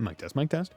Mic test, mic test.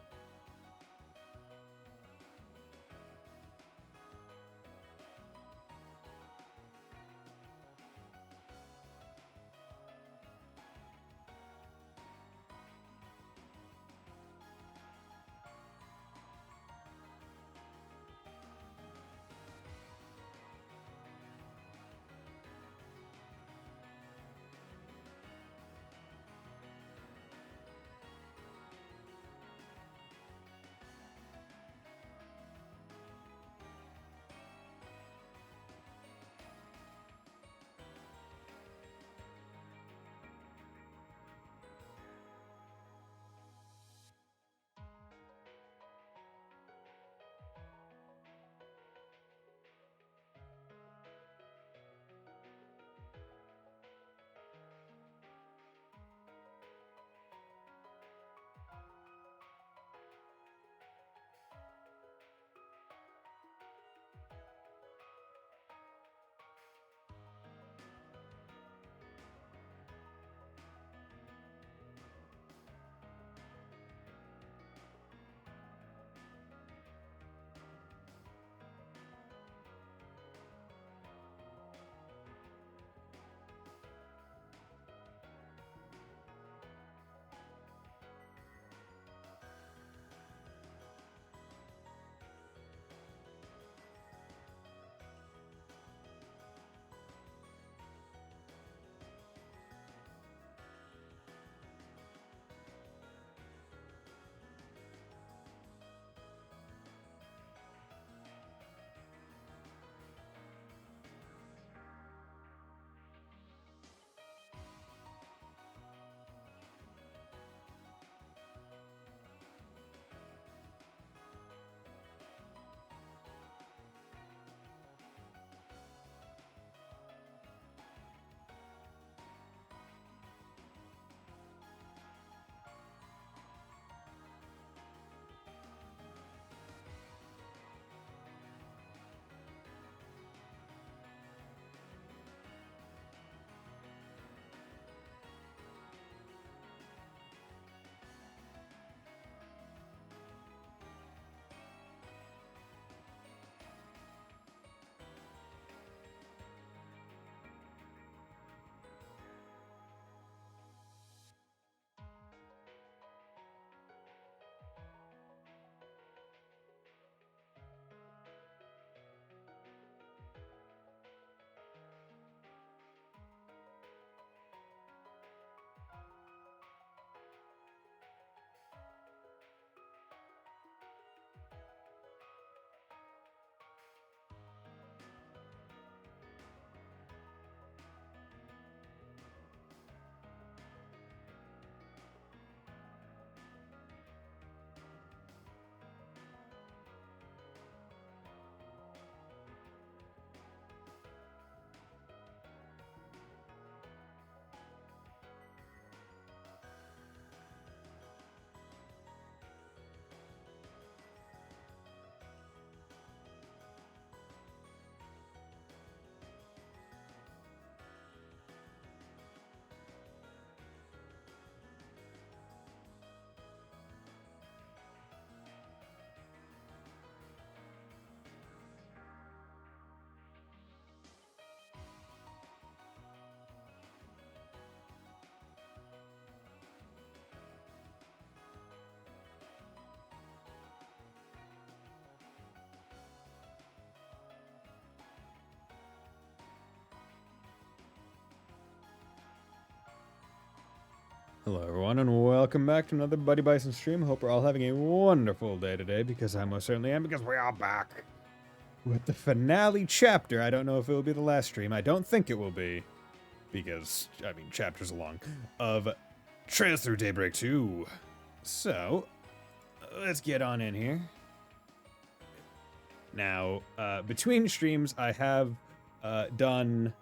Hello everyone and welcome back to another Buddy Bison stream. Hope we're all having a wonderful day today, because I most certainly am, because we are back with the finale chapter. I don't know if it will be the last stream. I don't think it will be, because, I mean, chapters are long, of Trails Through Daybreak 2. So, let's get on in here. Now, between streams, I have done...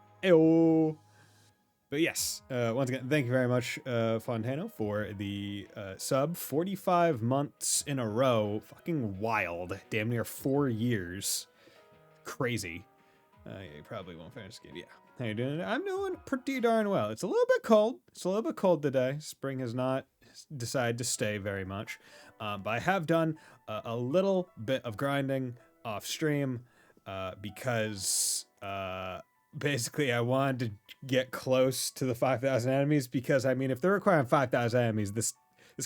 But yes, once again, thank you very much, Fontano, for the sub. 45 months in a row. Fucking wild. Damn near 4 years. Crazy. You probably won't finish this game. Yeah. How you doing? I'm doing pretty darn well. It's a little bit cold. It's a little bit cold today. Spring has not decided to stay very much. But I have done a little bit of grinding off stream because basically I wanted to get close to the 5,000 enemies because, I mean, if they're requiring 5,000 enemies, this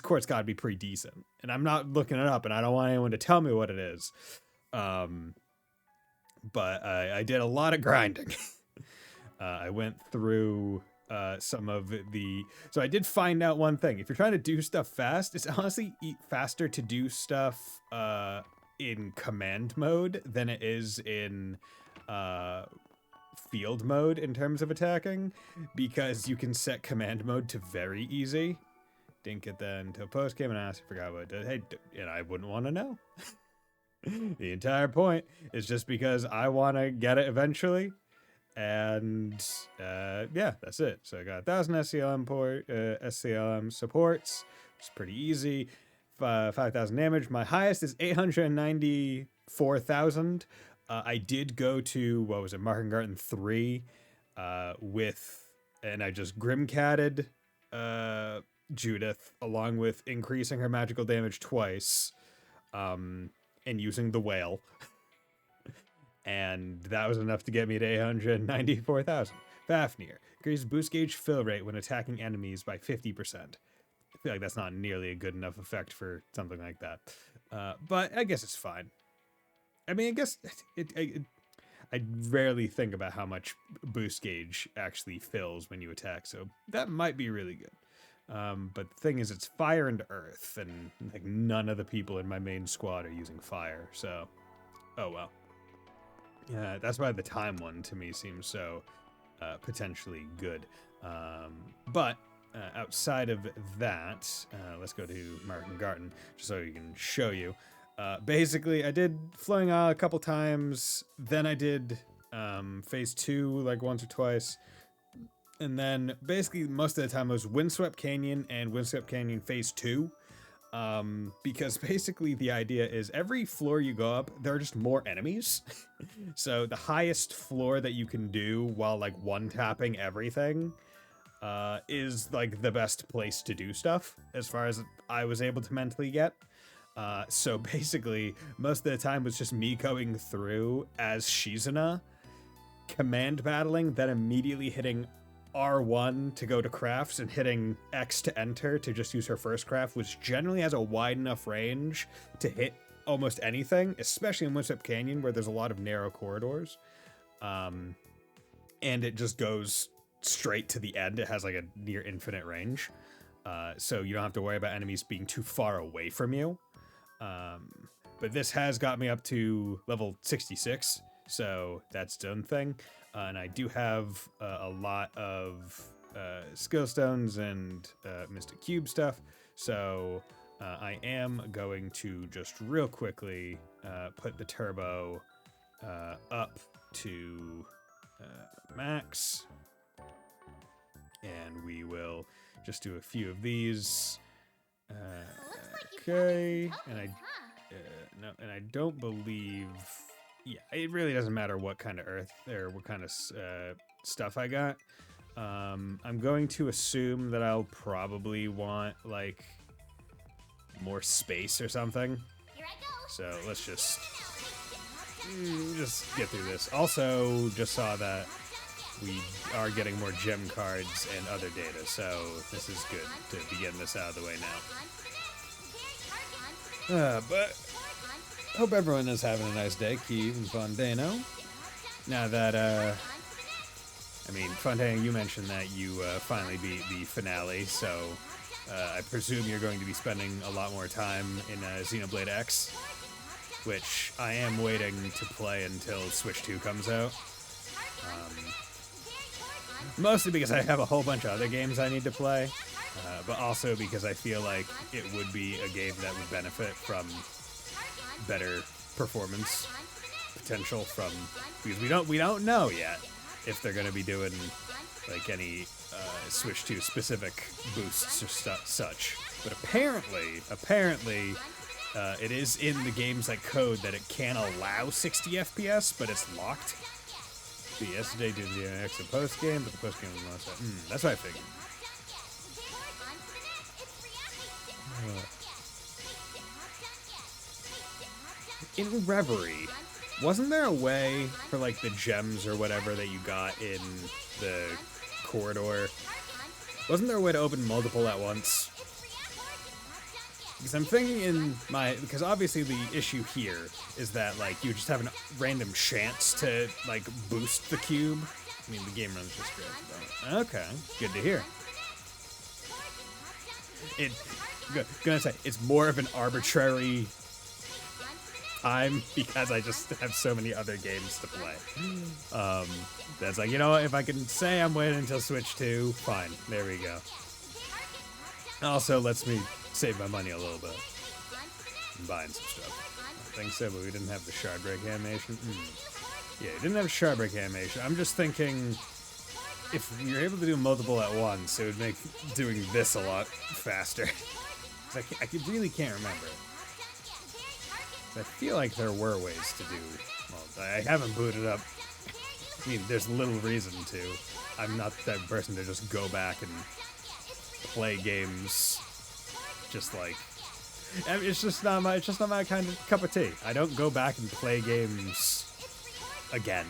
court's got to be pretty decent. And I'm not looking it up, and I don't want anyone to tell me what it is. But I did a lot of grinding. I went through some of the... So I did find out one thing. If you're trying to do stuff fast, it's honestly faster to do stuff in command mode than it is in field mode in terms of attacking, because you can set command mode to very easy. Didn't get that until post game and I forgot what it did. Hey, and I wouldn't want to know. The entire point is just because I want to get it eventually. And yeah, that's it. So I got 1,000 SCLM supports. It's pretty easy. 5,000 damage. My highest is 894,000. I did go to, what was it, Markengarten 3 and I just Grimcatted Judith along with increasing her magical damage twice and using the whale. And that was enough to get me to 894,000. Fafnir. Increases boost gauge fill rate when attacking enemies by 50%. I feel like that's not nearly a good enough effect for something like that. But I guess it's fine. I mean, I guess I rarely think about how much boost gauge actually fills when you attack, so that might be really good. But the thing is, it's fire and earth, and like none of the people in my main squad are using fire, so oh well. Yeah, that's why the time one to me seems so potentially good. But outside of that, let's go to Markengarten just so you can show you. Basically, I did Flowing Isle a couple times, then I did Phase 2 like once or twice, and then basically most of the time it was Windswept Canyon and Windswept Canyon Phase 2. Because basically the idea is every floor you go up, there are just more enemies. So the highest floor that you can do while like one-tapping everything is like the best place to do stuff as far as I was able to mentally get. So basically most of the time was just me going through as Shizuna, command battling, then immediately hitting R1 to go to crafts and hitting X to enter to just use her first craft, which generally has a wide enough range to hit almost anything, especially in Windswept Canyon where there's a lot of narrow corridors. And it just goes straight to the end. It has like a near infinite range. So you don't have to worry about enemies being too far away from you. But this has got me up to level 66, so that's its own thing. And I do have a lot of skill stones and Mystic Cube stuff, so I am going to just real quickly put the turbo up to max, and we will just do a few of these. Okay, and I don't believe. Yeah, it really doesn't matter what kind of earth or what kind of stuff I got. I'm going to assume that I'll probably want, like, more space or something. So let's just get through this. Also, just saw that we are getting more gem cards and other data, so this is good to be getting this out of the way now. But hope everyone is having a nice day, Kiev and Fondano. Now that, I mean, Fondano, you mentioned that you finally beat the finale, so I presume you're going to be spending a lot more time in Xenoblade X, which I am waiting to play until Switch 2 comes out. Mostly because I have a whole bunch of other games I need to play, but also because I feel like it would be a game that would benefit from better performance potential from, because we don't know yet if they're going to be doing like any Switch 2 specific boosts or such. But apparently it is in the game's like code that it can allow 60 FPS, but it's locked. The yesterday did the extra post game, but the post game was last time. That's what I figured. In Reverie, wasn't there a way for like the gems or whatever that you got in the corridor? Wasn't there a way to open multiple at once? Because I'm thinking because obviously the issue here is that like you just have a random chance to like boost the cube. I mean, the game runs just great. Okay, good to hear. Gonna say it's more of an arbitrary time because I just have so many other games to play. That's like, you know what, if I can say I'm waiting until Switch 2, fine, there we go. Also lets me save my money a little bit. I'm buying some stuff. I think so, but we didn't have the shard break animation. Yeah, we didn't have shard break animation. I'm just thinking if you're able to do multiple at once, it would make doing this a lot faster. I really can't remember. I feel like there were ways to do. Well, I haven't booted up. I mean, there's little reason to. I'm not the type of person to just go back and play games. Just like, I mean, it's just not my kind of cup of tea. I don't go back and play games again.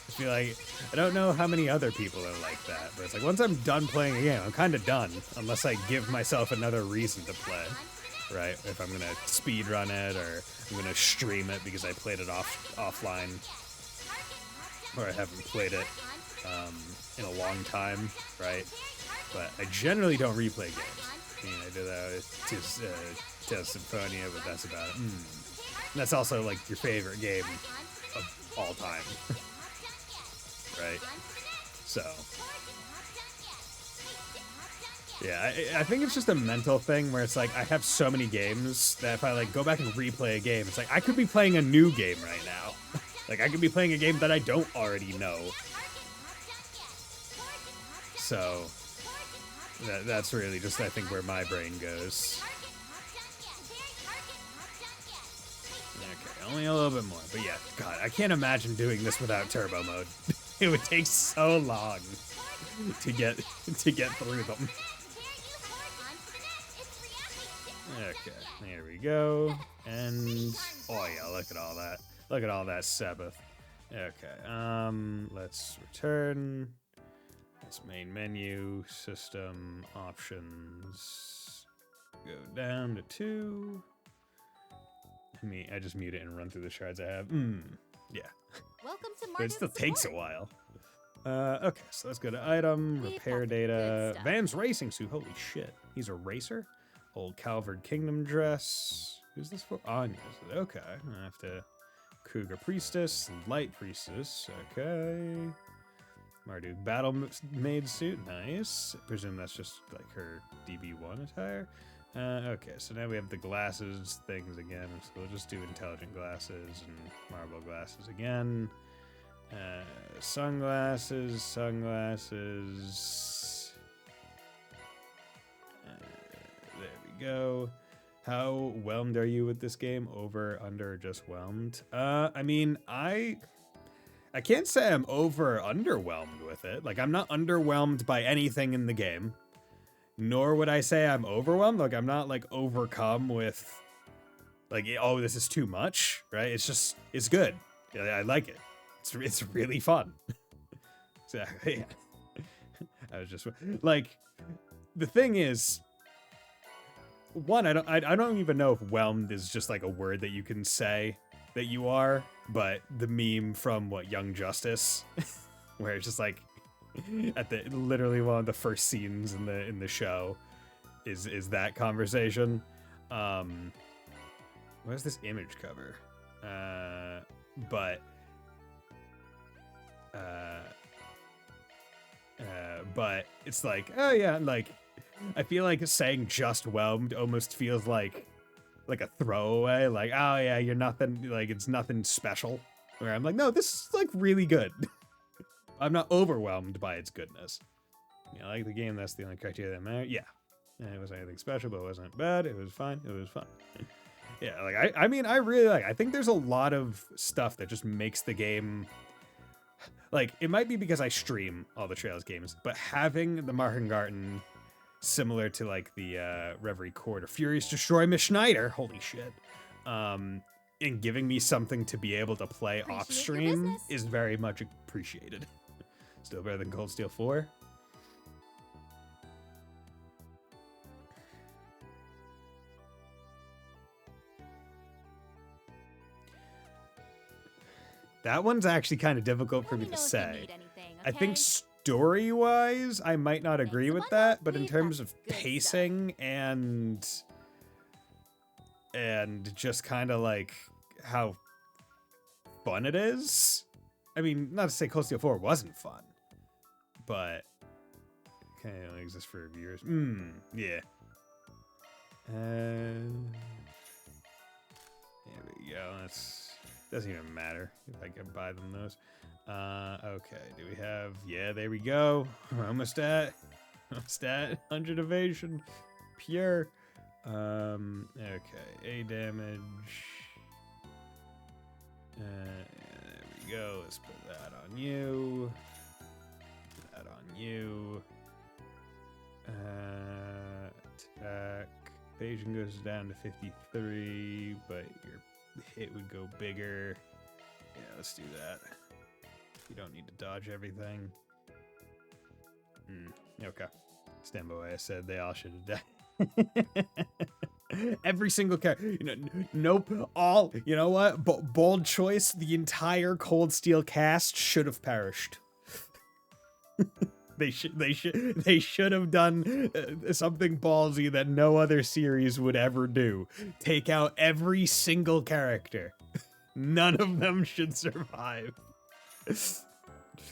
I feel like I don't know how many other people are like that, but it's like once I'm done playing a game, I'm kind of done unless I give myself another reason to play. Right? If I'm gonna speed run it or I'm gonna stream it because I played it offline, or I haven't played it in a long time, right? But I generally don't replay games. I mean, I did that with Tales Symphonia, but that's about it. And that's also like your favorite game of all time, right? So. Yeah, I think it's just a mental thing where it's like I have so many games that if I like go back and replay a game, it's like I could be playing a new game right now. Like I could be playing a game that I don't already know. So that's really just I think where my brain goes. Okay, only a little bit more, but yeah, God, I can't imagine doing this without turbo mode. It would take so long to get through them. Okay, there we go. And oh yeah, look at all that. Look at all that Sabbath. Okay, let's return. That's main menu, system, options. Go down to 2. I just mute it and run through the shards I have. Yeah. Welcome to But it still takes a while. Okay, so let's go to item, repair data. Van's racing suit, holy shit. He's a racer? Old Calvard Kingdom dress. Who's this for? Anya. Okay, I have to. Cougar Priestess, Light Priestess. Okay. Marduk Battle Maid suit. Nice. I presume that's just like her DB1 attire. Okay, so now we have the glasses things again. So we'll just do intelligent glasses and marble glasses again. Sunglasses. There we go. How whelmed are you with this game? Over, under, just whelmed? I mean, I can't say I'm over or underwhelmed with it. Like, I'm not underwhelmed by anything in the game. Nor would I say I'm overwhelmed. Like, I'm not, like, overcome with, like, oh, this is too much, right? It's just, it's good. I like it. It's really fun. Exactly. Yeah. I was just, like, the thing is, one, I don't even know if whelmed is just like a word that you can say that you are, but the meme from Young Justice, where it's just like at the literally one of the first scenes in the show is that conversation. Where's this image cover? But it's like, oh yeah, like I feel like saying just whelmed almost feels like a throwaway, like, oh yeah, you're nothing, like it's nothing special. Where I'm like, no, this is like really good. I'm not overwhelmed by its goodness. I like the game, that's the only criteria that matters. Yeah. It wasn't anything special, but it wasn't bad. It was fine. It was fun. Yeah, like I mean, I really like. I think there's a lot of stuff that just makes the game like, it might be because I stream all the Trails games, but having the Markengarten similar to, like, the Reverie Court or Furious Destroy Miss Schneider, holy shit, and giving me something to be able to play off stream is very much appreciated. Still better than Cold Steel 4. That one's actually kind of difficult for me to say. I think story-wise, I might not agree with that, but in terms of pacing and just kind of like how fun it is. I mean, not to say Cold Steel 4 wasn't fun, but okay, it only exists for viewers. Yeah. There we go. Doesn't even matter if I can buy them those. Okay, do we have... Yeah, there we go. We're almost at 100 evasion. Pure. Okay, A damage. There we go. Let's put that on you. That on you. Attack. Evasion goes down to 53, but your hit would go bigger. Yeah, let's do that. You don't need to dodge everything. Okay. Stand by what I said. They all should have died. Every single character. Nope. All. You know what? Bold choice. The entire Cold Steel cast should have perished. They should have done something ballsy that no other series would ever do. Take out every single character. None of them should survive.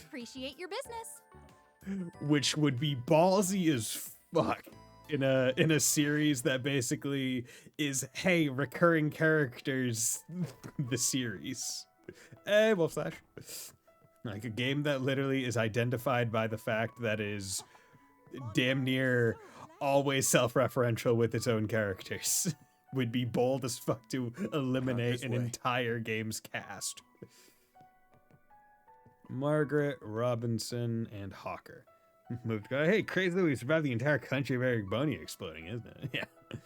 Appreciate your business. Which would be ballsy as fuck in a series that basically is, hey, recurring characters, the series. Hey, Wolf Slash. Like a game that literally is identified by the fact that is damn near always self-referential with its own characters. Would be bold as fuck to eliminate an entire game's cast. Margaret, Robinson, and Hawker. Moved. Hey, crazy that we survived the entire country of Eric Boney exploding, isn't it? Yeah.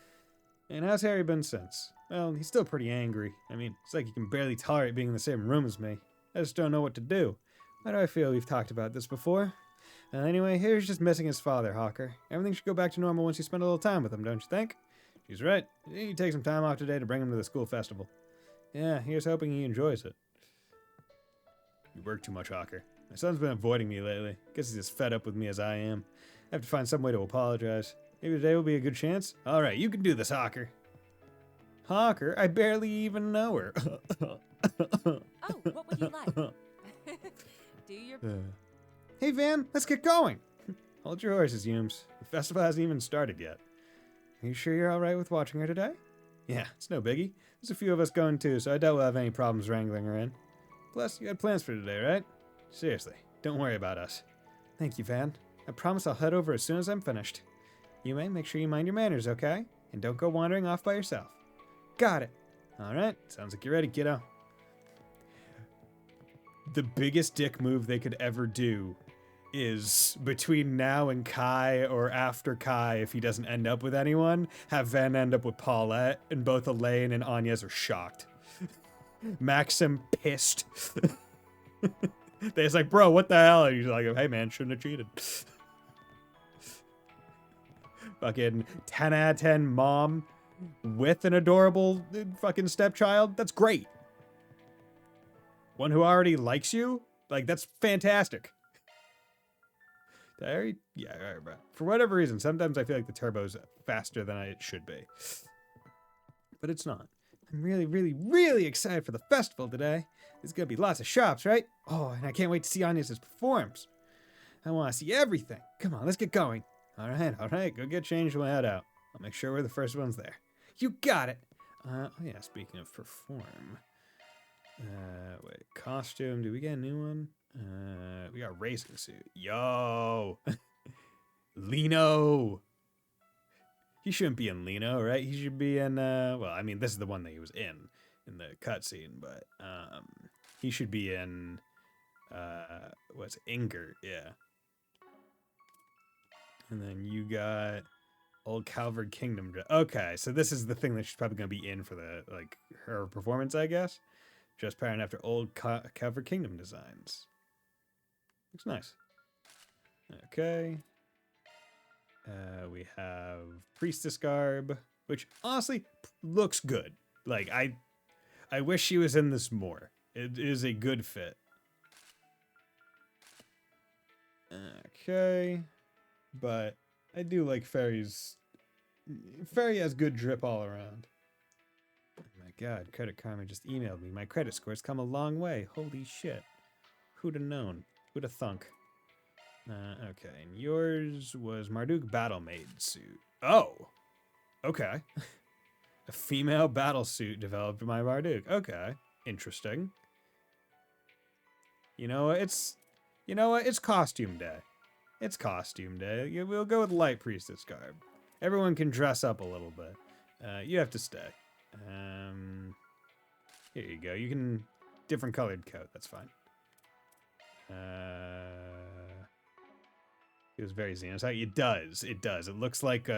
And how's Harry been since? Well, he's still pretty angry. I mean, it's like he can barely tolerate being in the same room as me. I just don't know what to do. Why do I feel we've talked about this before? Anyway, here's just missing his father, Hawker. Everything should go back to normal once you spend a little time with him, don't you think? She's right. You take some time off today to bring him to the school festival. Yeah, here's hoping he enjoys it. You work too much, Hawker. My son's been avoiding me lately. Guess he's as fed up with me as I am. I have to find some way to apologize. Maybe today will be a good chance? Alright, you can do this, Hawker. Hawker? I barely even know her. Oh, what would you like? Do your... Hey, Van, let's get going. Hold your horses, Humes. The festival hasn't even started yet. Are you sure you're alright with watching her today? Yeah, it's no biggie. There's a few of us going too, so I doubt we'll have any problems wrangling her in. Plus, you had plans for today, right? Seriously, don't worry about us. Thank you, Van. I promise I'll head over as soon as I'm finished. You may make sure you mind your manners, okay? And don't go wandering off by yourself. Got it. Alright, sounds like you're ready, kiddo. The biggest dick move they could ever do is between now and Kai, or after Kai, if he doesn't end up with anyone, have Van end up with Paulette, and both Elaine and Agnes are shocked. Maxim pissed. They're like, bro, what the hell? And he's like, hey man, shouldn't have cheated. Fucking 10 out of 10 mom with an adorable fucking stepchild. That's great. One who already likes you? Like, that's fantastic. Yeah, alright, bro. For whatever reason, sometimes I feel like the turbo's faster than it should be. But it's not. I'm really, really, really excited for the festival today. There's gonna be lots of shops, right? Oh, and I can't wait to see Agnes' performs. I want to see everything. Come on, let's get going. Alright, go get changed and we'll head out. I'll make sure we're the first ones there. You got it! Oh yeah, speaking of perform. Wait, costume, do we get a new one? We got racing suit. Yo! Lino! He shouldn't be in Lino, right? He should be in, well, I mean, this is the one that he was in the cutscene, but, he should be in, What's Inger? Yeah. And then you got Old Calvard Kingdom. Okay, so this is the thing that she's probably gonna be in for the her performance, I guess. Just patterned after Old Calvard Kingdom designs. Looks nice. Okay. We have Priestess Garb, which honestly looks good. Like I wish she was in this more. It is a good fit. Okay. But I do like Fairy's. Fairy has good drip all around. Oh my god, Credit Karma just emailed me. My credit score's come a long way. Holy shit. Who'd have known? Who'd have thunk? Okay, and yours was Marduk Battle Maid suit. Oh! Okay. A female battle suit developed by Marduk. Okay. Interesting. You know what? It's costume day. It's costume day. We'll go with light priestess garb. Everyone can dress up a little bit. You have to stay. Here you go. You can different colored coat. That's fine. It was very Xeno. It does. It does. It looks like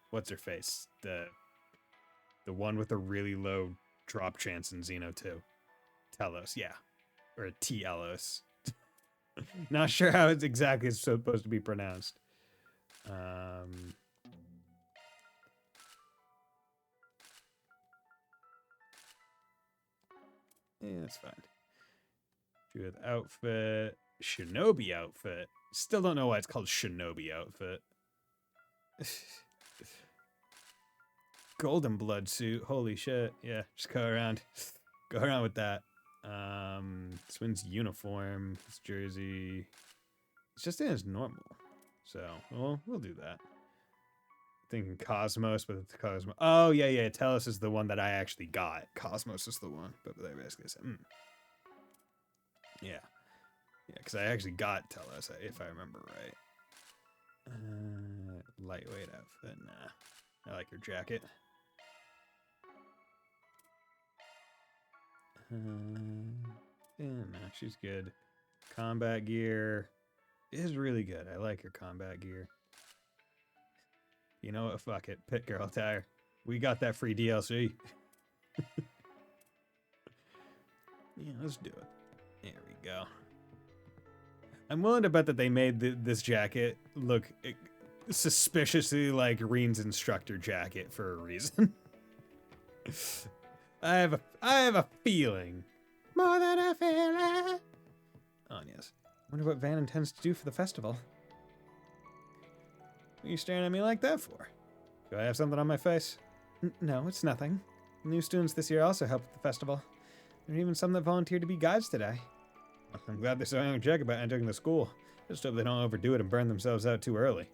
what's her face? The one with the really low drop chance in Xeno 2. Telos, yeah. Or Telos. Not sure how it's exactly supposed to be pronounced. Yeah, that's fine. With outfit. Shinobi outfit. Still don't know why it's called Shinobi outfit. Golden blood suit. Holy shit. Yeah, just go around. Go around with that. Swin's uniform. His jersey. It's just in his normal. So, we'll do that. Thinking Cosmos, but it's Cosmos. Oh, yeah. Telos is the one that I actually got. Cosmos is the one. But they basically said, Yeah. Yeah, because I actually got Telos, if I remember right. Lightweight outfit. Nah. I like her jacket. Yeah, no, she's good. Combat gear is really good. I like her combat gear. You know what? Fuck it. Pit Girl attire. We got that free DLC. Yeah, let's do it. There we go. I'm willing to bet that they made this jacket look suspiciously like Reen's instructor jacket for a reason. I have a feeling. More than a feeling. Oh, yes. Wonder what Van intends to do for the festival. What are you staring at me like that for? Do I have something on my face? No, it's nothing. New students this year also helped with the festival. There are even some that volunteered to be guides today. I'm glad they're so energetic about entering the school. Just hope they don't overdo it and burn themselves out too early.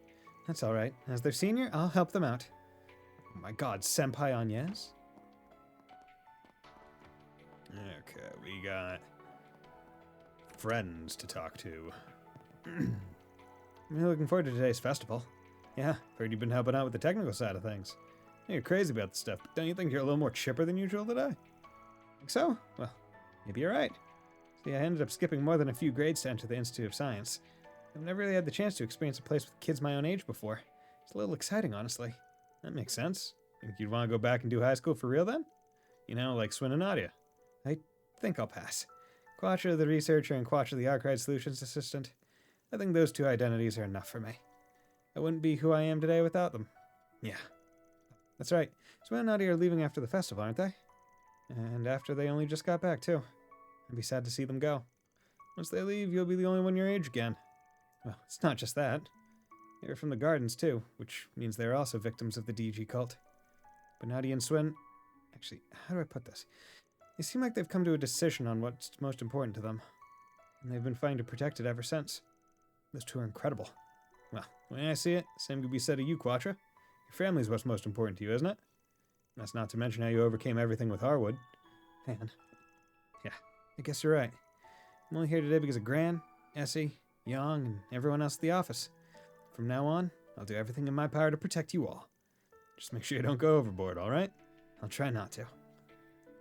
That's alright. As their senior, I'll help them out. Oh my god, Senpai Agnes? Okay, we got friends to talk to. I'm really looking forward to today's festival. Yeah, heard you've been helping out with the technical side of things. You're crazy about this stuff, but don't you think you're a little more chipper than usual today? Think so? Well, maybe you're right. See, I ended up skipping more than a few grades to enter the Institute of Science. I've never really had the chance to experience a place with kids my own age before. It's a little exciting, honestly. That makes sense. Think you'd want to go back and do high school for real then? You know, like Swin and Nadia. I think I'll pass. Quattro the researcher and Quattro the Arkwright Solutions assistant. I think those two identities are enough for me. I wouldn't be who I am today without them. Yeah. That's right. Swin and Nadia are leaving after the festival, aren't they? And after they only just got back, too. I'd be sad to see them go. Once they leave, you'll be the only one your age again. Well, it's not just that. They're from the gardens, too, which means they're also victims of the DG cult. But Nadia and Swin... Actually, how do I put this? They seem like they've come to a decision on what's most important to them. And they've been fighting to protect it ever since. Those two are incredible. Well, when I see it, same could be said of you, Quattro. Your family's what's most important to you, isn't it? That's not to mention how you overcame everything with Harwood. Man. Yeah, I guess you're right. I'm only here today because of Gran, Essie, Young, and everyone else at the office. From now on, I'll do everything in my power to protect you all. Just make sure you don't go overboard, alright? I'll try not to.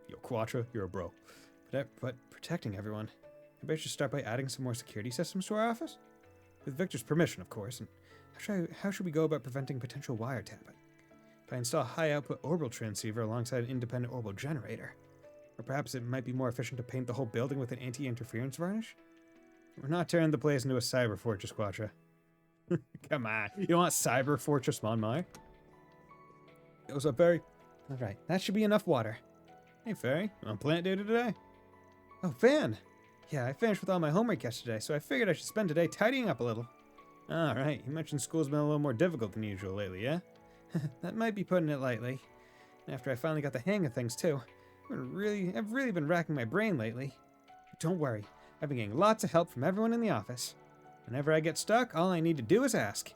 Yo, Quattro, you're a bro. But protecting everyone, maybe I should start by adding some more security systems to our office? With Victor's permission, of course, and how should we go about preventing potential wiretapping? If I install a high-output orbital transceiver alongside an independent orbital generator. Or perhaps it might be more efficient to paint the whole building with an anti-interference varnish? We're not turning the place into a cyber fortress, Quatra. Come on, you don't want cyber fortress on my? What's up, Fairy? Alright, that should be enough water. Hey, Fairy, on plant duty today? Oh, Van! Yeah, I finished with all my homework yesterday, so I figured I should spend today tidying up a little. Alright, you mentioned school's been a little more difficult than usual lately, yeah? That might be putting it lightly. After I finally got the hang of things, too. I've really been racking my brain lately. But don't worry, I've been getting lots of help from everyone in the office. Whenever I get stuck, all I need to do is ask.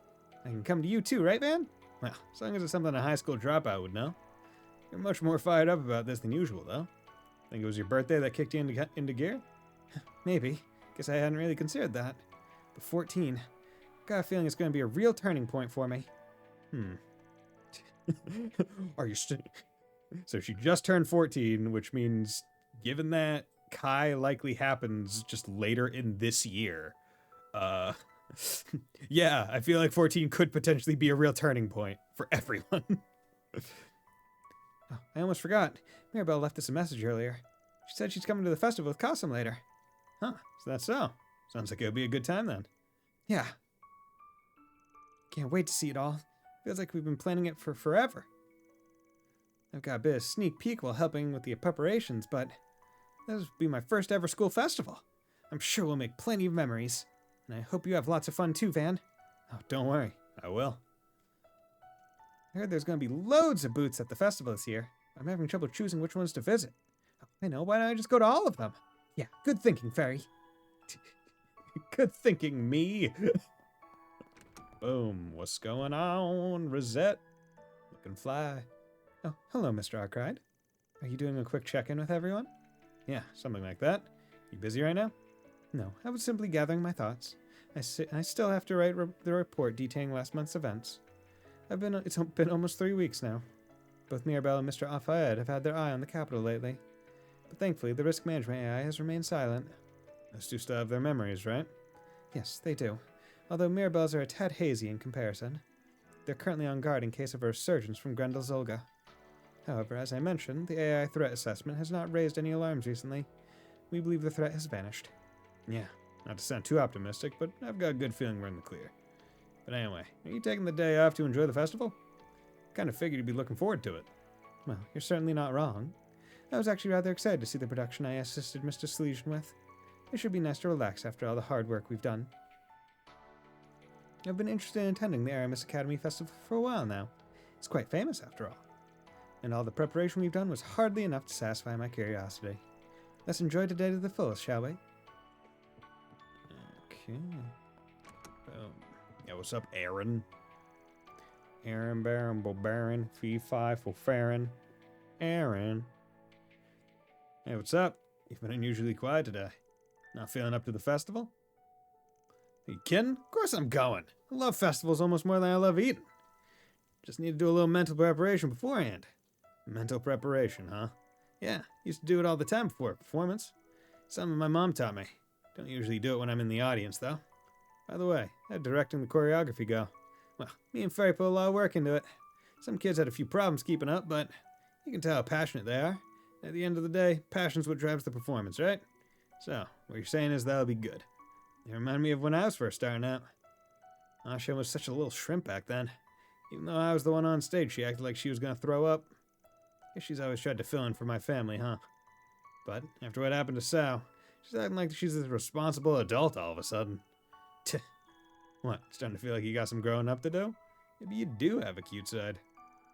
I can come to you too, right, Van? Well, as long as it's something a high school dropout would know. You're much more fired up about this than usual, though. Think it was your birthday that kicked you into gear? Maybe. Guess I hadn't really considered that. But 14. Got a feeling it's going to be a real turning point for me. Are you So she just turned 14, which means, given that Kai likely happens just later in this year, yeah, I feel like 14 could potentially be a real turning point for everyone. Oh, I almost forgot. Mirabelle left us a message earlier. She said she's coming to the festival with Costume later. Huh, so that's so. Sounds like it'll be a good time then. Yeah. Can't wait to see it all. Feels like we've been planning it for forever. I've got a bit of sneak peek while helping with the preparations, but this will be my first ever school festival. I'm sure we'll make plenty of memories. And I hope you have lots of fun too, Van. Oh, don't worry. I will. I heard there's going to be loads of booths at the festival this year. I'm having trouble choosing which ones to visit. Oh, I know, why don't I just go to all of them? Yeah, good thinking, Fairy. Good thinking, me. Boom. What's going on, Rosette? Looking fly. Oh, hello, Mr. Arkwright. Are you doing a quick check-in with everyone? Yeah, something like that. You busy right now? No, I was simply gathering my thoughts. I still have to write the report detailing last month's events. It's been almost 3 weeks now. Both Mirabelle and Mr. Afayed have had their eye on the capital lately. But thankfully, the risk management AI has remained silent. Those two still have their memories, right? Yes, they do. Although Mirabelle's are a tad hazy in comparison. They're currently on guard in case of a resurgence from Grendel Zolga. However, as I mentioned, the AI threat assessment has not raised any alarms recently. We believe the threat has vanished. Yeah, not to sound too optimistic, but I've got a good feeling we're in the clear. But anyway, are you taking the day off to enjoy the festival? Kind of figured you'd be looking forward to it. Well, you're certainly not wrong. I was actually rather excited to see the production I assisted Mr. Selesian with. It should be nice to relax after all the hard work we've done. I've been interested in attending the Aramis Academy Festival for a while now. It's quite famous after all. And all the preparation we've done was hardly enough to satisfy my curiosity. Let's enjoy today to the fullest, shall we? Okay. Boom. Yeah, what's up, Aaron? Aaron, Baron, Baron, Fee, Fi, for Farron. Aaron. Hey, what's up? You've been unusually quiet today. Not feeling up to the festival? Are you kidding? Of course I'm going. I love festivals almost more than I love eating. Just need to do a little mental preparation beforehand. Mental preparation, huh? Yeah, used to do it all the time before a performance. Something my mom taught me. Don't usually do it when I'm in the audience, though. By the way, how'd directing the choreography go? Well, me and Fairy put a lot of work into it. Some kids had a few problems keeping up, but you can tell how passionate they are. At the end of the day, passion's what drives the performance, right? So, what you're saying is that'll be good. It reminded me of when I was first starting out. Asha was such a little shrimp back then. Even though I was the one on stage, she acted like she was gonna throw up. Guess she's always tried to fill in for my family, huh? But after what happened to Sal, she's acting like she's a responsible adult all of a sudden. Tch. What, starting to feel like you got some growing up to do? Maybe you do have a cute side.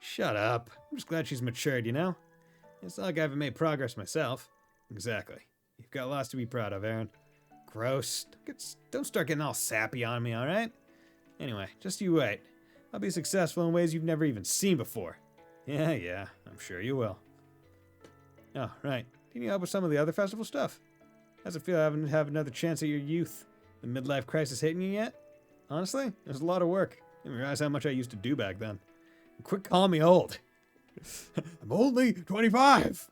Shut up. I'm just glad she's matured, you know? It's not like I haven't made progress myself. Exactly. You've got lots to be proud of, Aaron. Gross. Don't start getting all sappy on me, alright? Anyway, just you wait. I'll be successful in ways you've never even seen before. Yeah, I'm sure you will. Oh, right. Can you help with some of the other festival stuff? How's it feel having to have another chance at your youth? The midlife crisis hitting you yet? Honestly, it was a lot of work. I didn't realize how much I used to do back then. And quit calling me old. I'm only 25!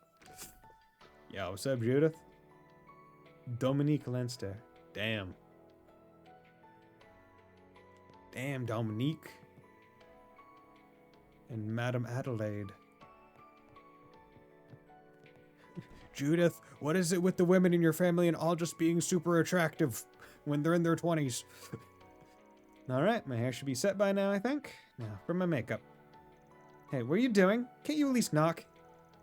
Yo, what's up, Judith? Dominique Leinster. Damn. Damn, Dominique. And Madame Adelaide. Judith, what is it with the women in your family and all just being super attractive when they're in their 20s? Alright, my hair should be set by now, I think. Now, for my makeup. Hey, what are you doing? Can't you at least knock?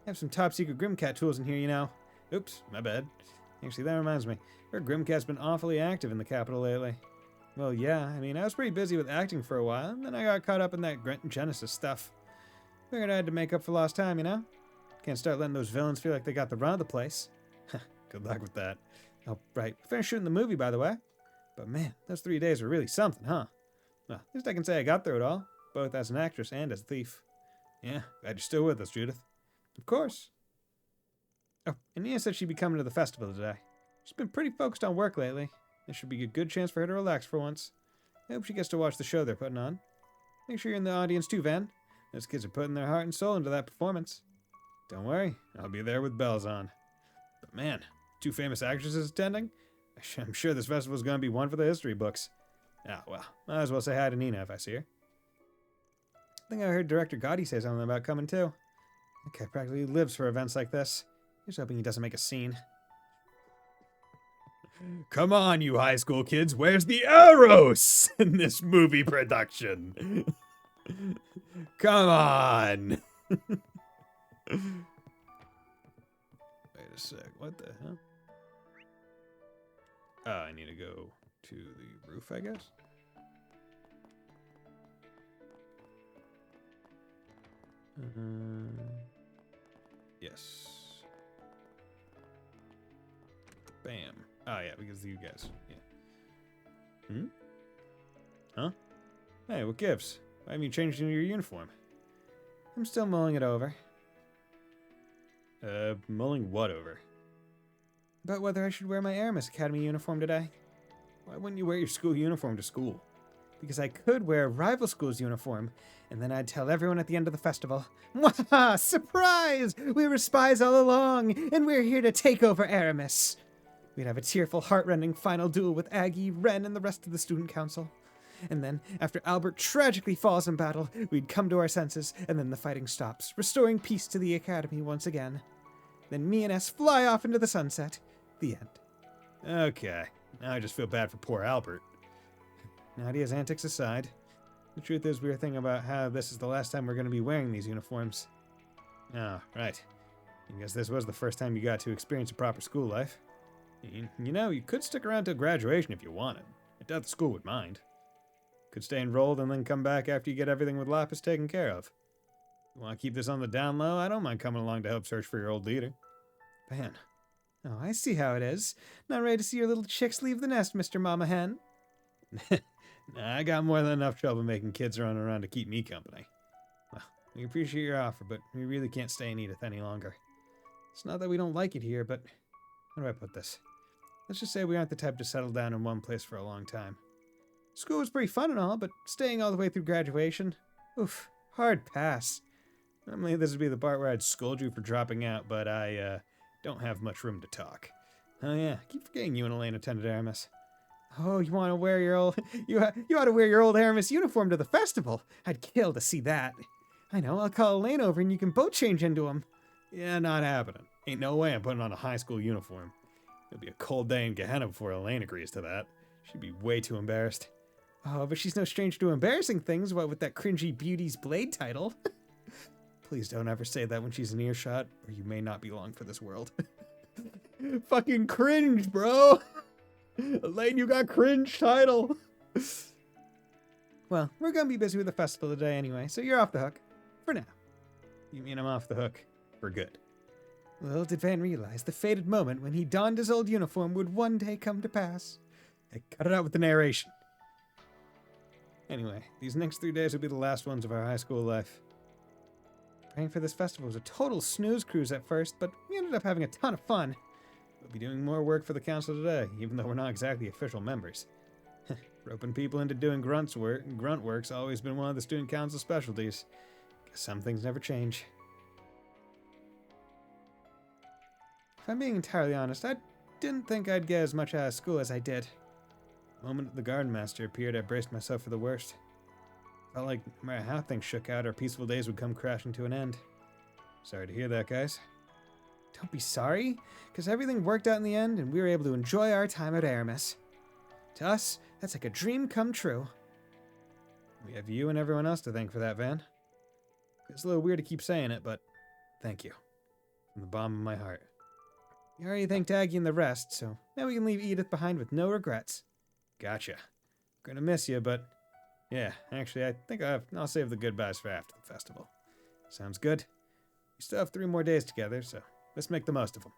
I have some top secret Grimcat tools in here, you know. Oops, my bad. Actually, that reminds me. Our Grimcat's been awfully active in the capital lately. Well, yeah, I mean, I was pretty busy with acting for a while, and then I got caught up in that Genesis stuff. Figured I had to make up for lost time, you know? Can't start letting those villains feel like they got the run of the place. Good luck with that. Oh, right. Finished shooting the movie, by the way. But man, those 3 days were really something, huh? Well, at least I can say I got through it all, both as an actress and as a thief. Yeah, glad you're still with us, Judith. Of course. Oh, and Nia said she'd be coming to the festival today. She's been pretty focused on work lately. This should be a good chance for her to relax for once. I hope she gets to watch the show they're putting on. Make sure you're in the audience too, Van. Those kids are putting their heart and soul into that performance. Don't worry, I'll be there with bells on. But man, 2 famous actresses attending? I'm sure this festival's going to be one for the history books. Ah, well, might as well say hi to Nina if I see her. I think I heard Director Gotti say something about coming too. That guy practically lives for events like this. Here's hoping he doesn't make a scene. Come on, you high school kids, where's the Eros in this movie production? Come on! Wait a sec, what the hell? Oh, I need to go to the roof, I guess? Yes. Bam. Oh, yeah, because of you guys. Yeah. Hmm? Huh? Hey, what gives? Why haven't you changed into your uniform? I'm still mulling it over. Mulling what over? About whether I should wear my Aramis Academy uniform today. Why wouldn't you wear your school uniform to school? Because I could wear a rival school's uniform, and then I'd tell everyone at the end of the festival, "Mwahaha! Surprise! We were spies all along, and we're here to take over Aramis." We'd have a tearful, heart-rending final duel with Aggie, Ren, and the rest of the student council. And then, after Albert tragically falls in battle, we'd come to our senses, and then the fighting stops, restoring peace to the Academy once again. Then me and S fly off into the sunset. The end. Okay, now I just feel bad for poor Albert. Nadia's antics aside, the truth is we were thinking about how this is the last time we're going to be wearing these uniforms. Oh, right. I guess this was the first time you got to experience a proper school life. You know, you could stick around till graduation if you wanted. I doubt the school would mind. Could stay enrolled and then come back after you get everything with Lapis taken care of. You want to keep this on the down low? I don't mind coming along to help search for your old leader. Man. Oh, I see how it is. Not ready to see your little chicks leave the nest, Mr. Mama Hen. Nah, I got more than enough trouble making kids run around to keep me company. Well, we appreciate your offer, but we really can't stay in Edith any longer. It's not that we don't like it here, but how do I put this? Let's just say we aren't the type to settle down in one place for a long time. School was pretty fun and all, but staying all the way through graduation? Oof, hard pass. Normally this would be the part where I'd scold you for dropping out, but I, don't have much room to talk. Oh yeah, I keep forgetting you and Elaine attended Aramis. Oh, you want to wear your old... You ought to wear your old Aramis uniform to the festival. I'd kill to see that. I know, I'll call Elaine over and you can both change into them. Yeah, not happening. Ain't no way I'm putting on a high school uniform. It'll be a cold day in Gehenna before Elaine agrees to that. She'd be way too embarrassed. Oh, but she's no stranger to embarrassing things, what with that cringy Beauty's Blade title. Please don't ever say that when she's in earshot, or you may not be long for this world. Fucking cringe, bro! Elaine, you got cringe title! Well, we're gonna be busy with the festival today anyway, so you're off the hook. For now. You mean I'm off the hook? For good. Little did Van realize the fated moment when he donned his old uniform would one day come to pass. I cut it out with the narration. Anyway, these next 3 days will be the last ones of our high school life. Praying for this festival was a total snooze cruise at first, but we ended up having a ton of fun. We'll be doing more work for the council today, even though we're not exactly official members. Roping people into doing grunt work's always been one of the student council specialties. Guess some things never change. If I'm being entirely honest, I'd didn't think I'd get as much out of school as I did. The moment the garden master appeared, I braced myself for the worst. Felt like no matter how things shook out, our peaceful days would come crashing to an end. Sorry to hear that, guys. Don't be sorry, because everything worked out in the end, and we were able to enjoy our time at Aramis. To us, that's like a dream come true. We have you and everyone else to thank for that, Van. It's a little weird to keep saying it, but thank you. From the bottom of my heart. You already thanked Aggie and the rest, so now we can leave Edith behind with no regrets. Gotcha. Gonna miss you, but yeah, actually, I think I'll save the goodbyes for after the festival. Sounds good. We still have 3 more days together, so let's make the most of them.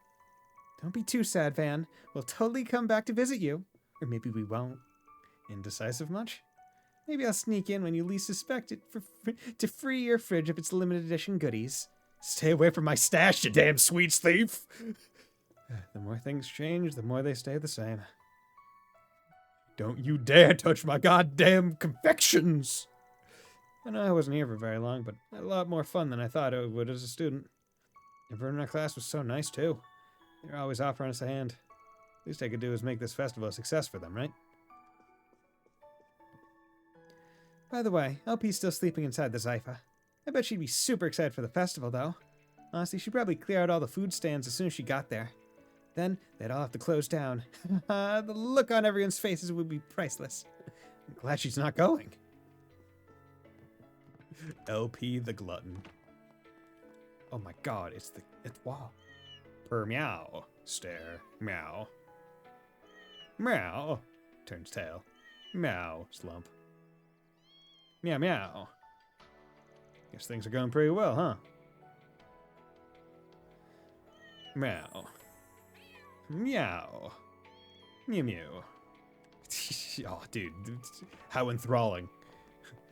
Don't be too sad, Van. We'll totally come back to visit you. Or maybe we won't. Indecisive much? Maybe I'll sneak in when you least suspect it to free your fridge of its limited edition goodies. Stay away from my stash, you damn sweets thief! The more things change, the more they stay the same. Don't you dare touch my goddamn confections! I know I wasn't here for very long, but I had a lot more fun than I thought I would as a student. Everyone in our class was so nice, too. They were always offering us a hand. Least I could do is make this festival a success for them, right? By the way, LP's still sleeping inside the Zypha. I bet she'd be super excited for the festival, though. Honestly, she'd probably clear out all the food stands as soon as she got there. Then, they'd all have to close down. The look on everyone's faces would be priceless. I'm glad she's not going. LP the Glutton. Oh my god, it's wow. Per meow. Stare. Meow. Meow. Turns tail. Meow. Slump. Meow meow. Guess things are going pretty well, huh? Meow. Meow. Mew mew. Oh, dude. How enthralling.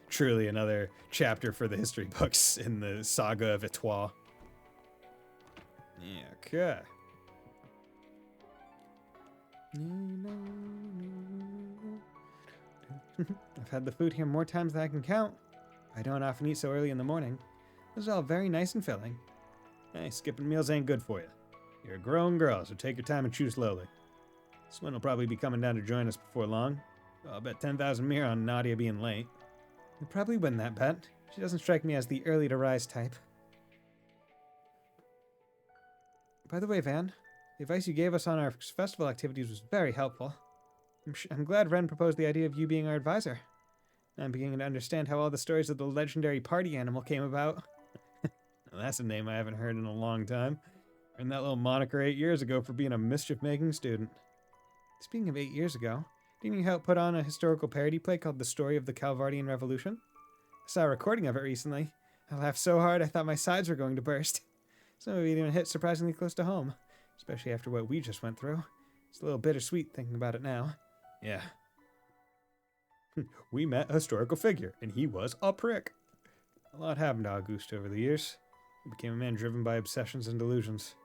Truly another chapter for the history books in the saga of Etoile. Yeah, okay. I've had the food here more times than I can count. I don't often eat so early in the morning. This is all very nice and filling. Hey, skipping meals ain't good for you. You're a grown girl, so take your time and chew slowly. Swin will probably be coming down to join us before long. I'll bet 10,000 mir on Nadia being late. You'll probably win that bet. She doesn't strike me as the early-to-rise type. By the way, Van, the advice you gave us on our festival activities was very helpful. I'm glad Ren proposed the idea of you being our advisor. I'm beginning to understand how all the stories of the legendary party animal came about. Well, that's a name I haven't heard in a long time. Earned that little moniker 8 years ago for being a mischief-making student. Speaking of 8 years ago, didn't you help put on a historical parody play called The Story of the Calvardian Revolution? I saw a recording of it recently. I laughed so hard I thought my sides were going to burst. Some of it even hit surprisingly close to home, especially after what we just went through. It's a little bittersweet thinking about it now. Yeah. We met a historical figure, and he was a prick. A lot happened to Auguste over the years. He became a man driven by obsessions and delusions.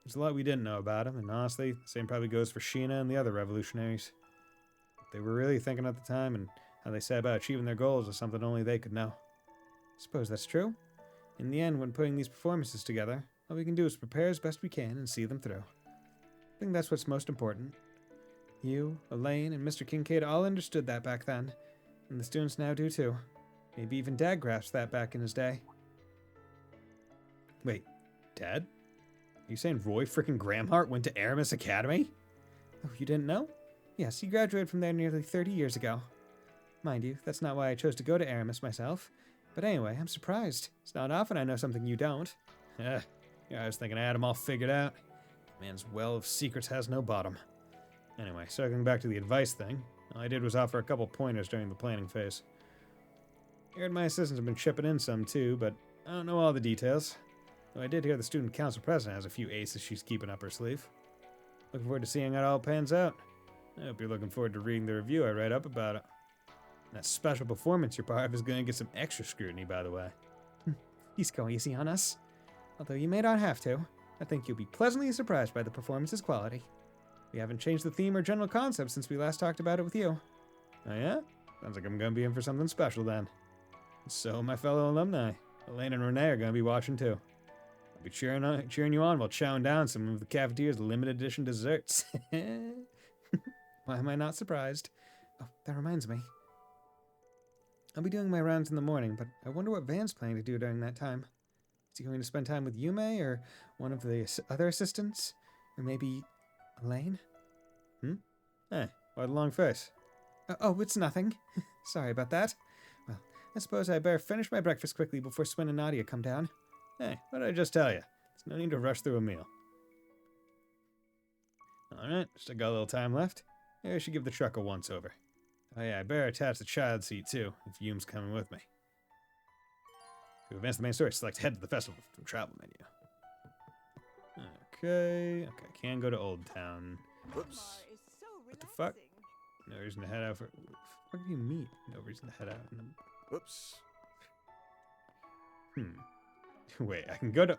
There's a lot we didn't know about him, and honestly, the same probably goes for Sheena and the other revolutionaries. What they were really thinking at the time, and how they set about achieving their goals is something only they could know. I suppose that's true. In the end, when putting these performances together, all we can do is prepare as best we can and see them through. I think that's what's most important. You, Elaine, and Mr. Kincaid all understood that back then, and the students now do too. Maybe even Dad grasped that back in his day. Wait, Dad? Are you saying Roy frickin' Gramhart went to Aramis Academy? Oh, you didn't know? Yes, he graduated from there nearly 30 years ago. Mind you, that's not why I chose to go to Aramis myself. But anyway, I'm surprised. It's not often I know something you don't. Yeah, I was thinking I had him all figured out. Man's well of secrets has no bottom. Anyway, circling back to the advice thing, all I did was offer a couple pointers during the planning phase. I heard my assistants have been chipping in some too, but I don't know all the details. Though I did hear the student council president has a few aces she's keeping up her sleeve. Looking forward to seeing how it all pans out. I hope you're looking forward to reading the review I write up about it. That special performance you're part of is going to get some extra scrutiny, by the way. Please go easy on us. Although you may not have to, I think you'll be pleasantly surprised by the performance's quality. We haven't changed the theme or general concept since we last talked about it with you. Oh yeah? Sounds like I'm going to be in for something special then. So, my fellow alumni, Elaine and Renee are going to be watching too. I'll be cheering you on while chowing down some of the cafeteria's limited edition desserts. Why am I not surprised? Oh, that reminds me. I'll be doing my rounds in the morning, but I wonder what Van's planning to do during that time. Is he going to spend time with Yume or one of the other assistants? Or maybe Elaine? Hey, why the long face? Oh, it's nothing. Sorry about that. Well, I suppose I better finish my breakfast quickly before Swin and Nadia come down. Hey, what did I just tell you? There's no need to rush through a meal. Alright, still got a little time left. Maybe I should give the truck a once-over. Oh yeah, I better attach the child seat too, if Yume's coming with me. To advance the main story, select head to the festival from travel menu. Okay, can go to Old Town. Whoops. What the fuck? No reason to head out for... What do you mean? No reason to head out. Whoops. Wait, I can go to...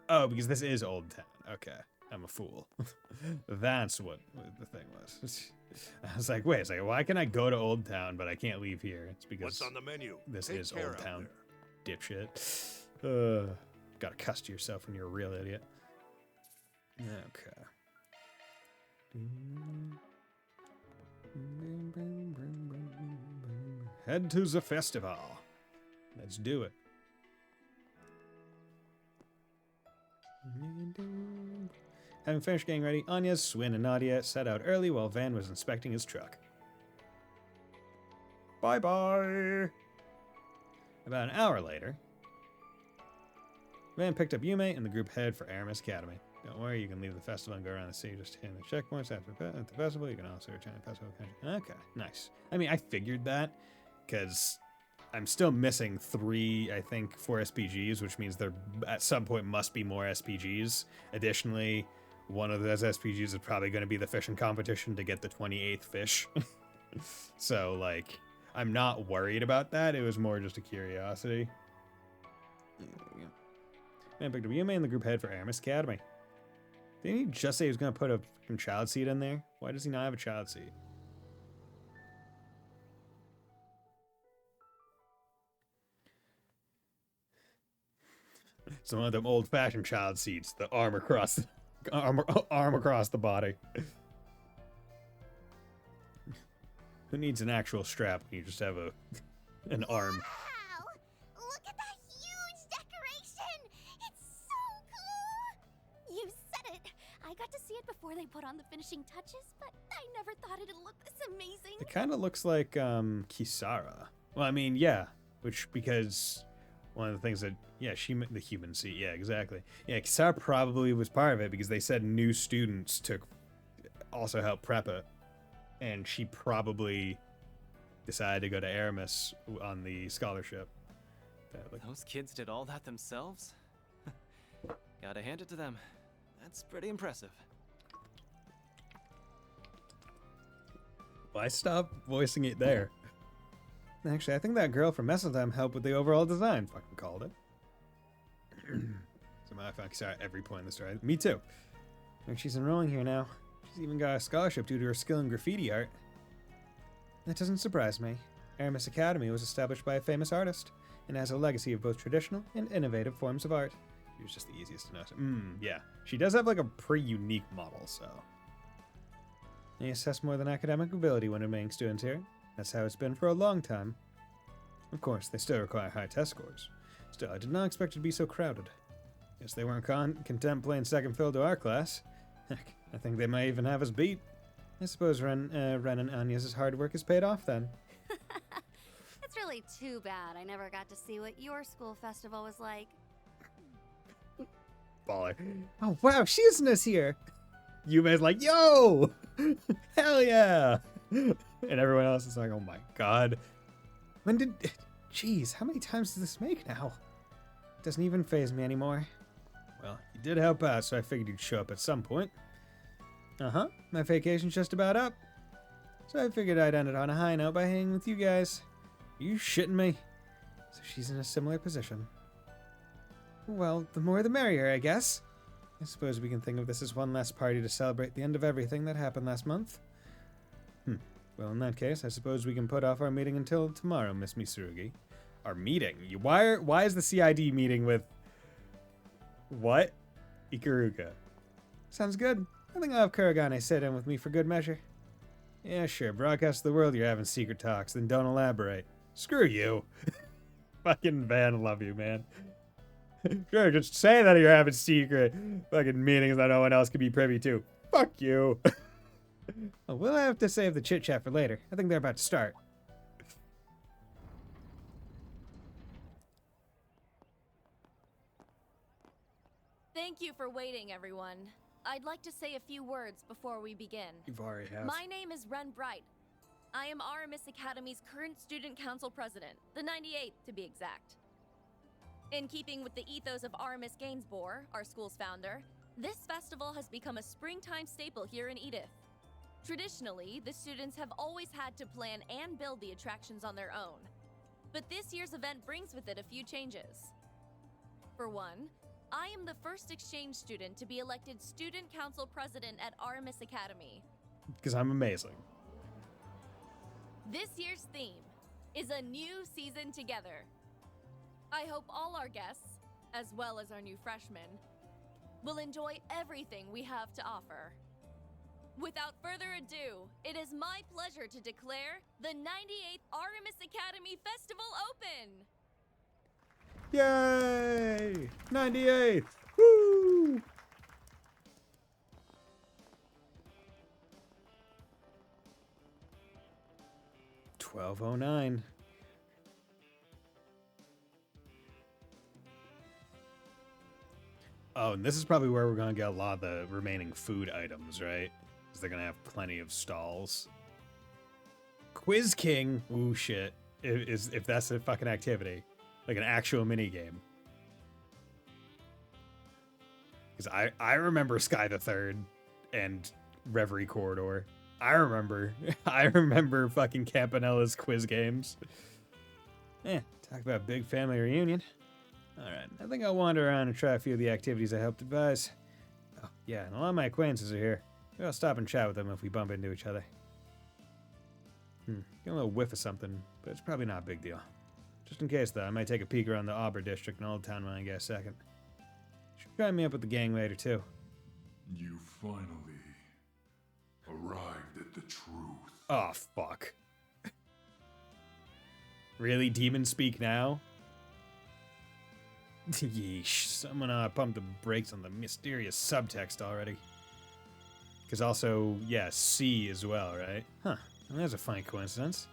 Oh, because this is Old Town. Okay, I'm a fool. That's what the thing was. I was like, wait a second, why can I go to Old Town, but I can't leave here? It's because... What's on the menu? This Take is care Old out Town. there. Dipshit. Gotta cuss to yourself when you're a real idiot. Okay. Head to the festival. Let's do it. Having finished getting ready, Anya, Swin, and Nadia set out early while Van was inspecting his truck. Bye-bye! About an hour later, Van picked up Yume and the group headed for Aramis Academy. Don't worry, you can leave the festival and go around the city just hitting the checkpoints after at the festival. You can also return to the festival country. Okay, nice. I mean, I figured that because I'm still missing 3, I think, 4 SPGs, which means there at some point must be more SPGs. Additionally, one of those SPGs is probably going to be the fishing competition to get the 28th fish. So, like, I'm not worried about that. It was more just a curiosity. Man picked up Yume and the group head for Aramis Academy. Didn't he just say he was going to put a fucking child seat in there? Why does he not have a child seat? It's one of them old-fashioned child seats, the arm across the arm across the body. Who needs an actual strap when you just have an arm? Wow! Look at that huge decoration! It's so cool! You said it! I got to see it before they put on the finishing touches, but I never thought it'd look this amazing. It kind of looks like Kisara. Well, I mean, yeah, because one of the things that, yeah, the human seat, yeah, exactly. Yeah, Kisara probably was part of it because they said new students also help prep it. And she probably decided to go to Aramis on the scholarship. Those kids did all that themselves? Gotta hand it to them. That's pretty impressive. Why stop voicing it there? Actually, I think that girl from Messeltime helped with the overall design. Fucking called it. So I found Kisara at every point in the story. Me too. And she's enrolling here now. She's even got a scholarship due to her skill in graffiti art. That doesn't surprise me. Aramis Academy was established by a famous artist, and has a legacy of both traditional and innovative forms of art. She was just the easiest to notice. Yeah. She does have like a pretty unique model, so. They assess more than academic ability when admitting students here. That's how it's been for a long time. Of course, they still require high test scores. Still, I did not expect it to be so crowded. Guess they weren't content playing second fiddle to our class. Heck, I think they might even have us beat. I suppose Ren and Anya's hard work has paid off then. It's really too bad I never got to see what your school festival was like. Baller. Oh wow, Shizuna's here! Yume's like, yo! Hell yeah! And everyone else is like, oh my god. Jeez, how many times does this make now? Doesn't even faze me anymore. Well, you did help out, so I figured you'd show up at some point. Uh-huh, my vacation's just about up. So I figured I'd end it on a high note by hanging with you guys. Are you shitting me? So she's in a similar position. Well, the more the merrier, I guess. I suppose we can think of this as one last party to celebrate the end of everything that happened last month. Well, in that case, I suppose we can put off our meeting until tomorrow, Miss Mitsurugi. Our meeting? Why is the CID meeting with What? Ikaruga. Sounds good. I think I'll have Kuragane sit in with me for good measure. Yeah, sure. Broadcast to the world you're having secret talks, then don't elaborate. Screw you. Fucking Van, love you, man. Sure, just say that you're having secret fucking meetings that no one else can be privy to. Fuck you. Well, we'll have to save the chit-chat for later. I think they're about to start. Thank you for waiting, everyone. I'd like to say a few words before we begin. You've already have. My name is Ren Bright. I am RMS Academy's current Student Council President, the 98th to be exact. In keeping with the ethos of RMS Gainsborough, our school's founder, this festival has become a springtime staple here in Edith. Traditionally, the students have always had to plan and build the attractions on their own. But this year's event brings with it a few changes. For one, I am the first exchange student to be elected Student Council President at RMS Academy. Because I'm amazing. This year's theme is a new season together. I hope all our guests, as well as our new freshmen, will enjoy everything we have to offer. Without further ado, it is my pleasure to declare the 98th RMS Academy Festival open! Yay! 98th! Woo! $12.09. Oh, and this is probably where we're gonna get a lot of the remaining food items, right? Because they're gonna have plenty of stalls. Quiz King. Ooh, shit. If that's a fucking activity. Like an actual mini game. Because I remember Sky the Third and Reverie Corridor. I remember fucking Campanella's quiz games. Talk about big family reunion. Alright, I think I'll wander around and try a few of the activities I helped devise. Oh, yeah, and a lot of my acquaintances are here. Maybe I'll stop and chat with them if we bump into each other. Get a little whiff of something, but it's probably not a big deal. Just in case, though, I might take a peek around the Auber district in Old Town when I get a second. Should try me up with the gang later, too. You finally arrived at the truth. Oh, fuck. Really? Demon speak now? Yeesh. Someone pumped the brakes on the mysterious subtext already. Because also, yeah, C as well, right? Huh. Well, that's a funny coincidence.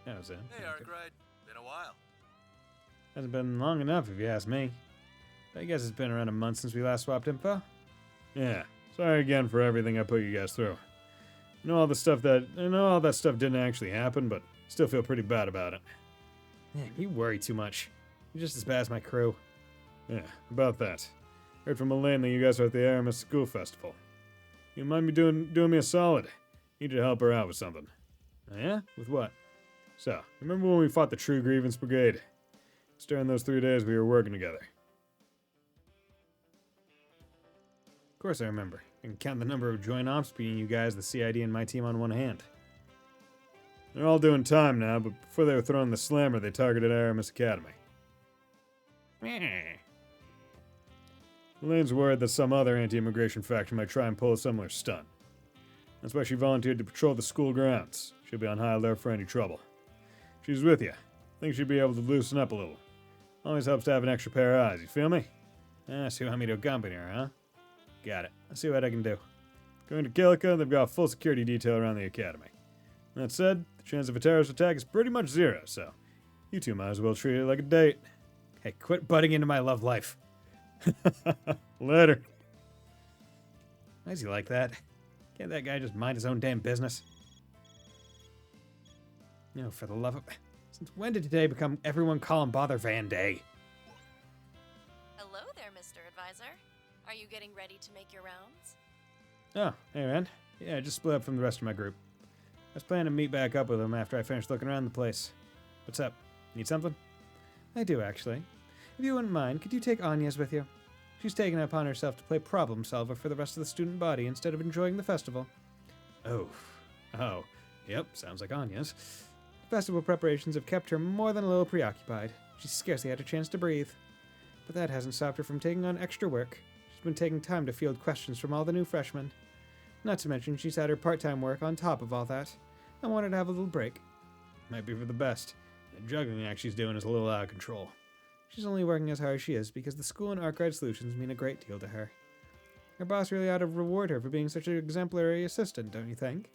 That was it. Hey, Arkwright. Been a while. Hasn't been long enough, if you ask me. I guess it's been around a month since we last swapped info. Yeah. Sorry again for everything I put you guys through. I know all that stuff didn't actually happen, but still feel pretty bad about it. Man, you worry too much. You're just as bad as my crew. Yeah, about that. Heard from Elaine that you guys are at the Aramis School Festival. You mind me doing me a solid? Need you to help her out with something. Oh, yeah? With what? So, remember when we fought the True Grievance Brigade? It's during those 3 days we were working together. Of course I remember. I can count the number of joint ops between you guys, the CID, and my team on one hand. They're all doing time now, but before they were throwing the slammer, they targeted Aramis Academy. Elaine's worried that some other anti-immigration faction might try and pull a similar stunt. That's why she volunteered to patrol the school grounds. She'll be on high alert for any trouble. She's with you. Think she'd be able to loosen up a little. Always helps to have an extra pair of eyes, you feel me? So you want me to accompany her, huh? Got it. I'll see what I can do. Going to Kilika, they've got a full security detail around the academy. That said, the chance of a terrorist attack is pretty much zero, so you two might as well treat it like a date. Hey, quit butting into my love life. Later. Why is he like that? Can't that guy just mind his own damn business? No, for the love of... Since when did today become everyone call and bother Van Day? Hello there, Mr. Advisor. Are you getting ready to make your rounds? Oh, hey, Ren. Yeah, I just split up from the rest of my group. I was planning to meet back up with them after I finished looking around the place. What's up? Need something? I do, actually. If you wouldn't mind, could you take Anya's with you? She's taken it upon herself to play problem solver for the rest of the student body instead of enjoying the festival. Oh. Yep, sounds like Anya's. Festival preparations have kept her more than a little preoccupied. She's scarcely had a chance to breathe. but that hasn't stopped her from taking on extra work. She's been taking time to field questions from all the new freshmen. Not to mention, she's had her part-time work on top of all that. I wanted to have a little break. Might be for the best. The juggling act she's doing is a little out of control. She's only working as hard as she is because the school and Arkwright Solutions mean a great deal to her. Her boss really ought to reward her for being such an exemplary assistant, don't you think?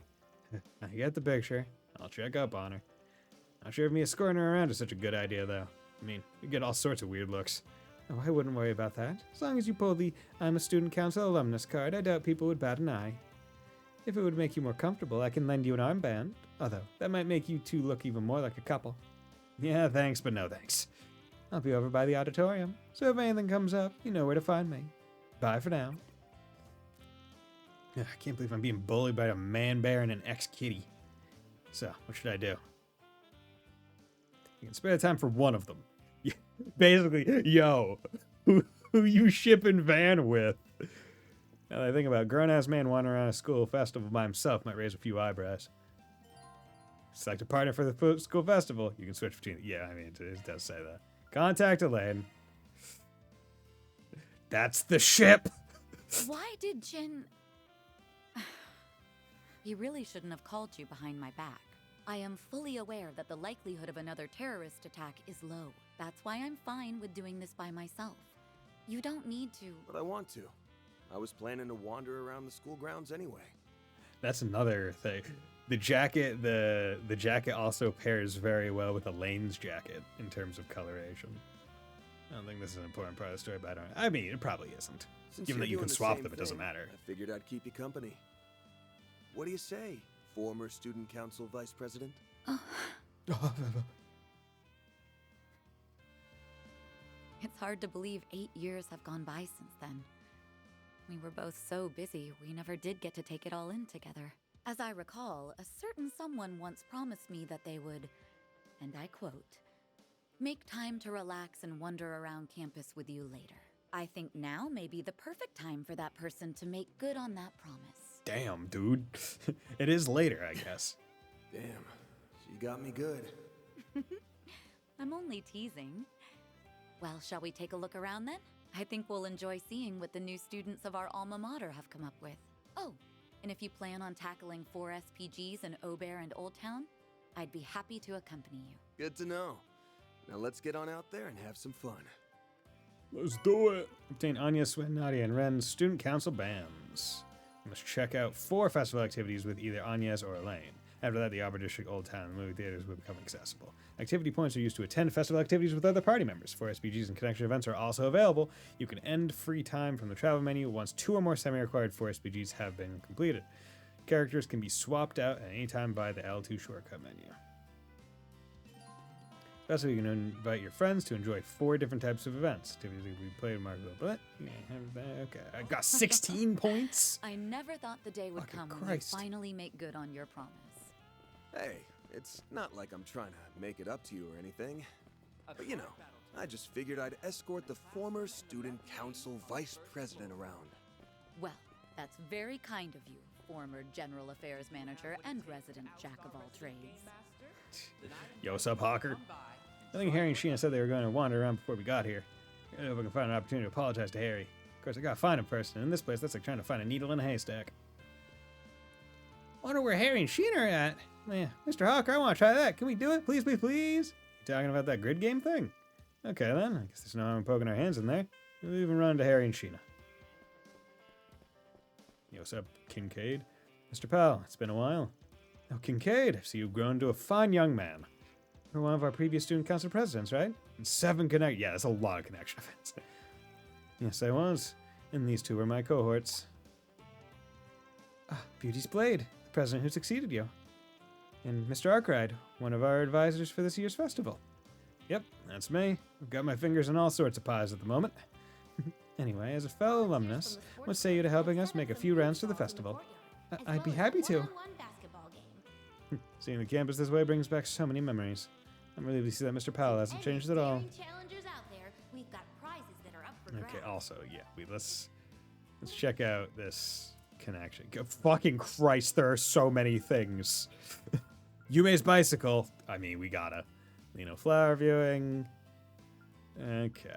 I get the picture. I'll check up on her. Not sure if me escorting her around is such a good idea, though. I mean, you get all sorts of weird looks. Oh, I wouldn't worry about that. As long as you pull the I'm a student council alumnus card, I doubt people would bat an eye. If it would make you more comfortable, I can lend you an armband. Although, that might make you two look even more like a couple. Yeah, thanks, but no thanks. I'll be over by the auditorium, so if anything comes up, you know where to find me. Bye for now. I can't believe I'm being bullied by a man bear and an ex-kitty. So, what should I do? You can spare the time for one of them. Basically, yo, who you shipping Van with? Now that I think about it, grown-ass man wandering around a school festival by himself might raise a few eyebrows. Select a partner for the school festival. You can switch between... Yeah, I mean, it does say that. Contact Elaine. That's the ship! Why did Jin... He really shouldn't have called you behind my back. I am fully aware that the likelihood of another terrorist attack is low. That's why I'm fine with doing this by myself. You don't need to... But I want to. I was planning to wander around the school grounds anyway. That's another thing. The jacket, the jacket also pairs very well with Elaine's jacket in terms of coloration. I don't think this is an important part of the story, but I mean, it probably isn't. Since Given you're that you doing can the swap same them, it doesn't thing, matter. I figured I'd keep you company. What do you say, former student council vice president? It's hard to believe 8 years have gone by since then. We were both so busy, we never did get to take it all in together. As I recall, a certain someone once promised me that they would, and I quote, "Make time to relax and wander around campus with you later." I think now may be the perfect time for that person to make good on that promise. Damn, dude. It is later, I guess. Damn, she got me good. I'm only teasing. Well, shall we take a look around then? I think we'll enjoy seeing what the new students of our alma mater have come up with. Oh, and if you plan on tackling 4 SPGs in Aubert and Old Town, I'd be happy to accompany you. Good to know. Now let's get on out there and have some fun. Let's do it. Obtain Anya, Swen, Nadia, and Ren's student council bands. You must check out 4 festival activities with either Anya's or Elaine. After that, the Arbor District, Old Town, and movie theaters will become accessible. Activity points are used to attend festival activities with other party members. 4 SPGs and connection events are also available. You can end free time from the travel menu once 2 or more semi-required 4 SPGs have been completed. Characters can be swapped out at any time by the L2 shortcut menu. Also, you can invite your friends to enjoy 4 different types of events. Activities that we played, okay, I got 16 points. I never thought the day would Fucking come when you Christ. finally make good on your promise. Hey, it's not like I'm trying to make it up to you or anything. But you know, I just figured I'd escort the former student council vice president around. Well, that's very kind of you, former General Affairs Manager and resident Jack of all trades. Yo, what's up, Hawker? I think Harry and Sheena said they were going to wander around before we got here. I don't know if I can find an opportunity to apologize to Harry. Of course, I gotta find him first, and in this place, that's like trying to find a needle in a haystack. Wonder where Harry and Sheena are at. Man, Mr. Hawker, I want to try that. Can we do it? Please, please, please? You talking about that grid game thing? Okay, then. I guess there's no harm in poking our hands in there. We'll even run into Harry and Sheena. Yo, what's up, Kincaid? Mr. Powell, it's been a while. Oh, Kincaid, I see you've grown to a fine young man. You're one of our previous student council presidents, right? And 7 connect. Yeah, that's a lot of connection events. Yes, I was. And these 2 were my cohorts. Ah, Beauty's Blade, the president who succeeded you. And Mr. Arkwright, one of our advisors for this year's festival. Yep, that's me. I've got my fingers in all sorts of pies at the moment. Anyway, as a fellow alumnus, what say you to helping us make a few rounds to the festival? I'd be happy to. Seeing the campus this way brings back so many memories. I'm relieved to see that Mr. Powell hasn't changed at all. Okay, also, yeah, let's check out this connection. Fucking Christ, there are so many things. Yume's bicycle. I mean, we gotta. Flower viewing. Okay.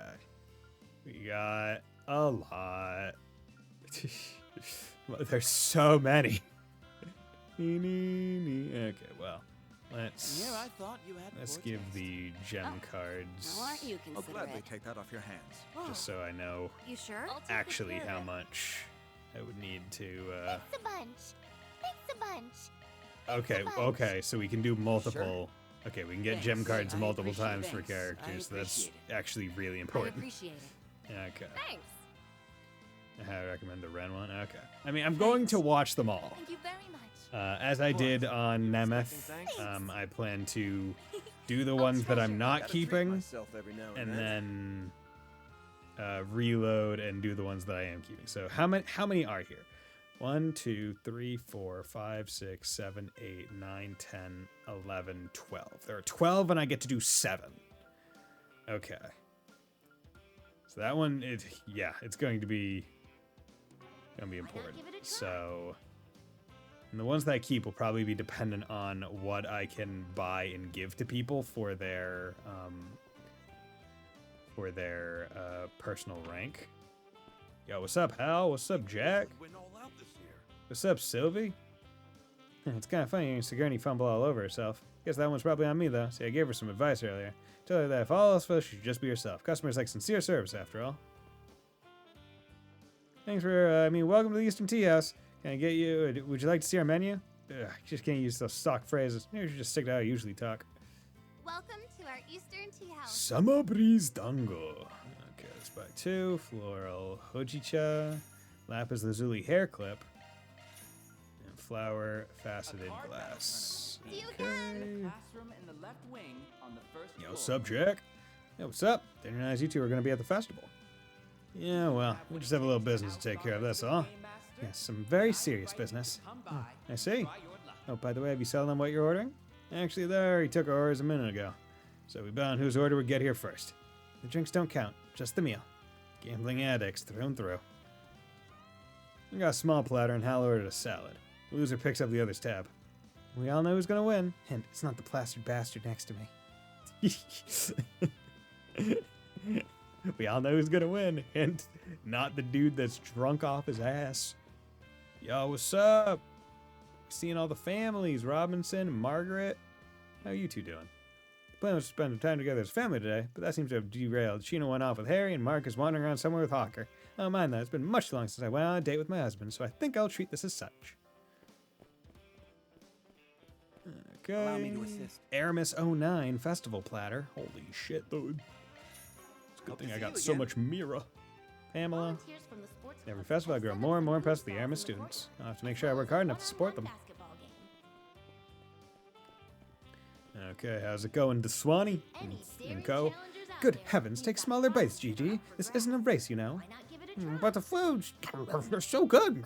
We got a lot. There's so many. Okay, well, let's Yeah, I thought you had let's poor give taste. the gem cards Now aren't you I'll considerate? gladly take that off your hands. just so I know You sure? I'll take good actually care of how it. much I would need to. Thanks a bunch. Thanks a bunch. Okay, bunch. okay, so we can do multiple. Okay, we can get gem Thanks. cards I multiple appreciate times it. for Thanks. I characters. That's appreciate actually really I important. appreciate it. Okay. Thanks. I recommend the Ren one. Okay. I mean, I'm going to watch them all. Thank you very much. As I did on Nemeth, Thanks. I plan to do the ones that I'm not Gotta treat keeping, myself every now and then. then reload and do the ones that I am keeping. So how many are here? 1, 2, 3, 4, 5, 6, 7, 8, 9, 10, 11, 12. There are 12 and I get to do 7. Okay. So that one, it's going to be important. give it a try? So, and the ones that I keep will probably be dependent on what I can buy and give to people for their personal rank. Yo, what's up, Hal? What's up, Jack? Went all out this year. What's up, Sylvie? It's kind of funny, Sigourney fumble all over herself. Guess that one's probably on me, though. See, I gave her some advice earlier. Tell her that if all else fails, she should just be herself. Customers like sincere service, after all. Thanks for, welcome to the Eastern Tea House. Can I get you, would you like to see our menu? Ugh, I just can't use those stock phrases. Maybe we should just stick to how I usually talk. Welcome to our Eastern Tea House. Summer breeze dango. Okay, let's buy 2. Floral hojicha. Lapis lazuli hair clip. And flower faceted glass. See you Okay. Classroom in the left wing on the first Yo, floor. what's up, Jack? Yo, what's up? Didn't realize you two were going to be at the festival. Yeah, well, we just have a little business to take care of, that's all. Yes, some very serious business. I see. Oh, by the way, have you settled on what you're ordering? Actually, they already took our orders a minute ago. So we bet on whose order would get here first. The drinks don't count, just the meal. Gambling addicts through and through. We got a small platter and Hal ordered a salad. The loser picks up the other's tab. We all know who's gonna win. Hint, it's not the plastered bastard next to me. We all know who's gonna win. Hint, not the dude that's drunk off his ass. Yo, what's up? Seeing all the families, Robinson and Margaret. How are you two doing? The plan was to spend time together as family today, but that seems to have derailed. Sheena went off with Harry, and Mark is wandering around somewhere with Hawker. I don't mind that. It's been much too long since I went on a date with my husband, so I think I'll treat this as such. Okay. Allow me to assist. Aramis 09 Festival Platter. Holy shit, dude. It's a good Hope to thing I see got you so again. much Mira. Pamela. Volunteers from the sports Every club festival, I have grow set more up and more some impressed with the stalls Aramis in the court, students. I'll have to make sure I work hard enough to support them. basketball game. Okay, how's it going, DeSwanee Any daring and Co? challengers out Good there? heavens, We've take got smaller bites, boxes Gigi. on This the isn't a ground. race, you know. Why not give it a try? But the foods, they're so good.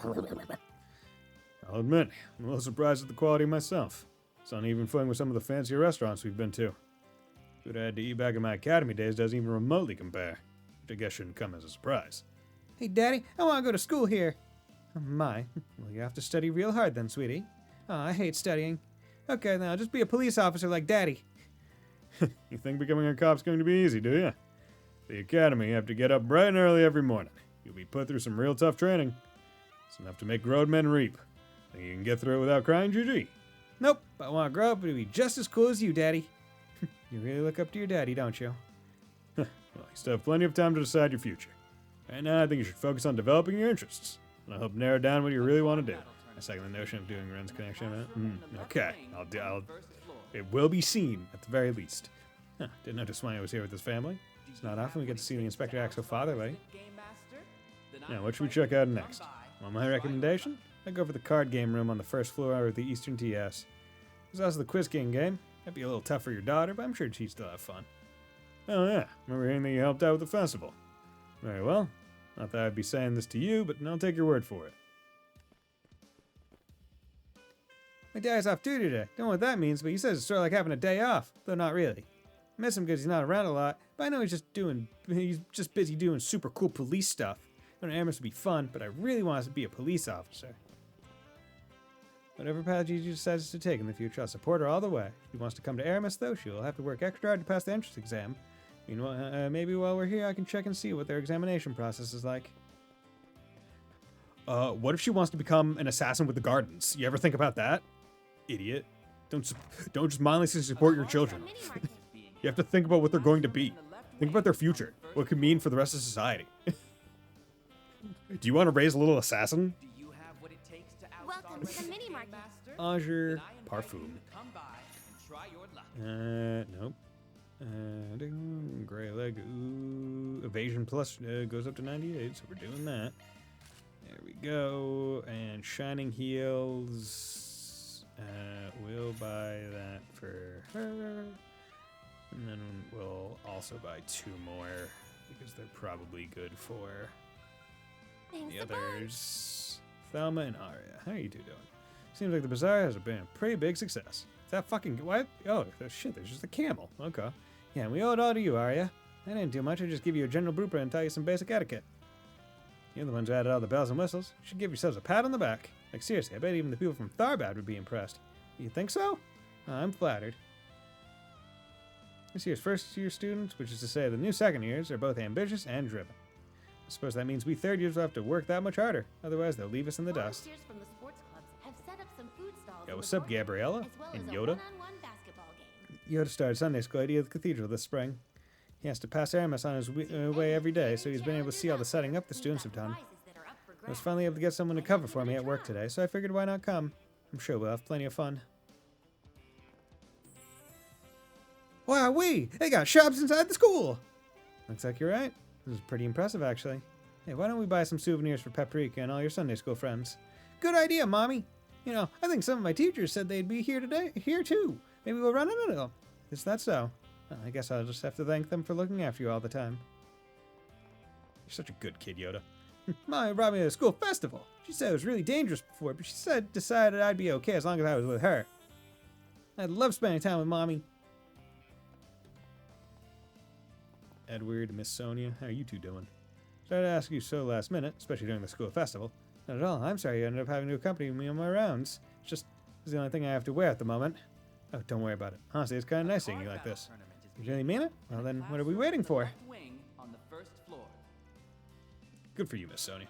I'll admit, I'm a little surprised at the quality myself. It's on even footing with some of the fancier restaurants we've been to. Food I had to eat back in my academy days doesn't even remotely compare, which I guess shouldn't come as a surprise. Hey, Daddy, I want to go to school here. Oh, my. Well, you have to study real hard then, sweetie. Oh, I hate studying. Okay, then I'll just be a police officer like Daddy. You think becoming a cop's going to be easy, do you? The academy, you have to get up bright and early every morning. You'll be put through some real tough training. It's enough to make grown men reap. Think you can get through it without crying, Gigi? Nope, I want to grow up and be just as cool as you, Daddy. You really look up to your daddy, don't you? Well, you still have plenty of time to decide your future. Right now, I think you should focus on developing your interests, and I hope narrow down what you really want to do. I second the notion of doing Ren's connection. Okay, it will be seen at the very least. Huh, didn't know DeSwanee was here with his family. It's not often we get to see the Inspector act so fatherly. Now, what should we check out next? Want my recommendation? I'd go for the card game room on the first floor of the Eastern TS. There's also the quiz game. That'd be a little tough for your daughter, but I'm sure she'd still have fun. Oh yeah, remember hearing that you helped out with the festival. Very well. Not that I'd be saying this to you, but I'll take your word for it. My dad's off duty today. Don't know what that means, but he says it's sort of like having a day off, though not really. I miss him because he's not around a lot, but I know he's just busy doing super cool police stuff. I know Aramis would be fun, but I really want us to be a police officer. Whatever path Gigi decides to take in the future, I'll support her all the way. If she wants to come to Aramis, though, she'll have to work extra hard to pass the entrance exam. Meanwhile, maybe while we're here, I can check and see what their examination process is like. What if she wants to become an assassin with the gardens? You ever think about that? Idiot. Don't just mindlessly support your children. You have to think about what they're going to be. Think about their future. What it could mean for the rest of society. Do you want to raise a little assassin? Do you have what it takes to oust Welcome our to the mini market. master? Azure Then I invite Parfum. you to come by and try your luck. Nope. Gray leg. Ooh, evasion plus goes up to 98, so we're doing that. There we go. And shining heals. We'll buy that for her. And then we'll also buy 2 more because they're probably good for Thanks the a bunch. others. Thelma and Arya. How are you two doing? Seems like the bazaar has been a pretty big success. Is that fucking what? Oh shit! There's just a camel. Okay. Yeah, and we owe it all to you, Arya. I didn't do much. I just give you a general blueprint and tell you some basic etiquette. You're the ones who added all the bells and whistles. You should give yourselves a pat on the back. Like seriously, I bet even the people from Tharbad would be impressed. You think so? I'm flattered. This year's first-year students, which is to say the new second years, are both ambitious and driven. I suppose that means we third years will have to work that much harder. Otherwise, they'll leave us in the dust. Volunteers from the sports clubs have set up some food stalls Yo, in what's the up, courtyard, Gabriella? as well And as a Yoda? one-on-one basketball game. Yoda started Sunday school at the cathedral this spring. He has to pass Aramis on his way every day, so he's been able to see all the setting up the students have done. I was finally able to get someone to cover for me at work today, so I figured why not come. I'm sure we'll have plenty of fun. Wow, they got shops inside the school! Looks like you're right. This is pretty impressive, actually. Hey, why don't we buy some souvenirs for Paprika and all your Sunday school friends? Good idea, Mommy! You know, I think some of my teachers said they'd be here too. Maybe we'll run into them. Is that so? Well, I guess I'll just have to thank them for looking after you all the time. You're such a good kid, Yoda. Mommy brought me to a school festival. She said it was really dangerous before, but she decided I'd be okay as long as I was with her. I love spending time with Mommy. Edward, Miss Sonia, how are you two doing? Sorry to ask you so last minute, especially during the school festival. Not at all. I'm sorry you ended up having to accompany me on my rounds. It's the only thing I have to wear at the moment. Oh, don't worry about it. Honestly, it's kind of nice seeing you like this. You really mean it? Well, then what are we waiting for? Left wing on the first floor. Good for you, Miss Sonia.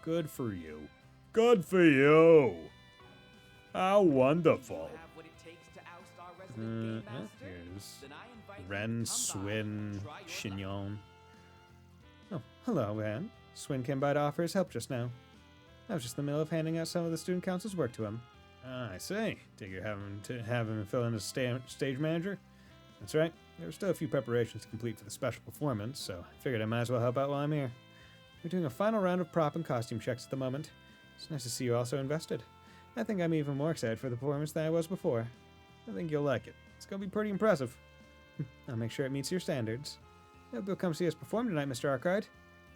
Good for you. Good for you. How wonderful. Do you have what it takes to oust our resident game master? Here's Then I invite you to Ren, come by Swin, and try your luck. Chignon. Oh, hello, Ren. Swin came by to offer his help just now. I was just in the middle of handing out some of the student council's work to him. Ah, I see. Take you're having to have him fill in as stage manager? That's right. There were still a few preparations to complete for the special performance, so I figured I might as well help out while I'm here. We're doing a final round of prop and costume checks at the moment. It's nice to see you all so invested. I think I'm even more excited for the performance than I was before. I think you'll like it. It's going to be pretty impressive. I'll make sure it meets your standards. I hope you'll come see us perform tonight, Mr. Arkard.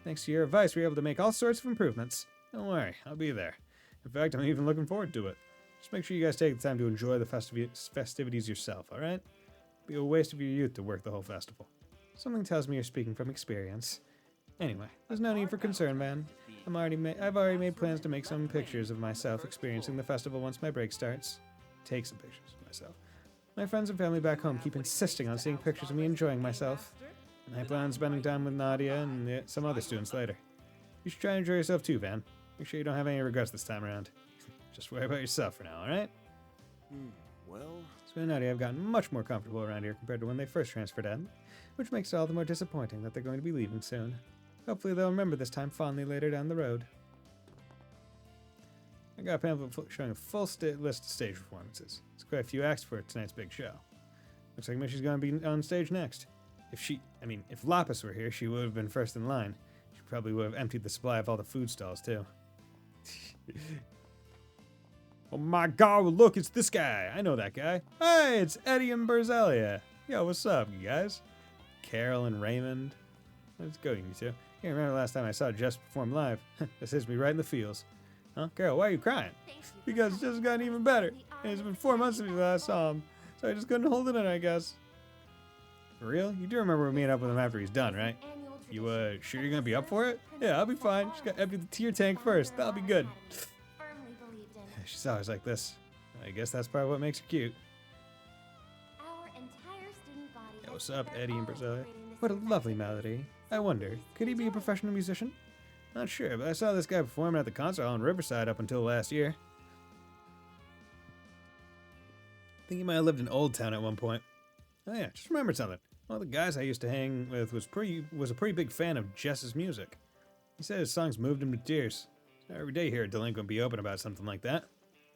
Thanks to your advice, we were able to make all sorts of improvements. Don't worry, I'll be there. In fact, I'm even looking forward to it. Just make sure you guys take the time to enjoy the festivities yourself, alright? It'll be a waste of your youth to work the whole festival. Something tells me you're speaking from experience. Anyway, there's no need for concern, man. I've already made plans to make some pictures of myself experiencing the festival once my break starts. Take some pictures of myself. My friends and family back home keep insisting on seeing pictures of me enjoying myself. And I plan on spending time with Nadia and some other students later. You should try and enjoy yourself too, Van. Make sure you don't have any regrets this time around. Just worry about yourself for now, alright? Well, So Nadia have gotten much more comfortable around here compared to when they first transferred in, which makes it all the more disappointing that they're going to be leaving soon. Hopefully they'll remember this time fondly later down the road. I got a pamphlet showing a full list of stage performances. It's quite a few acts for tonight's big show. Looks like Mishy's gonna be on stage next. If Lapis were here, she would have been first in line. She probably would have emptied the supply of all the food stalls, too. Oh my god, look, it's this guy. I know that guy. Hey, it's Eddie and Berzelia. Yo, what's up, you guys? Carol and Raymond. Let's go, you two. Can't remember the last time I saw Jess perform live. This hits me right in the feels. Huh? Carol, why are you crying? Because it's just gotten even better. And it's been 4 months since I last saw him. So I just couldn't hold it in, I guess. For real? You do remember meeting up with him after he's done, right? You, sure you're gonna be up for it? Yeah, I'll be fine. Just gotta empty the tier tank first. That'll be good. Firmly believed in. She's always like this. I guess that's probably what makes her cute. Our entire student body Close up, Eddie and Brazil. What a lovely melody. I wonder, could he be a professional musician? Not sure, but I saw this guy performing at the concert hall in Riverside up until last year. I think he might have lived in Old Town at one point. Oh yeah, just remembered something. One of the guys I used to hang with was a pretty big fan of Jess's music. He said his songs moved him to tears. Every day hear a delinquent be open about something like that.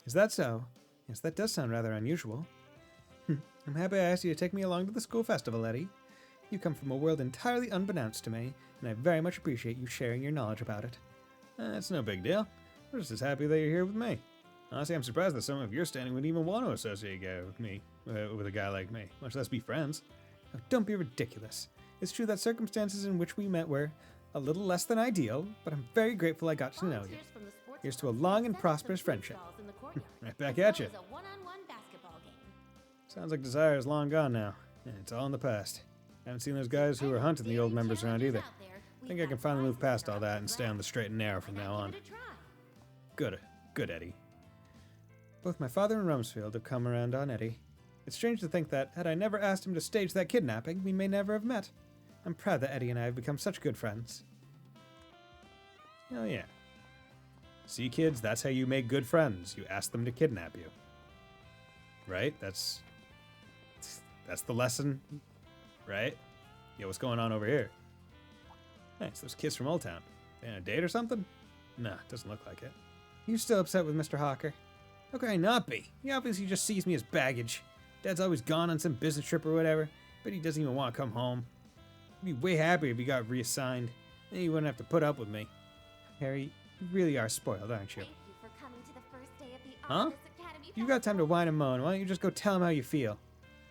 Is that so? Yes, that does sound rather unusual. I'm happy I asked you to take me along to the school festival, Eddie. You come from a world entirely unbeknownst to me, and I very much appreciate you sharing your knowledge about it. It's no big deal. I'm just as happy that you're here with me. Honestly, I'm surprised that someone of your standing would even want to associate with a guy like me, much less be friends. Oh, don't be ridiculous. It's true that circumstances in which we met were a little less than ideal, but I'm very grateful I got to know you. Here's to a long and prosperous friendship. Right back at you. Sounds like Desire is long gone now, and it's all in the past. I haven't seen those guys who were hunting the old members around either. I think I can finally move past all that and stay on the straight and narrow from now on. Good Eddie. Both my father and Rumsfeld have come around on Eddie. It's strange to think that, had I never asked him to stage that kidnapping, we may never have met. I'm proud that Eddie and I have become such good friends. Oh yeah. See, kids, that's how you make good friends. You ask them to kidnap you. Right? That's the lesson. Right? Yeah, what's going on over here? Nice, those kids from Old Town. They on a date or something? Nah, doesn't look like it. You still upset with Mr. Hawker? How could I not be? He obviously just sees me as baggage. Dad's always gone on some business trip or whatever, but he doesn't even want to come home. I'd be way happier if he got reassigned. Then he wouldn't have to put up with me. Harry, you really are spoiled, aren't you? Thank you for coming to the first day of the Huh? Artemis Academy. You've got time to whine and moan. Why don't you just go tell him how you feel?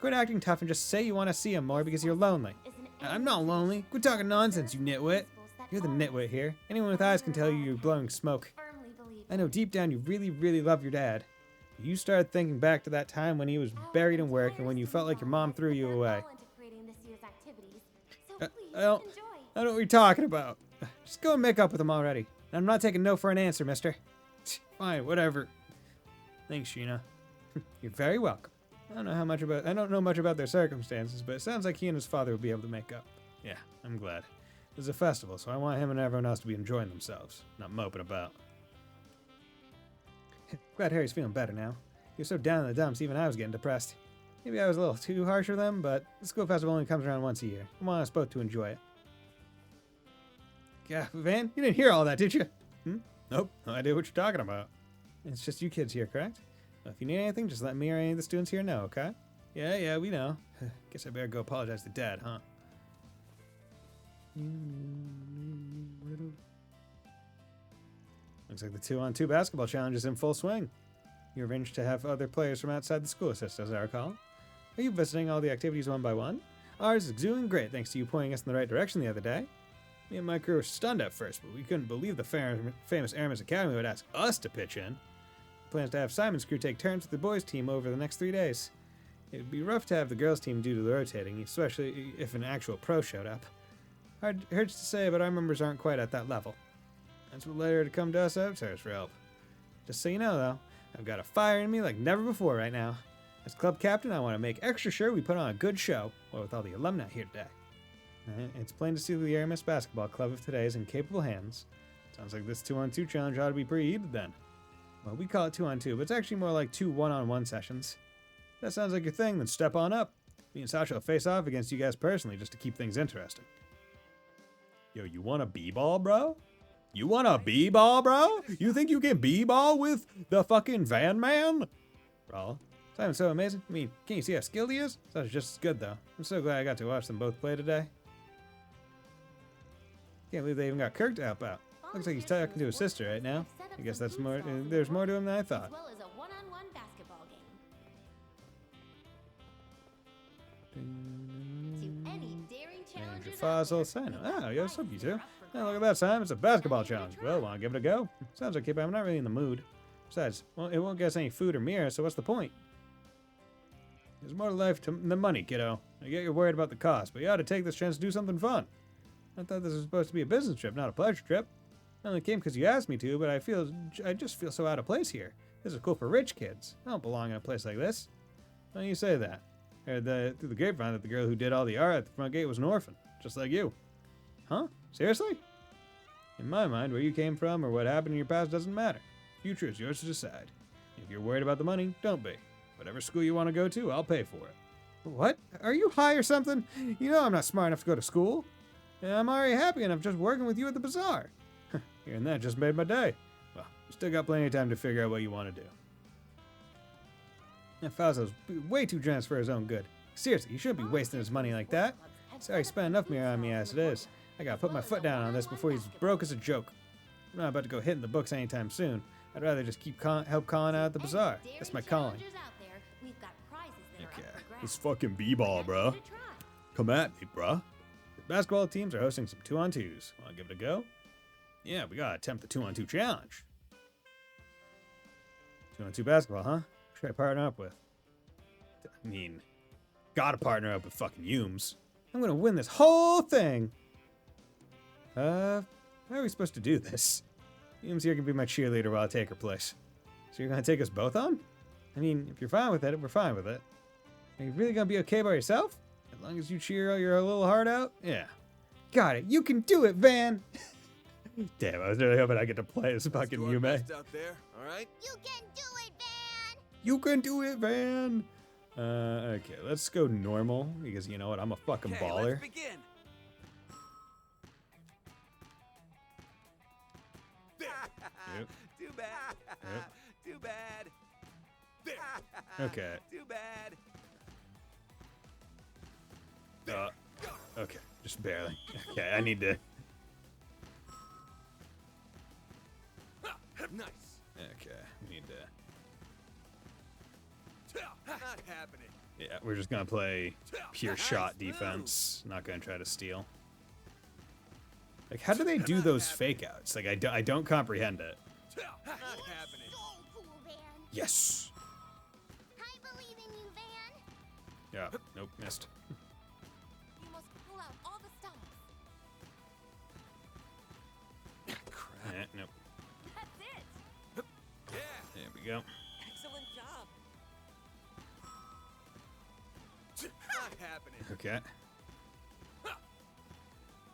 Quit acting tough and just say you want to see him more because you're lonely. I'm not lonely. Quit talking nonsense, you nitwit. You're the nitwit here. Anyone with eyes can tell you're blowing smoke. I know deep down you really, really love your dad. But you started thinking back to that time when he was buried in work and when you felt like your mom threw you away. I don't know what you're talking about. Just go and make up with him already. I'm not taking no for an answer, mister. Fine, whatever. Thanks, Sheena. You're very welcome. I don't know much about their circumstances, but it sounds like he and his father will be able to make up. Yeah, I'm glad. There's a festival, so I want him and everyone else to be enjoying themselves, not moping about. Glad Harry's feeling better now. He was so down in the dumps, even I was getting depressed. Maybe I was a little too harsh with them, but the school festival only comes around once a year. I want us both to enjoy it. Yeah, Van, you didn't hear all that, did you? Nope, no idea what you're talking about. It's just you kids here, correct? Well, if you need anything, just let me or any of the students here know, okay? Yeah, we know. Guess I better go apologize to Dad, huh? Looks like the 2-on-2 basketball challenge is in full swing. You arranged to have other players from outside the school assist, as I recall. Are you visiting all the activities one by one? Ours is doing great, thanks to you pointing us in the right direction the other day. Me and my crew were stunned at first, but we couldn't believe the famous Aramis Academy would ask us to pitch in. Plans to have Simon's crew take turns with the boys' team over the next 3 days. It would be rough to have the girls' team due to the rotating, especially if an actual pro showed up. Hurts to say, but our members aren't quite at that level. That's what led her to come to us outsiders for help. Just so you know, though, I've got a fire in me like never before right now. As club captain, I want to make extra sure we put on a good show, with all the alumni here today. It's plain to see that the Aramis Basketball Club of today is in capable hands. Sounds like this 2-on-2 challenge ought to be pretty heated then. Well, we call it 2-on-2, but it's actually more like 2 1-on-1 sessions. If that sounds like your thing, then step on up. Me and Sasha will face off against you guys personally just to keep things interesting. Yo, you want a b-ball, bro? You want a b-ball, bro? You think you can b-ball with the fucking Van Man? Bro, Simon's so amazing. I mean, can't you see how skilled he is? Sasha's just as good, though. I'm so glad I got to watch them both play today. Can't believe they even got Kirk to help out. Looks like he's talking to his sister right now. I guess that's more. There's more to him than I thought. As well as a one-on-one basketball game. To any daring challenges. Fossil Sino. Oh, yo, what's up, you two? Oh, look at that, Simon. It's a basketball challenge. Well, want to give it a go? Sounds okay, but I'm not really in the mood. Besides, well, it won't get us any food or mirror, so what's the point? There's more to life than money, kiddo. I get you're worried about the cost, but you ought to take this chance to do something fun. I thought this was supposed to be a business trip, not a pleasure trip. I only came because you asked me to, but I just feel so out of place here. This is cool for rich kids. I don't belong in a place like this. Why do you say that? heard through the grapevine that the girl who did all the art at the front gate was an orphan, just like you. Huh? Seriously? In my mind, where you came from or what happened in your past doesn't matter. Future is yours to decide. If you're worried about the money, don't be. Whatever school you want to go to, I'll pay for it. What? Are you high or something? You know I'm not smart enough to go to school. And I'm already happy enough just working with you at the bazaar. Hearing that just made my day. Well, you still got plenty of time to figure out what you want to do. That Fausto's way too generous for his own good. Seriously, he shouldn't be wasting his money like that. Sorry, he spent enough money on me as it is. I gotta put my foot down on this before he's broke as a joke. I'm not about to go hitting the books anytime soon. I'd rather just keep help calling out at the bazaar. That's my calling. Okay, this fucking b-ball, bro. Come at me, bro. The basketball teams are hosting some 2-on-2s. Wanna give it a go? Yeah, we gotta attempt the 2-on-2 challenge. 2-on-2 basketball, huh? Who should I partner up with? I mean, gotta partner up with fucking Humes. I'm gonna win this whole thing. How are we supposed to do this? Humes here can be my cheerleader while I take her place. So you're gonna take us both on? I mean, if you're fine with it, we're fine with it. Are you really gonna be okay by yourself? As long as you cheer your little heart out? Yeah. Got it. You can do it, Van! Damn, I was really hoping I get to play as fucking Yume. Out there, all right? You can do it, Van! You can do it, Van! Okay, let's go normal, because you know what, I'm a fucking baller. Let's begin. Yep. Too bad. Yep. Too bad. Okay. Too bad. Okay, just barely. Okay, I need to... Nice. Okay, we need to... Not happening. Yeah, we're just gonna play pure shot defense. Not gonna try to steal. Like, how do they do those fake outs? Like, I don't comprehend it. Not happening. So cool, Van. Yes. I believe in you, Van. Yeah. Nope. Missed. You must pull out all the stops. Nope. That's it. There we go. Excellent job. Not happening. Okay.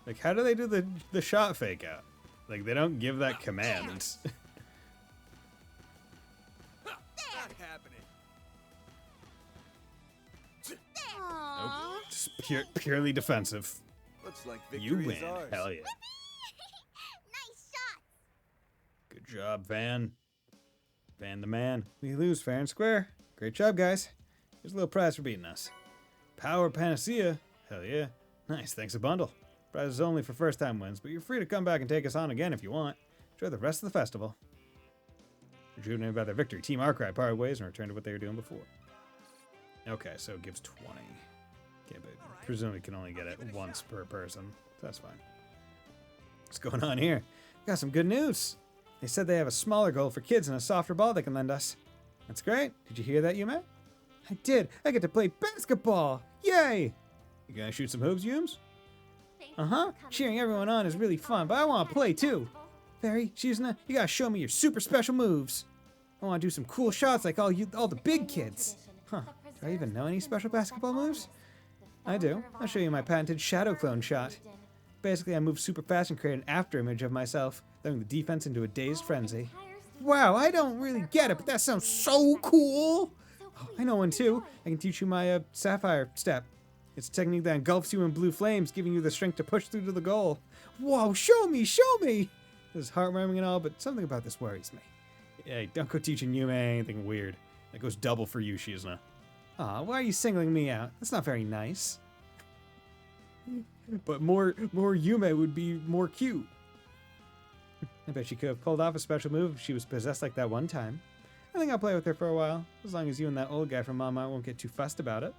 Like, how do they do the shot fake out? Like, they don't give that command. Not happening. Nope. Just purely defensive. Looks like You victory win. is ours. Hell yeah. Nice shot. Good job, Van. Van the man. We lose fair and square. Great job, guys. Here's a little prize for beating us. Power Panacea. Hell yeah. Nice, thanks a bundle. Prize is only for first-time wins, but you're free to come back and take us on again if you want. Enjoy the rest of the festival. Rejuvenated by their victory, Team Arcry parted ways and returned to what they were doing before. Okay, so it gives 20. Okay, but presumably can only get it once per person. So that's fine. What's going on here? Got some good news. They said they have a smaller goal for kids and a softer ball they can lend us. That's great. Did you hear that, Yume? I did. I get to play basketball. Yay! You gonna shoot some hoops, Yumes? Uh-huh. Cheering everyone on is really fun, but I want to play too. Fairy, Shizuna, you gotta show me your super special moves. I want to do some cool shots like all the big kids. Huh. Do I even know any special basketball moves? I do. I'll show you my patented shadow clone shot. Basically, I move super fast and create an after image of myself, throwing the defense into a dazed frenzy. Wow, I don't really get it, but that sounds so cool. Oh, I know one too. I can teach you my sapphire step. It's a technique that engulfs you in blue flames, giving you the strength to push through to the goal. Whoa, show me, show me! This is heartwarming and all, but something about this worries me. Hey, don't go teaching Yume anything weird. That goes double for you, Shizuna. Aw, why are you singling me out? That's not very nice. But more Yume would be more cute. I bet she could have pulled off a special move if she was possessed like that one time. I think I'll play with her for a while, as long as you and that old guy from Mama won't get too fussed about it.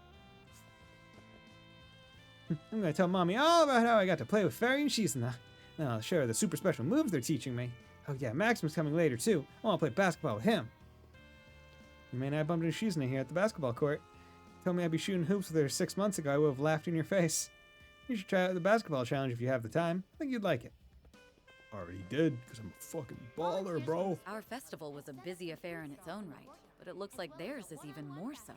I'm gonna tell Mommy all about how I got to play with Fairy and Shizuna. Then I'll show her the super special moves they're teaching me. Oh yeah, Maxim's coming later too. I want to play basketball with him. You may not bumped into Shizuna here at the basketball court. Told me I'd be shooting hoops with her 6 months ago. I would have laughed in your face. You should try out the basketball challenge if you have the time. I think you'd like it. Already did, because I'm a fucking baller, bro. Our festival was a busy affair in its own right, but it looks like theirs is even more so.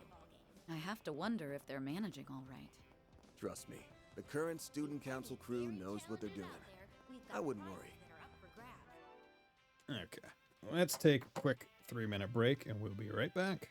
I have to wonder if they're managing all right. Trust me, the current student council crew knows what they're doing. I wouldn't worry. Okay. Let's take a quick 3-minute break, and we'll be right back.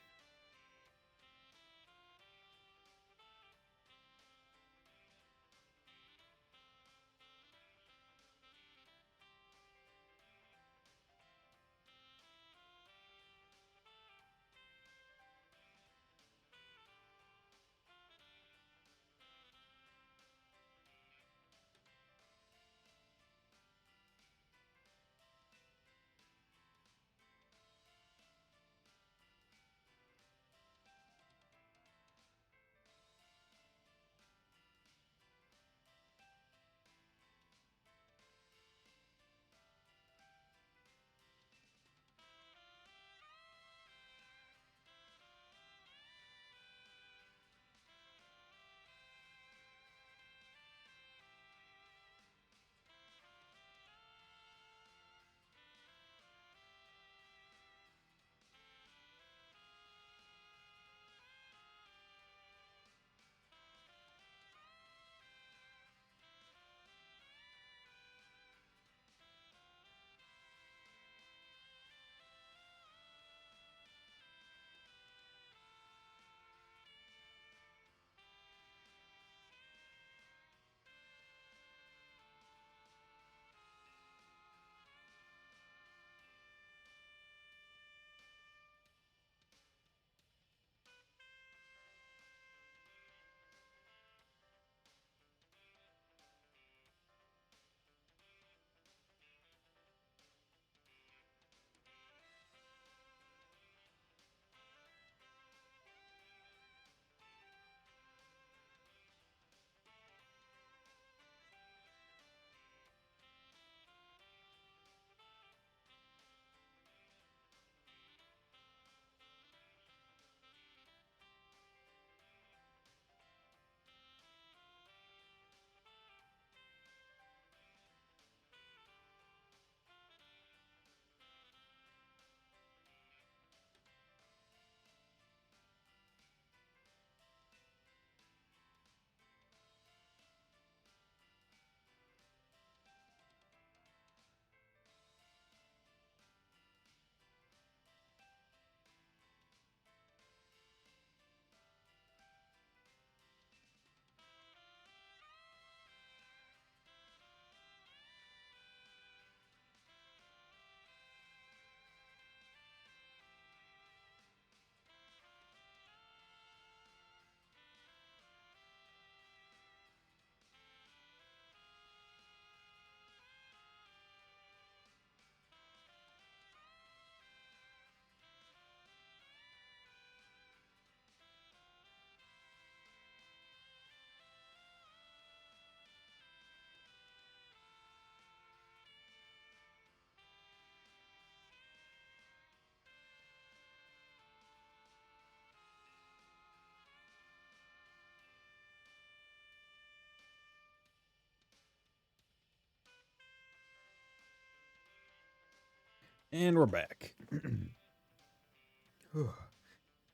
And we're back. When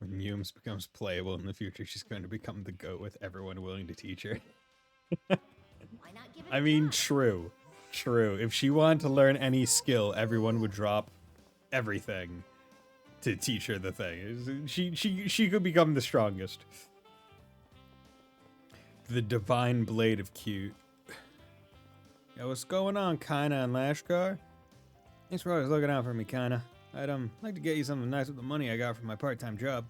Yums becomes playable in the future, she's going to become the GOAT with everyone willing to teach her. I mean, true. True. If she wanted to learn any skill, everyone would drop everything to teach her the thing. She could become the strongest. The divine blade of cute. Yo, what's going on, Kinda and Lashkar? Thanks for always looking out for me, Kinda. I'd like to get you something nice with the money I got from my part-time job.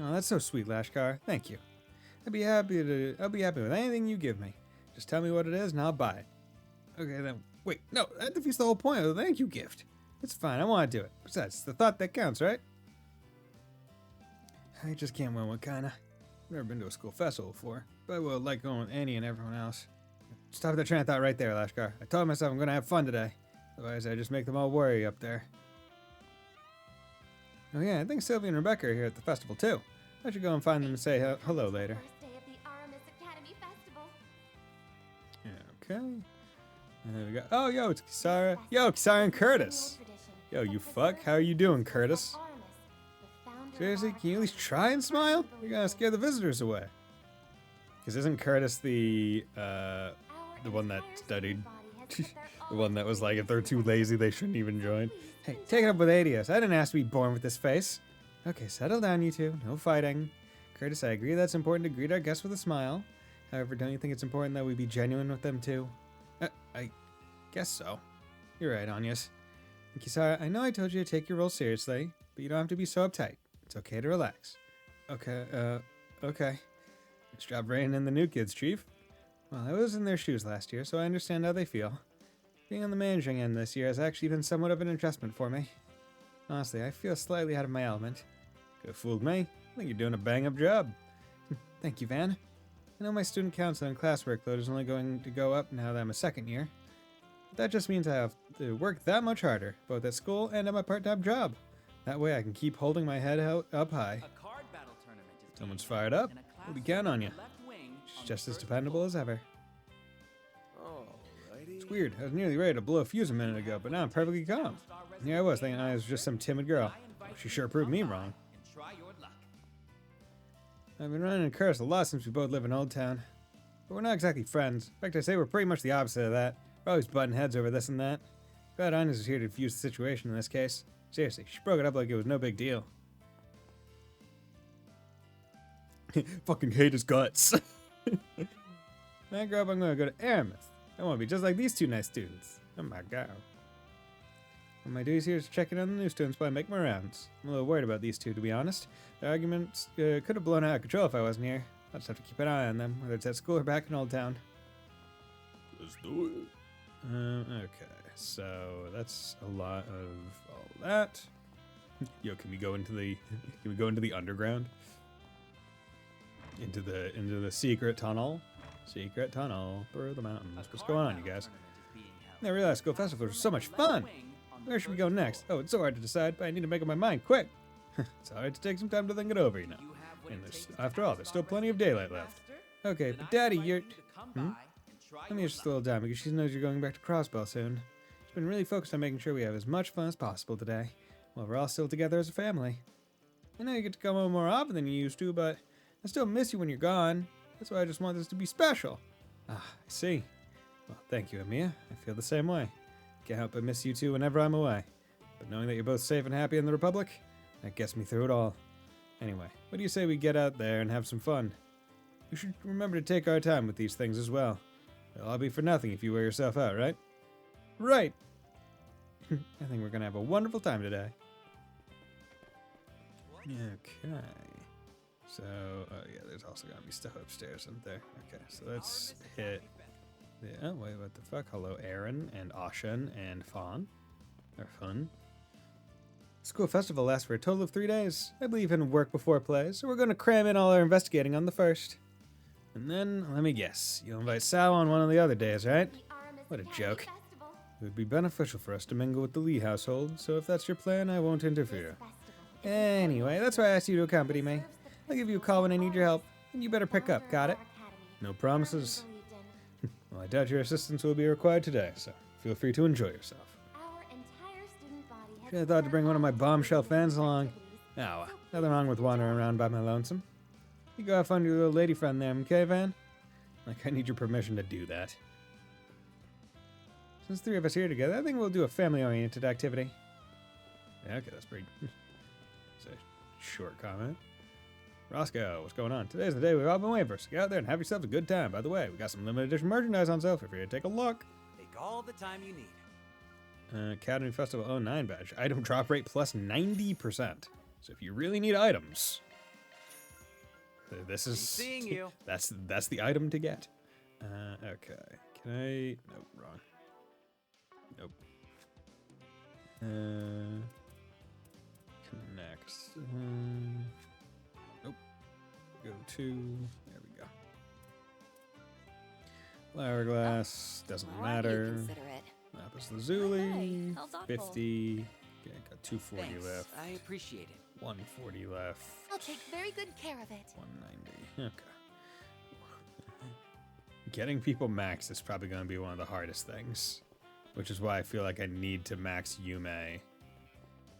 Oh, that's so sweet, Lashkar. Thank you. I'll be happy with anything you give me. Just tell me what it is and I'll buy it. Okay, then. Wait, no, that defeats the whole point of the thank you gift. It's fine, I want to do it. Besides, it's the thought that counts, right? I just can't win with Kinda. I've never been to a school festival before, but I will like going with Annie and everyone else. Stop that train of thought right there, Lashkar. I told myself I'm going to have fun today. Otherwise, I just make them all worry up there. Oh yeah, I think Sylvia and Rebecca are here at the festival too. I should go and find them and say hello later. First day of the Aramis Academy Festival. Okay. And there we go. Oh, yo, it's Kisara. Yo, Kisara and Curtis. Yo, you fuck. How are you doing, Curtis? The founder Seriously, can you at least try and smile? You're gonna scare the visitors away. Because isn't Curtis the one that studied? The one that was like, if they're too lazy, they shouldn't even join. Hey, take it up with ADS. I didn't ask to be born with this face. Okay, settle down, you two. No fighting. Curtis, I agree that's important to greet our guests with a smile. However, don't you think it's important that we be genuine with them too? I guess so. You're right, Anyas. And Kisara, I know I told you to take your role seriously, but you don't have to be so uptight. It's okay to relax. Okay, okay. Nice job reining in the new kids, Chief. Well, I was in their shoes last year, so I understand how they feel. Being on the managing end this year has actually been somewhat of an adjustment for me. Honestly, I feel slightly out of my element. Could have fooled me. I think you're doing a bang-up job. Thank you, Van. I know my student council and class workload is only going to go up now that I'm a second year. But that just means I have to work that much harder, both at school and at my part-time job. That way I can keep holding my head up high. A card battle tournament is Someone's being fired held up. in a We'll be classroom counting on in you. the left wing She's on just the as first dependable floor. as ever. Alrighty. It's weird. I was nearly ready to blow a fuse a minute ago, but now I'm perfectly calm. And here I was thinking I was just some timid girl. She sure proved me wrong. And try your luck. I've been running into Curtis a lot since we both live in Old Town. But we're not exactly friends. In fact, I say we're pretty much the opposite of that. We're always butting heads over this and that. Glad Ines is here to defuse the situation in this case. Seriously, she broke it up like it was no big deal. Fucking hate his guts. When I grow up, I'm gonna go to Aramis. I want to be just like these two nice students. Oh my god. Well, my duties here is to check in on the new students while I make my rounds. I'm a little worried about these two, to be honest. The arguments could have blown out of control if I wasn't here. I'll just have to keep an eye on them, whether it's at school or back in Old Town. Let's do it. Okay, so that's a lot of all that. Yo, can we go into the underground? Into the secret tunnel? Secret tunnel through the mountains. What's going on, you guys? I realized school festivals are so much fun. Where should we go next? Oh, it's so hard to decide, but I need to make up my mind quick. It's alright to take some time to think it over, you know. And after all, there's still plenty of daylight left. Okay, but Daddy, you're... Let me just slow down because she knows you're going back to Crossbell soon. She's been really focused on making sure we have as much fun as possible today, while we're all still together as a family. I know you get to come home more often than you used to, but I still miss you when you're gone. That's why I just want this to be special. Ah, I see. Well, thank you, Amia. I feel the same way. Can't help but miss you two whenever I'm away. But knowing that you're both safe and happy in the Republic, that gets me through it all. Anyway, what do you say we get out there and have some fun? We should remember to take our time with these things as well. It'll all be for nothing if you wear yourself out, right? Right! I think we're gonna have a wonderful time today. Okay. So, yeah, there's also gonna be stuff upstairs, isn't there? Okay, so let's hit... Yeah, wait, what the fuck? Hello, Aaron, and Ashen, and Fawn. Or Fun. School festival lasts for a total of 3 days. I believe in work before play, so we're gonna cram in all our investigating on the first. And then, let me guess, you'll invite Sal on one of the other days, right? What a joke. It would be beneficial for us to mingle with the Lee household, so if that's your plan, I won't interfere. Anyway, that's why I asked you to accompany me. I'll give you a call when I need your help, and you better pick up, got it? No promises. Well, I doubt your assistance will be required today, so feel free to enjoy yourself. Should have thought to bring one of my bombshell fans along. Oh, nothing wrong with wandering around by my lonesome. You go have fun with your little lady friend there, okay, Van? Like, I need your permission to do that. Since 3 of us here together, I think we'll do a family-oriented activity. Yeah, okay, that's pretty... It's a short comment. Roscoe, what's going on? Today's the day we've all been waiting for, so get out there and have yourself a good time. By the way, we got some limited edition merchandise on sale. Feel free to take a look. Take all the time you need. Academy Festival 09 badge. Item drop rate plus 90%. So if you really need items, this is... Seeing you. That's the item to get. Okay. Can I... Nope, wrong. Nope. Connect. Nope. Go to... There we go. Flower glass. Doesn't matter. Consider it. Lapis lazuli. Hey, how thoughtful. 50. Okay, got 240 Thanks. left. I appreciate it. 140 left. I'll take very good care of it. 190. Okay. Getting people maxed is probably going to be one of the hardest things, which is why I feel like I need to max Yume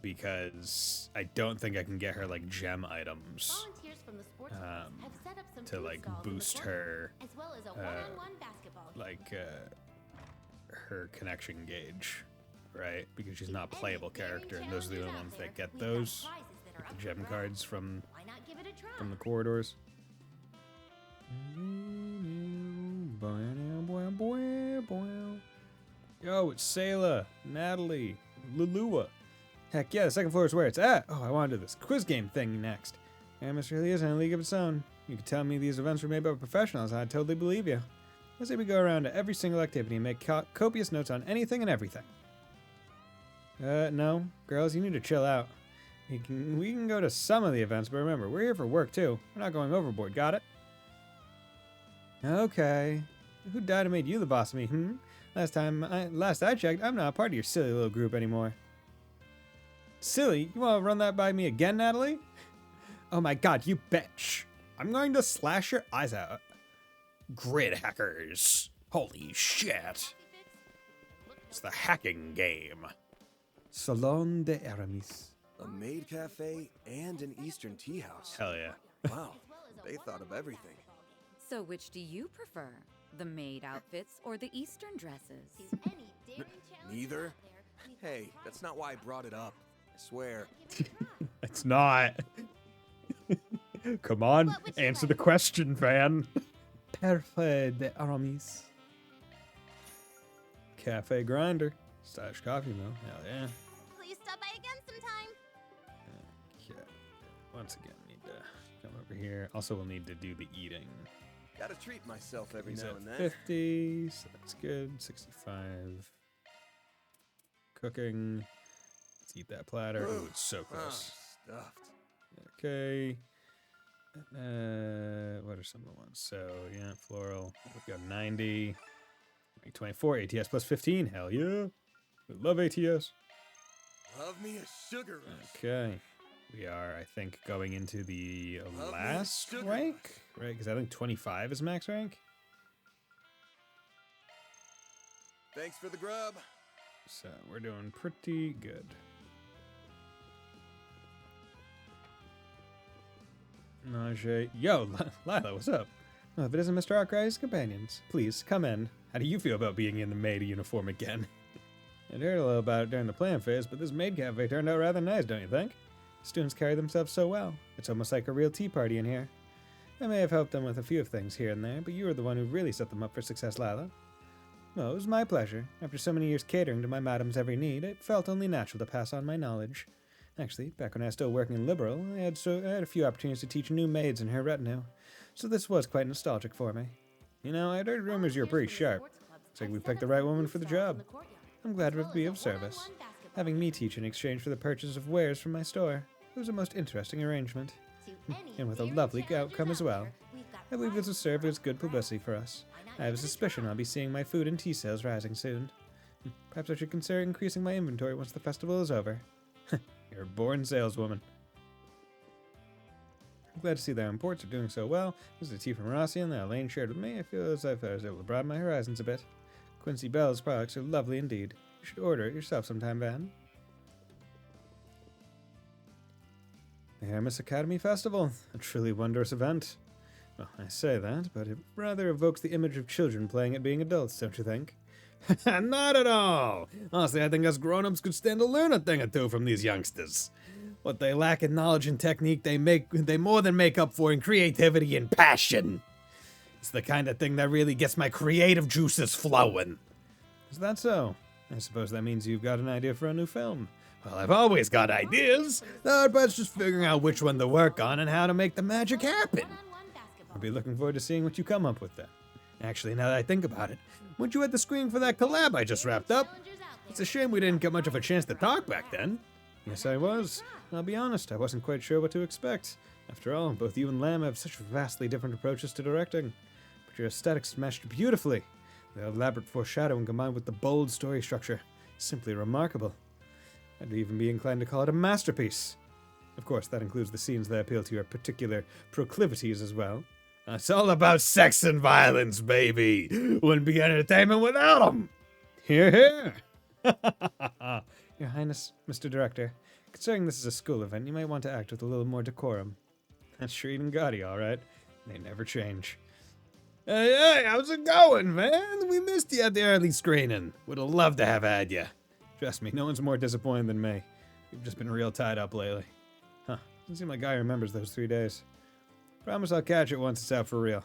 because I don't think I can get her like gem items Volunteers from the sports clubs have set up some to food like stalls in the boost courtyard, her as well as a one-on-one basketball game. like her connection gauge, right? Because she's not a playable character, and those are the only ones that get those, like the gem cards from Why not give it a try? the corridors. Yo, it's Sayla, Natalie, Lulua. Heck yeah, the second floor is where it's at. Oh, I want to do this quiz game thing next. Amos really is in a league of its own. You could tell me these events were made by professionals, and I'd totally believe you. Let's say we go around to every single activity and make copious notes on anything and everything. No. Girls, you need to chill out. We can go to some of the events, but remember, we're here for work, too. We're not going overboard, got it? Okay. Who died and made you the boss of me, Last I checked, I'm not a part of your silly little group anymore. Silly? You want to run that by me again, Natalie? Oh my god, you bitch. I'm going to slash your eyes out. Grid hackers. Holy shit. It's the hacking game. Salon de Aramis. A maid cafe and an Eastern tea house. Hell yeah. Wow, they thought of everything. So which do you prefer? The maid outfits or the Eastern dresses? Neither? Hey, that's not why I brought it up. I swear. It's not. Come on, answer the question, fan. Parfait de Aramis. Cafe grinder. Stylish coffee mill. Hell yeah. Please stop by again sometime. Okay. Once again, need to come over here. Also, we'll need to do the eating. Gotta treat myself every He's now at and then. 50, so that's good. 65. Cooking. Let's eat that platter. Oh, it's so close. Stuffed. Okay. What are some of the ones? So, yeah, floral. We got 90. 24. ATS plus 15. Hell yeah. We love ATS. Love me a sugar rush. Okay. We are, I think, going into the Love me last sugar rank, rush. right? Because I think 25 is max rank. Thanks for the grub. So we're doing pretty good. Najee. Yo, Lila, what's up? Well, if it isn't Mr. Arkwright's companions, please come in. How do you feel about being in the maid uniform again? I'd heard a little about it during the plan phase, but this maid cafe turned out rather nice, don't you think? Students carry themselves so well. It's almost like a real tea party in here. I may have helped them with a few things here and there, but you were the one who really set them up for success, Lila. Well, it was my pleasure. After so many years catering to my madam's every need, it felt only natural to pass on my knowledge. Actually, back when I was still working in Liberal, I had a few opportunities to teach new maids in her retinue, so this was quite nostalgic for me. You know, I'd heard rumors you were pretty sharp. Looks like we picked the right woman for the job. I'm glad to be of service. Having me teach in exchange for the purchase of wares from my store. It was a most interesting arrangement. And with a lovely outcome as well. I believe this will serve as good publicity for us. I have a suspicion I'll be seeing my food and tea sales rising soon. Perhaps I should consider increasing my inventory once the festival is over. You're a born saleswoman. I'm glad to see that imports are doing so well. This is a tea from Rossian that Elaine shared with me. I feel as if I was able to broaden my horizons a bit. Quincy Bell's products are lovely indeed. You should order it yourself sometime, Van. The Hermes Academy Festival, a truly wondrous event. Well, I say that, but it rather evokes the image of children playing at being adults, don't you think? Not at all! Honestly, I think us grown-ups could stand to learn a thing or two from these youngsters. What they lack in knowledge and technique, they more than make up for in creativity and passion. It's the kind of thing that really gets my creative juices flowing. Is that so? I suppose that means you've got an idea for a new film. Well, I've always got ideas. The hard part's just figuring out which one to work on and how to make the magic happen. I'll be looking forward to seeing what you come up with then. Actually, now that I think about it, weren't you at the screening for that collab I just wrapped up? It's a shame we didn't get much of a chance to talk back then. Yes, I was. I'll be honest, I wasn't quite sure what to expect. After all, both you and Lamb have such vastly different approaches to directing. But your aesthetics meshed beautifully. The elaborate foreshadowing combined with the bold story structure. Simply remarkable. I'd even be inclined to call it a masterpiece. Of course, that includes the scenes that appeal to your particular proclivities as well. It's all about sex and violence, baby. Wouldn't be entertainment without them. Hear, hear. Your Highness Highness, Mr. Director, considering this is a school event, you might want to act with a little more decorum. That's Shreed and Gotti, all right. They never change. Hey, how's it going, man? We missed you at the early screening. Would have loved to have had you. Trust me, no one's more disappointed than me. We've just been real tied up lately. Huh, doesn't seem like Guy remembers those 3 days. Promise I'll catch it once it's out for real.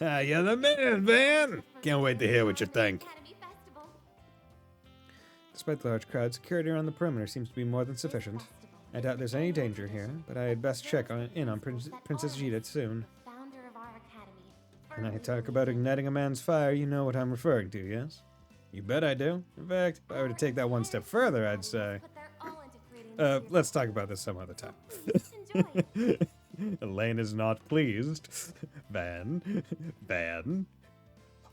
Ah, you're the man, Van! Can't wait to hear what you think. Academy Festival. Despite the large crowd, security around the perimeter seems to be more than sufficient. I doubt there's any danger here, but I had best check in on Princess Jita soon. Founder of our academy. When I talk about igniting a man's fire, you know what I'm referring to, yes? You bet I do. In fact, if I were to take that one step further, I'd say... Put their all into creating the let's talk about this some other time. enjoy. Elaine is not pleased. Van,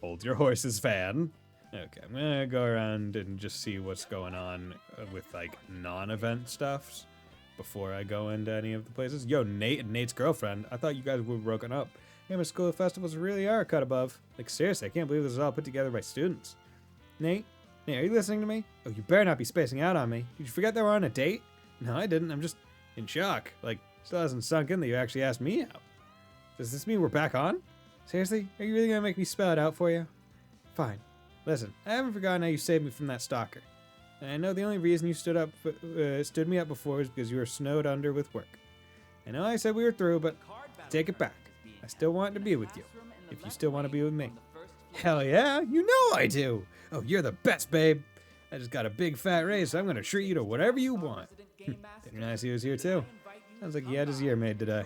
hold your horses, Van. Okay, I'm gonna go around and just see what's going on with, like, non-event stuffs before I go into any of the places. Yo, Nate and Nate's girlfriend. I thought you guys were broken up. Gamma School festivals really are a cut above. Like, seriously, I can't believe this is all put together by students. Nate, are you listening to me? Oh, you better not be spacing out on me. Did you forget they were on a date? No, I didn't. I'm just in shock. Like, still hasn't sunk in that you actually asked me out. Does this mean we're back on? Seriously? Are you really gonna make me spell it out for you? Fine. Listen, I haven't forgotten how you saved me from that stalker. And I know the only reason you stood me up before is because you were snowed under with work. I know I said we were through, but take it back. I still want to be with you, if you still want to be with me. Hell yeah, you know I do. Oh, you're the best, babe. I just got a big fat raise, so I'm gonna treat you to whatever you want. Didn't realize he was here too. Sounds like he had his year made today.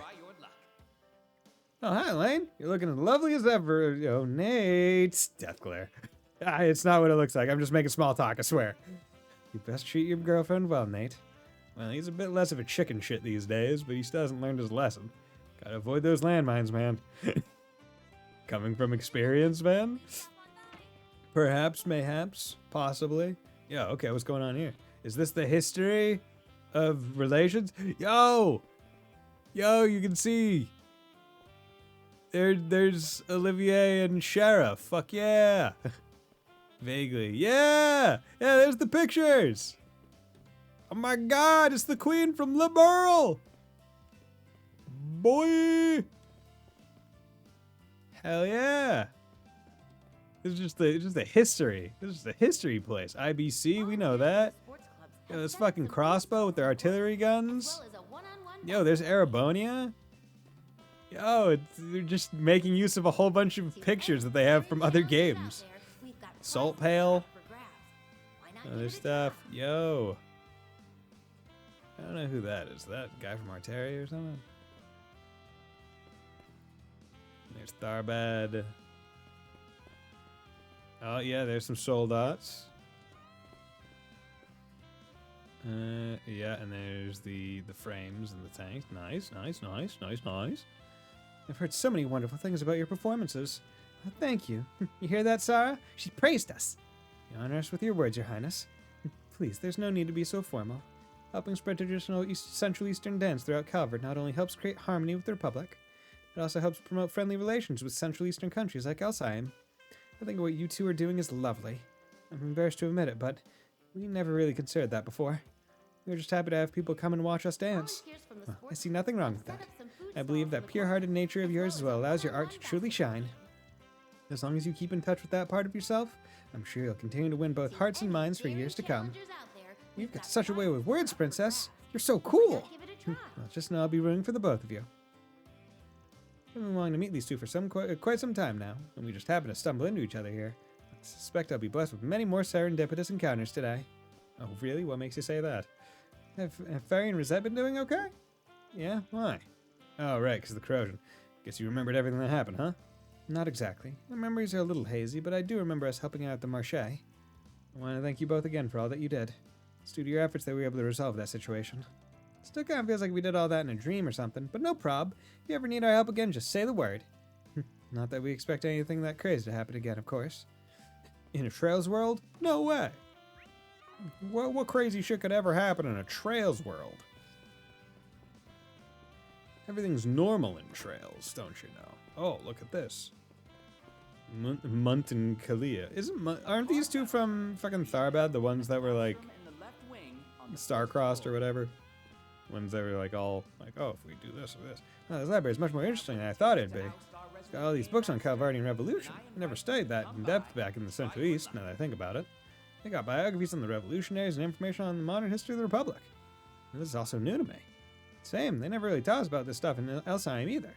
Oh, hi, Elaine. You're looking as lovely as ever. Oh, Nate. Death glare. It's not what it looks like. I'm just making small talk, I swear. You best treat your girlfriend well, Nate. Well, he's a bit less of a chicken shit these days, but he still hasn't learned his lesson. Gotta avoid those landmines, man. Coming from experience, man? Perhaps, mayhaps, possibly. Yeah, okay, what's going on here? Is this the history of relations? Yo! Yo, you can see. There's Olivier and Sheriff. Fuck yeah! Vaguely. Yeah! Yeah, there's the pictures! Oh my god, it's the queen from Le Burl! Boy! Hell yeah! This is just the history. This is the history place. IBC, we know that. Yo, this fucking crossbow with their artillery guns. Yo, there's Arabonia. Yo, they're just making use of a whole bunch of pictures that they have from other games. Salt Pail. Other stuff. Yo. I don't know who that is. That guy from Arteria or something? There's Tharbad. Oh, yeah, there's some soldats. Yeah, and there's the frames and the tanks. Nice, nice, nice, nice, nice. I've heard so many wonderful things about your performances. Oh, thank you. You hear that, Sarah? She praised us. You honor us with your words, Your Highness. Please, there's no need to be so formal. Helping spread traditional Central Eastern dance throughout Calvert not only helps create harmony with the Republic, it also helps promote friendly relations with Central Eastern countries like Elsheim. I think what you two are doing is lovely. I'm embarrassed to admit it, but we never really considered that before. We were just happy to have people come and watch us dance. Well, I see nothing wrong with that. I believe that pure-hearted nature of yours is what allows your art to truly shine. As long as you keep in touch with that part of yourself, I'm sure you'll continue to win both hearts and minds for years to come. You've got such a way with words, Princess. You're so cool. Well, just know I'll be rooting for the both of you. I've been wanting to meet these two for quite some time now, and we just happened to stumble into each other here. I suspect I'll be blessed with many more serendipitous encounters today. Oh, really? What makes you say that? Have Ferry and Rosette been doing okay? Yeah? Why? Oh, right, because of the corrosion. Guess you remembered everything that happened, huh? Not exactly. My memories are a little hazy, but I do remember us helping out at the Marché. I want to thank you both again for all that you did. It's due to your efforts that we were able to resolve that situation. Still kind of feels like we did all that in a dream or something, but no prob. If you ever need our help again, just say the word. Not that we expect anything that crazy to happen again, of course. In a Trails world? No way. What crazy shit could ever happen in a Trails world? Everything's normal in Trails, don't you know? Oh, look at this. Munt and Kalia. Aren't these two from fucking Tharbad the ones that were like on the star-crossed or whatever. Ones that were like all like, oh, if we do this or this. No, this library is much more interesting than I thought it'd be. It's got all these books on Calvardian Revolution. I never studied that in depth back in the Central East, now that I think about it. They got biographies on the revolutionaries and information on the modern history of the Republic. And this is also new to me. Same, they never really taught us about this stuff in Elsheim either.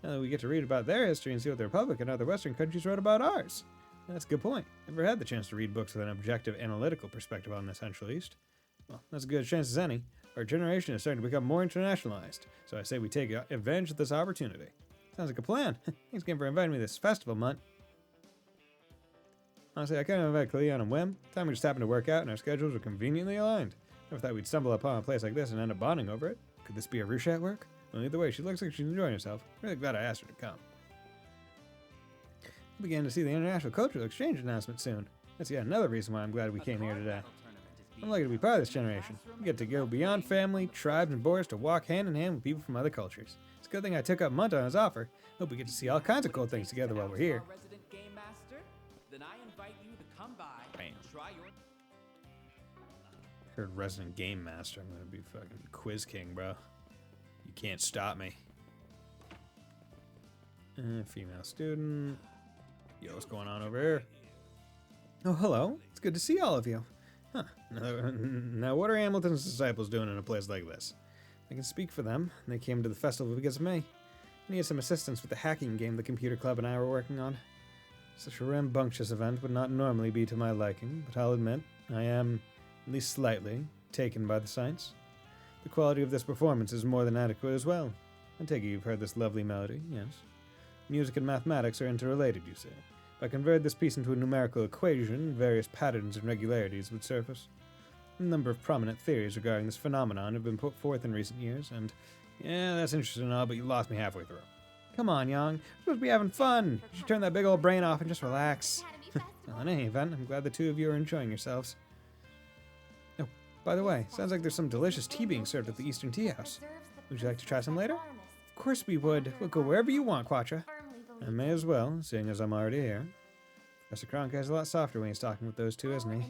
Now that we get to read about their history and see what the Republic and other Western countries wrote about ours. That's a good point. Never had the chance to read books with an objective, analytical perspective on the Central East. Well, that's as good a chance as any. Our generation is starting to become more internationalized, so I say we take advantage of this opportunity. Sounds like a plan. Thanks again for inviting me to this festival, Mutt. Honestly, I kind of invited Kali on a whim. Time we just happened to work out and our schedules were conveniently aligned. Never thought we'd stumble upon a place like this and end up bonding over it. Could this be a Ruche at work? Well, either way, she looks like she's enjoying herself. Really glad I asked her to come. I began to see the International Cultural Exchange announcement soon. That's yet another reason why I'm glad we came here today. I'm lucky to be part of this generation. We get to go beyond family, tribes, and borders to walk hand in hand with people from other cultures. It's a good thing I took up Munt on his offer. Hope we get to see all kinds of cool things together while we're here. Resident Game Master? Then I invite you to come by and try your... Heard Resident Game Master. I'm gonna be fucking Quiz King, bro. You can't stop me. Female student. Yo, what's going on over here? Oh, hello. It's good to see all of you. Huh. Now what are Hamilton's disciples doing in a place like this? I can speak for them. They came to the festival because of me. I needed some assistance with the hacking game the computer club and I were working on. Such a rambunctious event would not normally be to my liking, but I'll admit, I am, at least slightly, taken by the sights. The quality of this performance is more than adequate as well. I take it you've heard this lovely melody, yes? Music and mathematics are interrelated, you say. If I convert this piece into a numerical equation, various patterns and regularities would surface. A number of prominent theories regarding this phenomenon have been put forth in recent years, and yeah, that's interesting and all, but you lost me halfway through. Come on, Young. We're supposed to be having fun. You should turn that big old brain off and just relax. Well, in any event, I'm glad the two of you are enjoying yourselves. Oh, by the way, sounds like there's some delicious tea being served at the Eastern Tea House. Would you like to try some later? Of course we would. We'll go wherever you want, Quacha. I may as well, seeing as I'm already here. Professor Kronk is a lot softer when he's talking with those two, isn't he?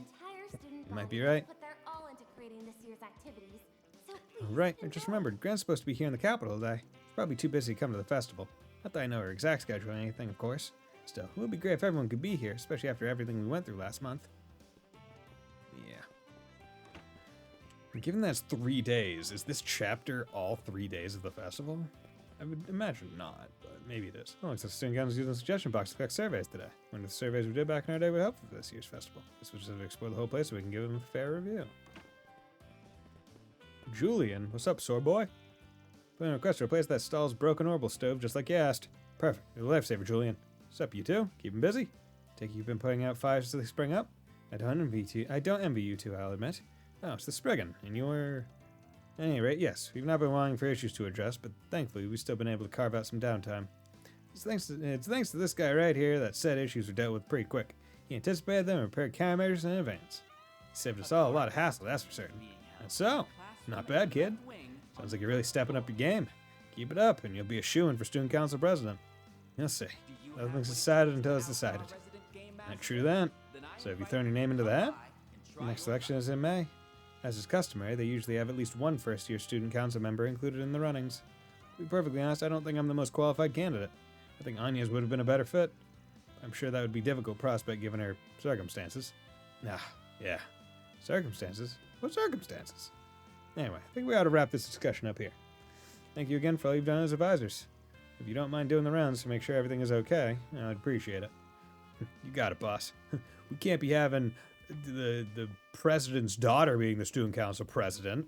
You might be right. Right, I just remembered. Grant's supposed to be here in the capital today. He's probably too busy to come to the festival. Not that I know her exact schedule or anything, of course. Still, it would be great if everyone could be here, especially after everything we went through last month. Yeah. And given that's 3 days, is this chapter all 3 days of the festival? I would imagine not, but maybe it is. Oh, looks like the student council using the suggestion box to collect surveys today. One of the surveys we did back in our day would help for this year's festival. This was just to explore the whole place so we can give them a fair review. Julian, what's up, sore boy? Put in a request to replace that stall's broken orbital stove just like you asked. Perfect. You're a lifesaver, Julian. What's up, you two? Keeping busy? Take it you've been putting out fires as they spring up? I don't envy you two, I'll admit. Oh, it's the Spriggan, and you're... At any rate, yes, we've not been wanting for issues to address, but thankfully we've still been able to carve out some downtime. It's thanks to this guy right here that said issues were dealt with pretty quick. He anticipated them and prepared countermeasures in advance. He saved us all a lot of hassle, that's for certain. And so, not bad, kid. Sounds like you're really stepping up your game. Keep it up, and you'll be a shoo-in for student council president. You'll see. Nothing's decided until it's decided. Not true that. So have you thrown your name into that? The next election is in May. As is customary, they usually have at least one first-year student council member included in the runnings. To be perfectly honest, I don't think I'm the most qualified candidate. I think Anya's would have been a better fit. I'm sure that would be a difficult prospect given her circumstances. Yeah. Circumstances? What circumstances? Anyway, I think we ought to wrap this discussion up here. Thank you again for all you've done as advisors. If you don't mind doing the rounds to make sure everything is okay, I'd appreciate it. You got it, boss. We can't be having the president's daughter being the student council president.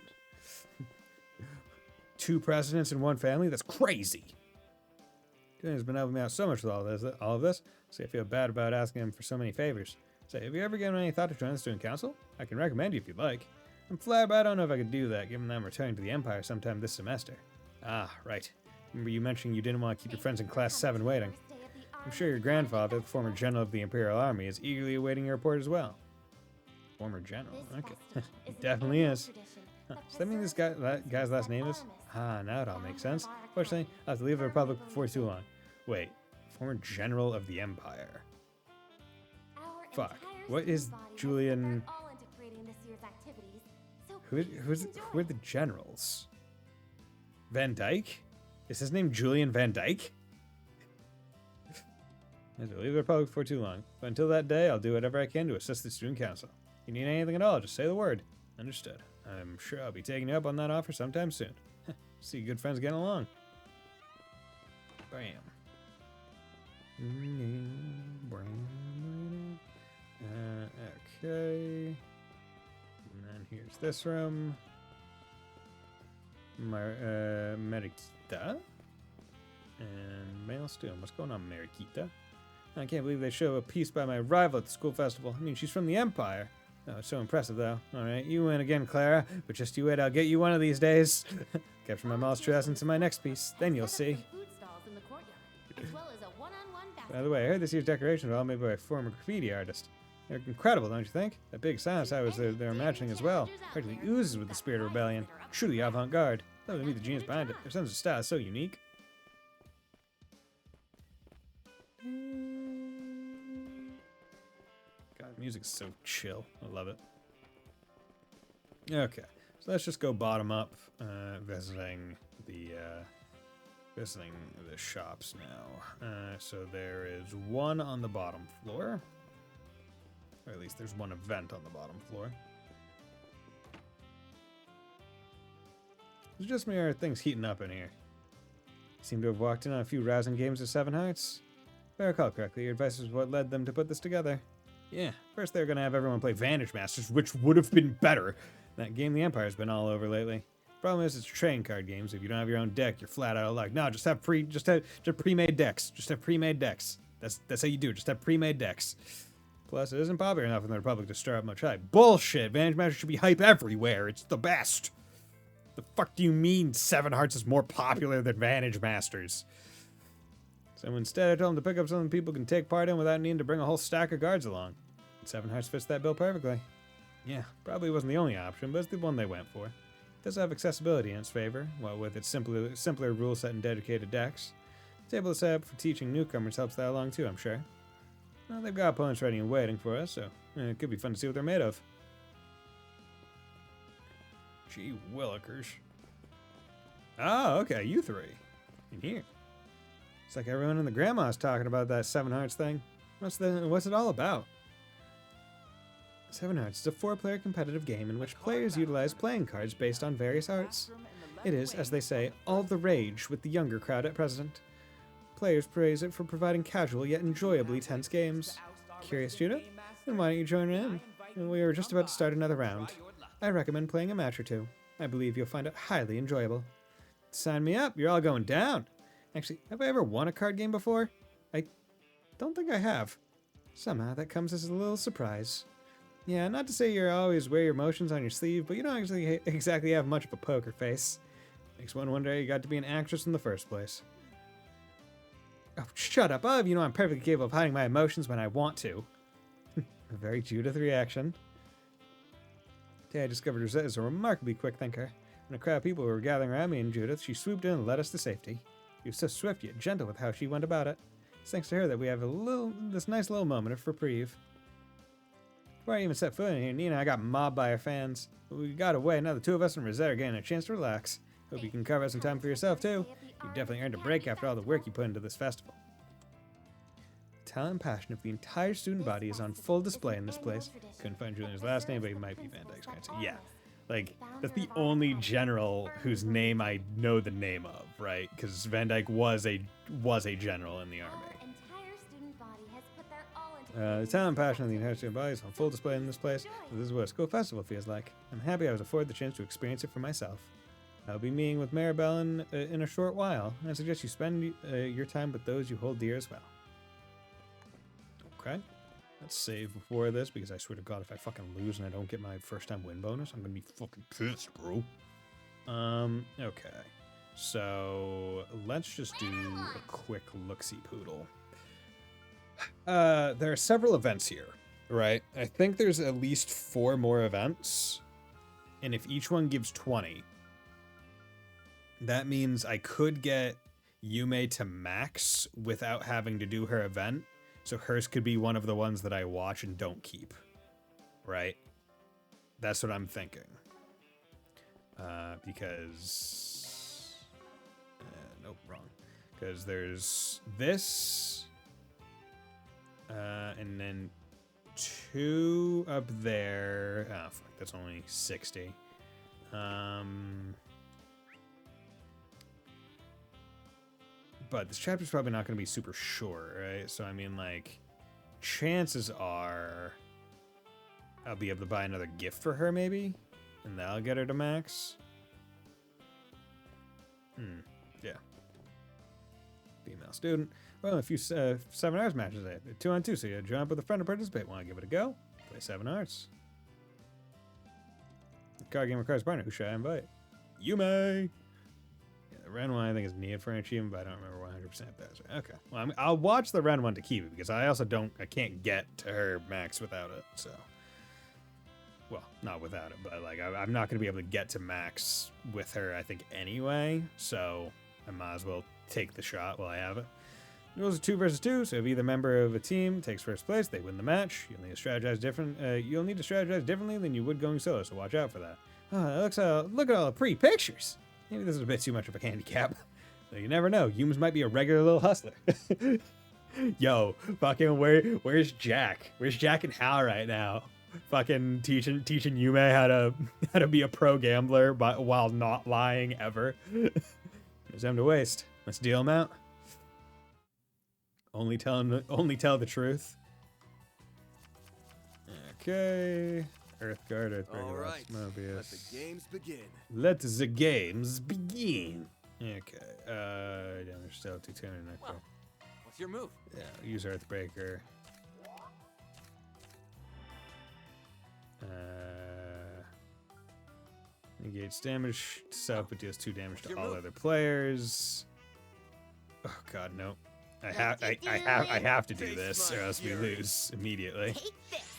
2 presidents in one family? That's crazy. Julian's been helping me out so much with all of this, so I feel bad about asking him for so many favors. Say, have you ever given any thought to join the student council? I can recommend you if you'd like. I'm flattered, but I don't know if I could do that, given that I'm returning to the Empire sometime this semester. Ah, right. Remember you mentioning you didn't want to keep your friends in Class 7 waiting. I'm sure your grandfather, the former general of the Imperial Army, is eagerly awaiting your report as well. Former general? Okay. He definitely is. Huh. Does that mean that guy's last name is? Ah, now it all makes sense. Fortunately, I'll have to leave the Republic before too long. Wait, former general of the Empire. Fuck. What is Julian... Who are the generals? Van Dyke? Is his name Julian Van Dyke? I have to leave the Republic for too long. But until that day, I'll do whatever I can to assist the student council. If you need anything at all, just say the word. Understood. I'm sure I'll be taking you up on that offer sometime soon. See, good friends getting along. Bam. Okay. And then here's this room. Mariquita? And male student. What's going on, Mariquita? I can't believe they show a piece by my rival at the school festival. I mean, she's from the Empire. Oh, it's so impressive, though. Alright, you win again, Clara. But just you wait, I'll get you one of these days. Capture my mouse true essence in my next piece. Then you'll see. By the way, I heard this year's decorations were all made by a former graffiti artist. They're incredible, don't you think? That big silence I was they're imagining as well. Practically oozes with the spirit of rebellion. Truly avant-garde. Love to meet the genius behind it. Their sense of style is so unique. God, the music's so chill. I love it. Okay, so let's just go bottom up, visiting the shops now. So there is one on the bottom floor. Or at least there's one event on the bottom floor. It's just me, or are things heating up in here? Seem to have walked in on a few rousing games of Seven Hearts. If I recall correctly, your advice was what led them to put this together. Yeah, first they were going to have everyone play Vantage Masters, which would have been better. That game the Empire's been all over lately. Problem is, it's trading card games. If you don't have your own deck, you're flat out of luck. No, just have pre-made decks. Just have pre-made decks. That's how you do it. Just have pre-made decks. Plus, it isn't popular enough in the Republic to stir up much hype. Bullshit! Vantage Masters should be hype everywhere. It's the best. The fuck do you mean Seven Hearts is more popular than Vantage Masters? So instead, I told them to pick up something people can take part in without needing to bring a whole stack of cards along. And Seven Hearts fits that bill perfectly. Yeah, probably wasn't the only option, but it's the one they went for. It does have accessibility in its favor, what with its simpler rule set and dedicated decks. It's able to set up for teaching newcomers helps that along too, I'm sure. Well, they've got opponents ready and waiting for us, so it could be fun to see what they're made of. Gee willikers. Oh, okay, you three. In here. It's like everyone in the grandma's talking about that Seven Hearts thing. What's it all about? Seven Hearts is a 4-player competitive game in which players utilize playing cards based on various arts. It is, as they say, all the rage with the younger crowd at present. Players praise it for providing casual yet enjoyably tense games. Curious, Judah? Then why don't you join in? We are just about to start another round. I recommend playing a match or two. I believe you'll find it highly enjoyable. Sign me up, you're all going down. Actually, have I ever won a card game before? I don't think I have. Somehow that comes as a little surprise. Yeah, not to say you always wear your emotions on your sleeve, but you don't actually exactly have much of a poker face. Makes one wonder how you got to be an actress in the first place. Oh, shut up. Oh, you know I'm perfectly capable of hiding my emotions when I want to. A very Judith reaction. Today I discovered Rosette is a remarkably quick thinker. When a crowd of people were gathering around me and Judith, she swooped in and led us to safety. She was so swift yet gentle with how she went about it. It's thanks to her that we have this nice little moment of reprieve. Before I even set foot in here, Nina and I got mobbed by our fans. But we got away. Now the two of us and Rosette are getting a chance to relax. Hope you can carve out some time for yourself, too. You definitely earned a break after all the work you put into this festival. The talent and passion of the entire student body is on full display in this place. Couldn't find Julian's last name, but he might be Van Dyke's grandson. Yeah. Like, that's the only general whose name I know the name of, right? Because Van Dyke was a general in the army. The talent and passion of the entire student body is on full display in this place. So this is what a school festival feels like. I'm happy I was afforded the chance to experience it for myself. I'll be meeting with Maribel in a short while. I suggest you spend your time with those you hold dear as well. Okay. Let's save before this, because I swear to God, if I fucking lose and I don't get my first time win bonus, I'm gonna be fucking pissed, bro. Okay. So, let's just do a quick look-see poodle. There are several events here, right? I think there's at least 4 more events, and if each one gives 20, that means I could get Yume to max without having to do her event. So hers could be one of the ones that I watch and don't keep. Right? That's what I'm thinking. Because nope, wrong. Because there's this, and then 2 up there. Oh fuck, that's only 60. But this chapter's probably not going to be super short, right? So I mean, like, chances are I'll be able to buy another gift for her, maybe, and that'll get her to max. Yeah. Female student. Well, a few 7 hours matches today. 2 on 2, so you jump with a friend to participate. Want to give it a go? Play 7 hours. The card game requires a partner. Who should I invite? You may. Yeah, the Ren one I think is needed for an achievement, but I don't remember 100% if that's right. Okay. Well, I'll watch the Ren one to keep it because I also can't get to her max without it. So, well, not without it, but like I'm not going to be able to get to max with her, I think, anyway. So I might as well take the shot while I have it. The rules are 2 versus 2, so if either member of a team takes first place, they win the match. You'll need to strategize differently than you would going solo, so watch out for that. Oh, that looks look at all the pretty pictures. Maybe this is a bit too much of a handicap. Though you never know. Humans might be a regular little hustler. Yo, fucking where's Jack? Where's Jack and Hal right now? Fucking teaching Yume how to be a pro gambler, but while not lying ever. There's time to waste. Let's deal him out. Only tell the truth. Okay. Earthguard, Earthbreaker, All right. Mobius. Let the games begin. Let the games begin. Okay. Damage still 210. Well, what's your move? Yeah, use Earthbreaker. Negates damage itself, but deals 2 damage to all other players. Oh god, no. I have to do this, or else we lose immediately. Take this.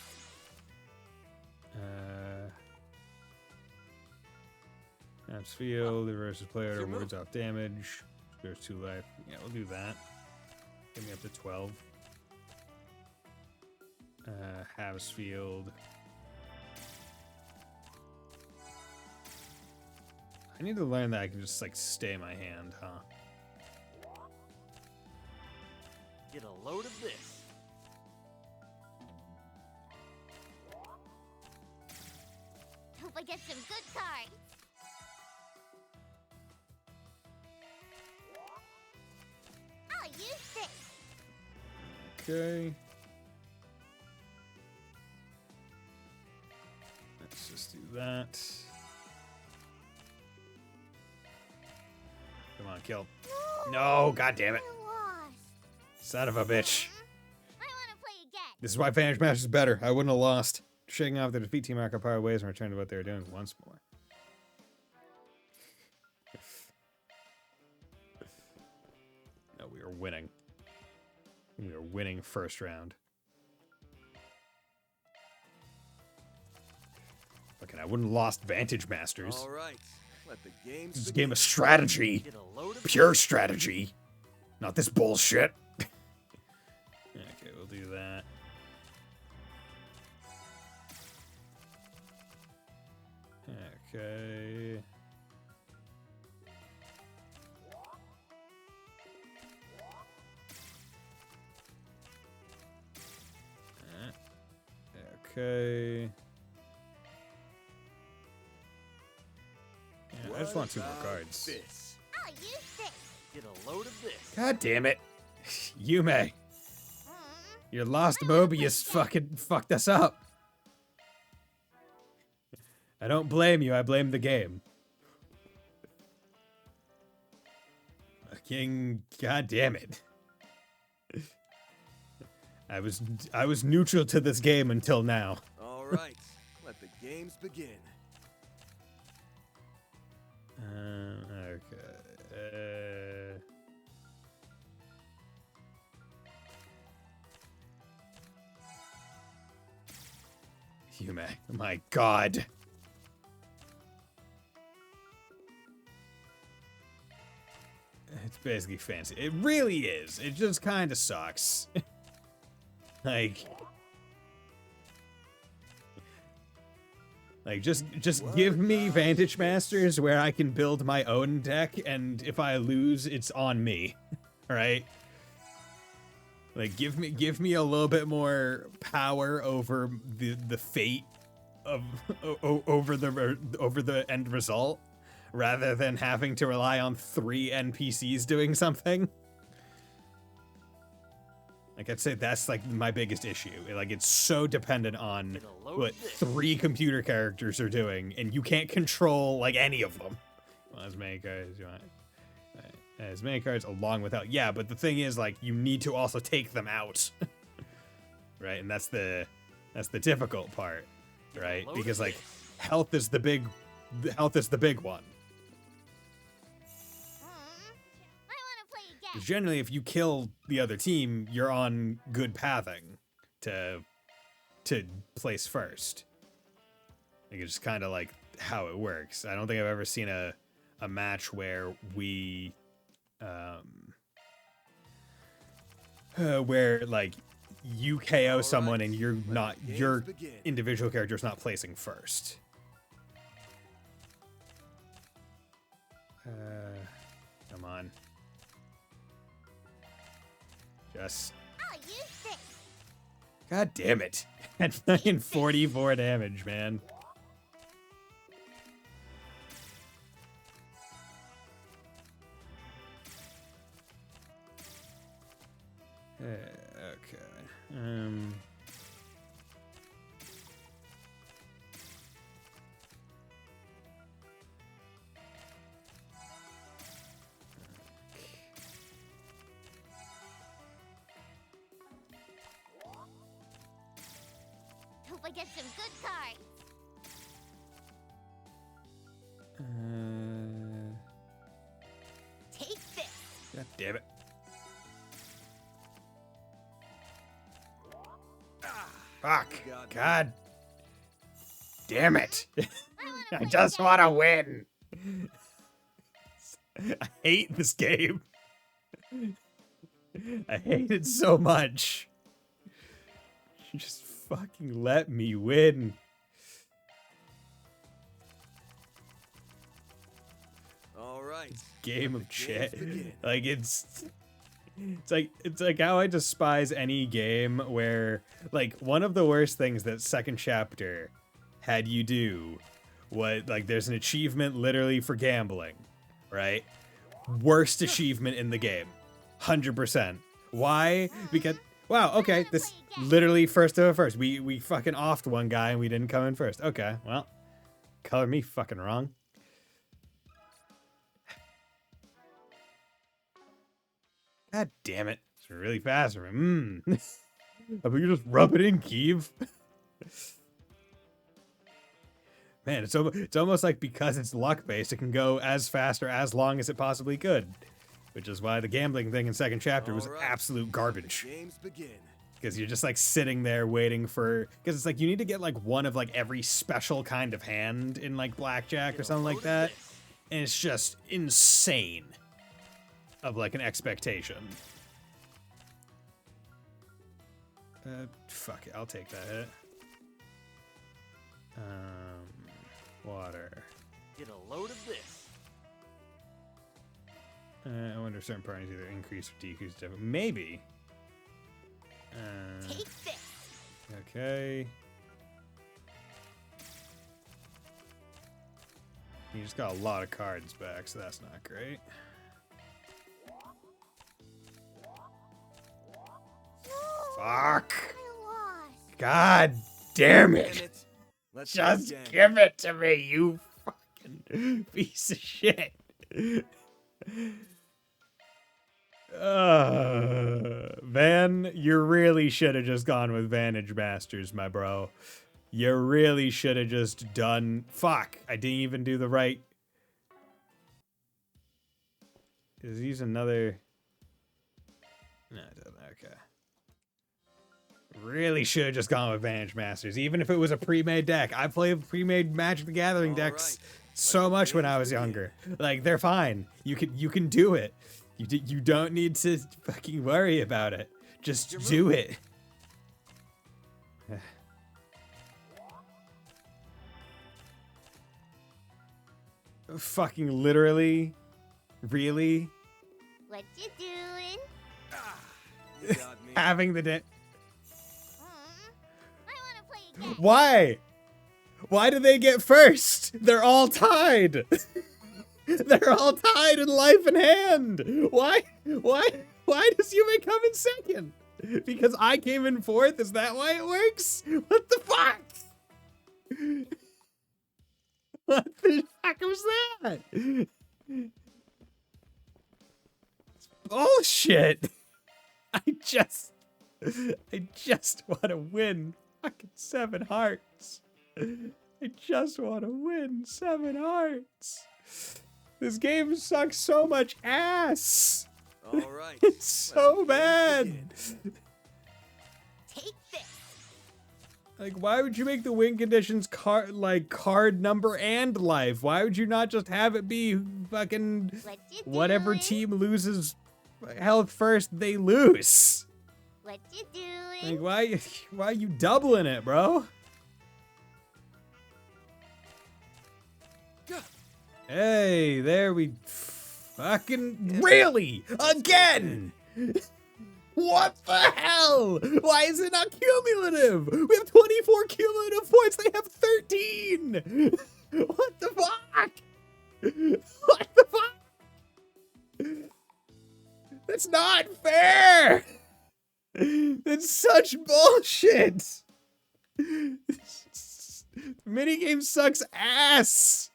Maps field, reverses player, wards off damage. There's 2 life. Yeah, we'll do that. Get me up to 12. Halves field. I need to learn that I can just like stay my hand, huh? Get a load of this. Hope I get some good cards. I'll use this. Okay. Let's just do that. Come on, kill. No, god damn it. I lost. Son of a bitch. I want to play again. This is why Vanish Match is better. I wouldn't have lost. Shaking off the defeat team mark up our ways and return to what they were doing once more. No, we are winning. We are winning first round. Fucking, I wouldn't have lost Vantage Masters. All right. Let the games This is a begin. game of strategy. Get a load of Pure strategy. Not this bullshit. Okay, we'll do that. Okay. Okay. Yeah, I just want 2 more cards. This. I'll use this. Get a load of this. God damn it. Yume, Mm. your lost Mobius fucking fucked us up. I don't blame you, I blame the game. Fucking god damn it. I was neutral to this game until now. All right. Let the games begin. Okay. Yume, my god. It's basically fancy. It really is. It just kind of sucks. Like Like, just give me Vantage Masters where I can build my own deck, and if I lose, it's on me, right? Like, give me a little bit more power over the fate of over the end result, rather than having to rely on 3 NPCs doing something. Like, I'd say that's, like, my biggest issue. Like, it's so dependent on what 3 computer characters are doing, and you can't control, like, any of them. Well, as many cards as you want. As many cards along without. Yeah, but the thing is, like, you need to also take them out. Right? And that's the difficult part. Right? Because, like, health is the big one. Generally, if you kill the other team, you're on good pathing to place first. Like, it's just kind of like how it works. I don't think I've ever seen a match where we where like you KO someone and your individual character's not placing first. Come on. Just. God damn it. That's fucking 44 damage, man. Okay. Hope I get some good cards. Take this. God damn it. Fuck. God damn it. I just want to win. I hate this game. I hate it so much. Just fucking let me win. All right. Game of chess. Like, it's like how I despise any game where, like, one of the worst things that second chapter had you do was, like, there's an achievement literally for gambling, right? Worst achievement in the game. 100%. Why? Because, wow, okay, this literally first of a first. We fucking offed one guy and we didn't come in first. Okay, well, color me fucking wrong. God damn it. It's really fast. But you just rub it in, Keeve. Man, it's almost like because it's luck-based, it can go as fast or as long as it possibly could. Which is why the gambling thing in second chapter was absolute garbage. Games begin. Because you're just, like, sitting there waiting for... Because it's like, you need to get, like, one of, like, every special kind of hand in, like, blackjack or something like that. And it's just insane. Of, like, an expectation. Fuck it, I'll take that hit. Water. Get a load of this. I wonder if certain parties either increase or decrease different. Maybe. Take this. Okay. You just got a lot of cards back, so that's not great. Fuck. God damn it. Just give it to me, you fucking piece of shit. Van, you really should have just gone with Vantage Masters, my bro. You really should have just done... Fuck, I didn't even do the right... Is these another... No, it doesn't. Okay. Really should have just gone with Vantage Masters, even if it was a pre-made deck. I played pre-made Magic the Gathering decks so much when I was younger. Like, they're fine. You can do it. You don't need to fucking worry about it. Just do it. Fucking literally? Really? What you doing? You got me. Having the I want to play again. Why? Why do they get first? They're all tied. They're all tied in life and hand. Why does Yume come in second? Because I came in fourth? Is that why it works? What the fuck? What the fuck was that? It's bullshit. I just want to win fucking 7 hearts. I just want to win 7 hearts. This game sucks so much ass. All right. It's so bad. Take this. Like, why would you make the win conditions card number and life? Why would you not just have it be fucking What you whatever doing? team loses health first, they lose? What you doing? Like, why are you doubling it, bro? Hey, there we fucking really again. What the hell? Why is it not cumulative? We have 24 cumulative points. They have 13. What the fuck? What the fuck? That's not fair. That's such bullshit. Minigame sucks ass.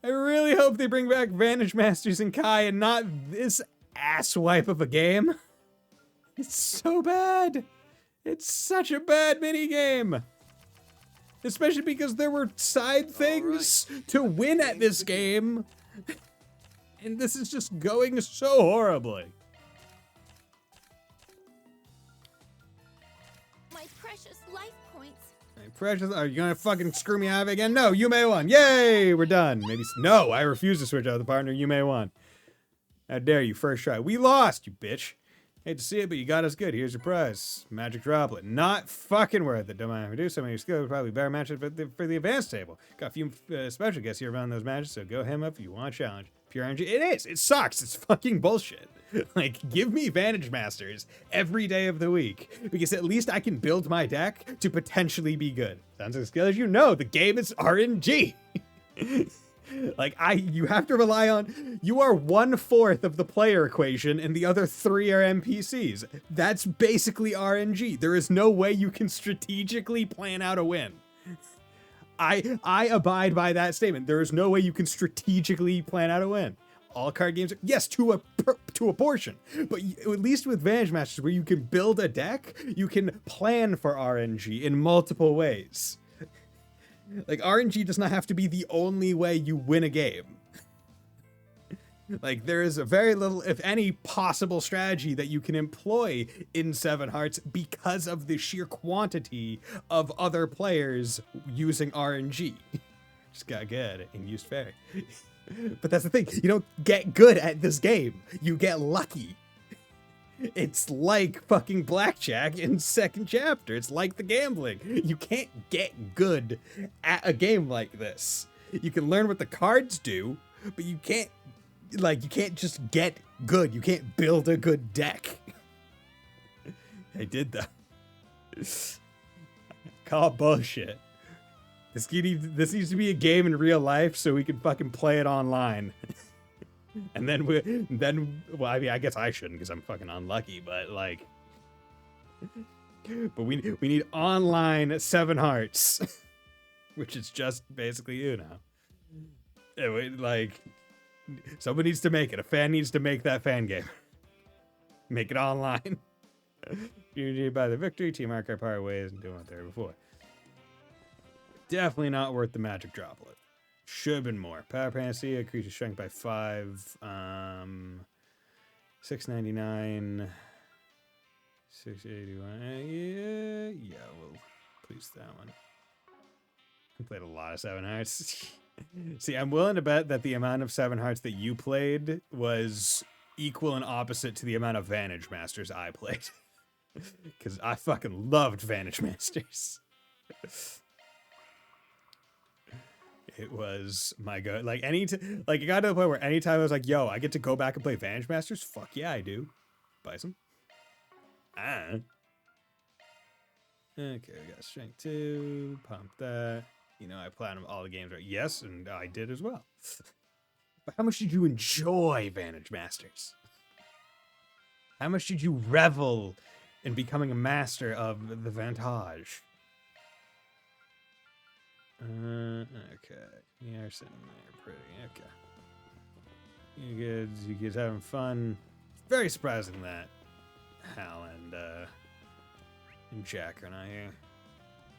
I really hope they bring back Vantage Masters and Kai and not this asswipe of a game. It's so bad. It's such a bad minigame. Especially because there were side things to win at this game. And this is just going so horribly. My precious life points. Hey, Precious, are you gonna fucking screw me out again? No, Yume won. Yay, we're done. Maybe, no, I refuse to switch out the partner. Yume won. How dare you, first try. We lost, you bitch. Hate to see it, but you got us good. Here's your prize. Magic Droplet. Not fucking worth it. Don't mind if I do. Some of your skills probably better match it for the advanced table. Got a few special guests here around those matches, so go him up if you want a challenge. Pure energy. It is. It sucks. It's fucking bullshit. Like, give me Vantage Masters every day of the week, because at least I can build my deck to potentially be good. Sounds like skill as you know, the game is RNG. Like, you have to rely on, you are 1/4 of the player equation and the other 3 are NPCs. That's basically RNG. There is no way you can strategically plan out a win. I abide by that statement. There is no way you can strategically plan out a win. All card games, yes, to a portion, but at least with Vantage Masters, where you can build a deck, you can plan for RNG in multiple ways. Like, RNG does not have to be the only way you win a game. Like, there is a very little, if any, possible strategy that you can employ in 7 Hearts because of the sheer quantity of other players using RNG. Just got good and used fair. But that's the thing, you don't get good at this game. You get lucky. It's like fucking blackjack in 2nd chapter. It's like the gambling. You can't get good at a game like this. You can learn what the cards do, but you can't just get good. You can't build a good deck. I did though. Call bullshit. This needs to be a game in real life so we can fucking play it online. And then well, I mean, I guess I shouldn't because I'm fucking unlucky, but like, but we need online 7 Hearts, which is just basically Uno. Like, someone needs to make it. A fan needs to make that fan game. Make it online. Unity by the victory. Team Archive part ways and doing what they were before. Definitely not worth the magic droplet. Should have been more. Power Panacea, creature strength by 5. 699. 681. Yeah, we'll please that one. I played a lot of 7 Hearts. See, I'm willing to bet that the amount of 7 Hearts that you played was equal and opposite to the amount of Vantage Masters I played. Because I fucking loved Vantage Masters. It was my god. Like like it got to the point where anytime I was like, "Yo, I get to go back and play Vantage Masters." Fuck yeah, I do. Bison. Ah. Okay, we got strength 2. Pump that. You know, I planned all the games right. Yes, and I did as well. But how much did you enjoy Vantage Masters? How much did you revel in becoming a master of the Vantage? Okay. You're sitting there pretty. Okay. You kids having fun? Very surprising that Hal and Jack are not here.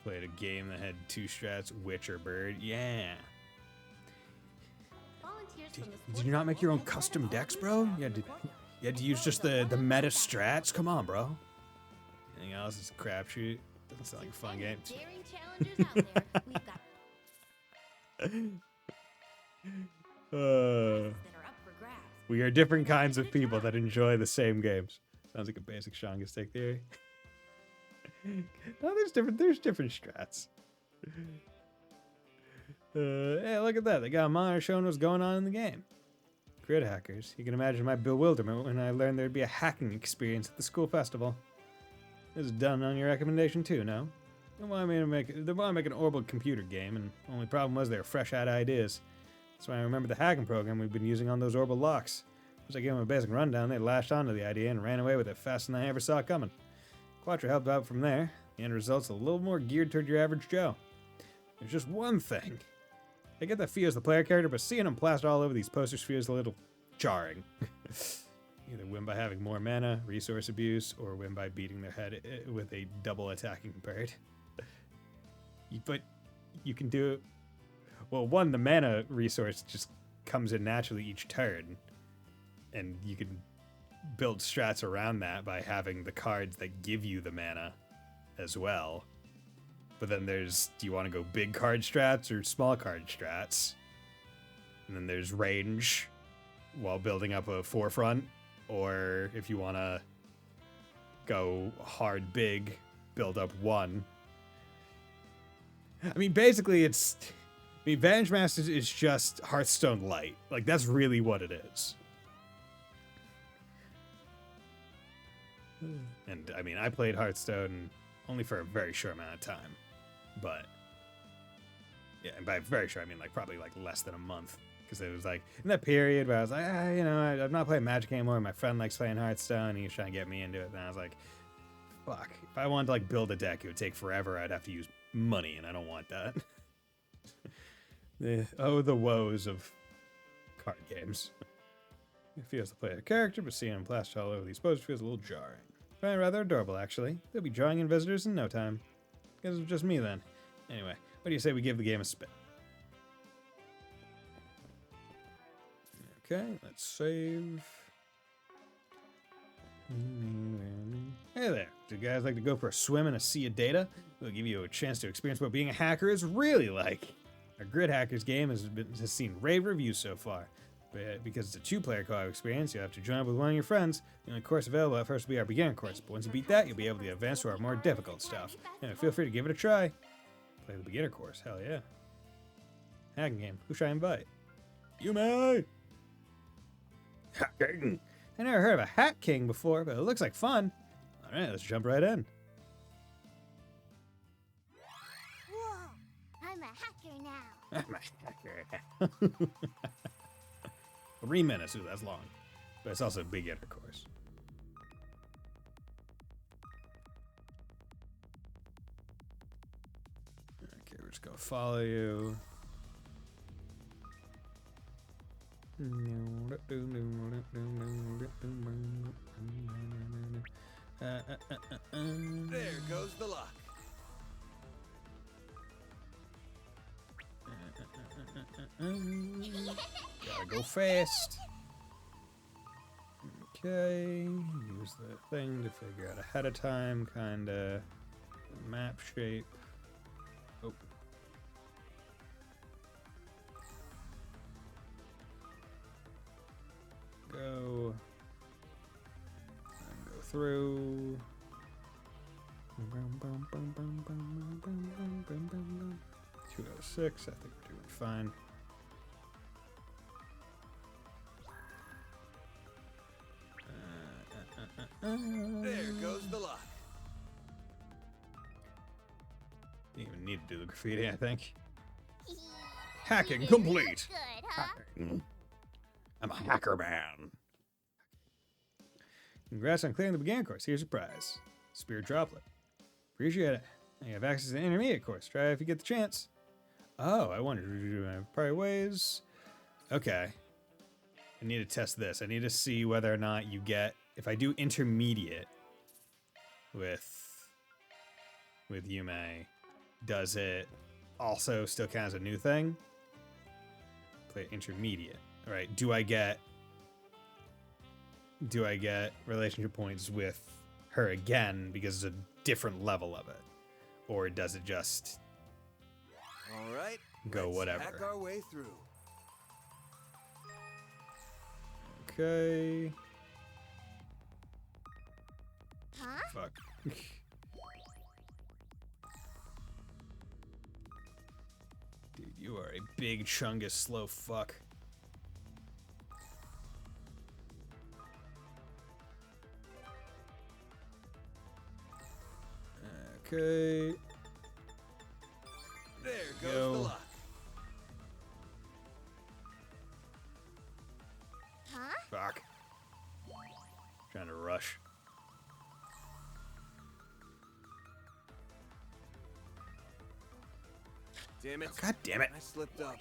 Played a game that had 2 strats, witch or bird. Yeah. Did you not make your own custom decks, bro? You had to use just the meta strats? Come on, bro. Anything else? It's a crapshoot. Doesn't sound like a fun game. We are different kinds of people that enjoy the same games. Sounds like a basic Shanga stick theory. No, there's different strats. Hey, look at that. They got a monitor showing what's going on in the game. Grid hackers. You can imagine my bewilderment when I learned there'd be a hacking experience at the school festival. This is done on your recommendation too, no? They wanted me to make an orbital computer game, and the only problem was they were fresh-eyed ideas. That's why I remember the hacking program we've been using on those orbital locks. Once I gave them a basic rundown, they latched onto the idea and ran away with it faster than I ever saw it coming. Quattro helped out from there. The end result's a little more geared toward your average Joe. There's just one thing. I get that Fee as the player character, but seeing him plastered all over these posters feels a little jarring. Either win by having more mana, resource abuse, or win by beating their head with a double attacking bird. But you can do it. Well, one, the mana resource just comes in naturally each turn, and you can build strats around that by having the cards that give you the mana as well. But then there's, do you want to go big card strats or small card strats? And then there's range while building up a forefront, or if you want to go hard big, build up 1. I mean, basically Vantage Masters is just Hearthstone Light. Like, that's really what it is. And, I mean, I played Hearthstone only for a very short amount of time. But, yeah, and by very short, I mean, like, probably, like, less than a month. Because it was, like, in that period where I was like, I'm not playing Magic anymore. My friend likes playing Hearthstone, and he was trying to get me into it. And I was like, fuck. If I wanted to, like, build a deck, it would take forever. I'd have to use money, and I don't want that. The woes of card games. It feels to play a character, but seeing him plastered all over these posters feels a little jarring. But rather adorable, actually. They'll be drawing in visitors in no time. Guess it's just me, then. Anyway, what do you say we give the game a spin? Okay, let's save. Hey there. Do you guys like to go for a swim in a sea of data? We'll give you a chance to experience what being a hacker is really like. Our Grid Hackers game has seen rave reviews so far. But because it's a 2-player co-op experience, you'll have to join up with one of your friends. The only course available at first will be our beginner course, but once you beat that, you'll be able to advance to our more difficult stuff. Feel free to give it a try. Play the beginner course, hell yeah. Hacking game, who should I invite? You may! Hacking! I never heard of a Hack King before, but it looks like fun. Alright, let's jump right in. Whoa, I'm a hacker now. I'm a hacker. 3 minutes, ooh, that's long. But it's also a beginner course. Okay, we're just gonna follow you. There goes the lock. Gotta go fast. Okay, use the thing to figure out ahead of time, kinda map shape. Oh. Go. And go through. 206, I think we're doing fine. There goes the lock. Didn't even need to do the graffiti, I think. Hacking You complete. look good, huh? I'm a hacker man. Congrats on clearing the beginner course. Here's your prize. Spirit droplet. Appreciate it. You have access to the intermediate course. Try it if you get the chance. Oh, I wondered if you do prior ways. Okay. I need to test this. I need to see whether or not you get, if I do intermediate with Yume, does it also still count as a new thing? Play intermediate. All right. Do I get relationship points with her again because it's a different level of it? Or does it just All right. go let's whatever? Hack our way through. Okay. Huh? Fuck. Dude, you are a big chungus slow fuck. Okay. There goes Go. the lock. Huh? Fuck. Trying to rush. Damn it. Oh, God damn it. I slipped up.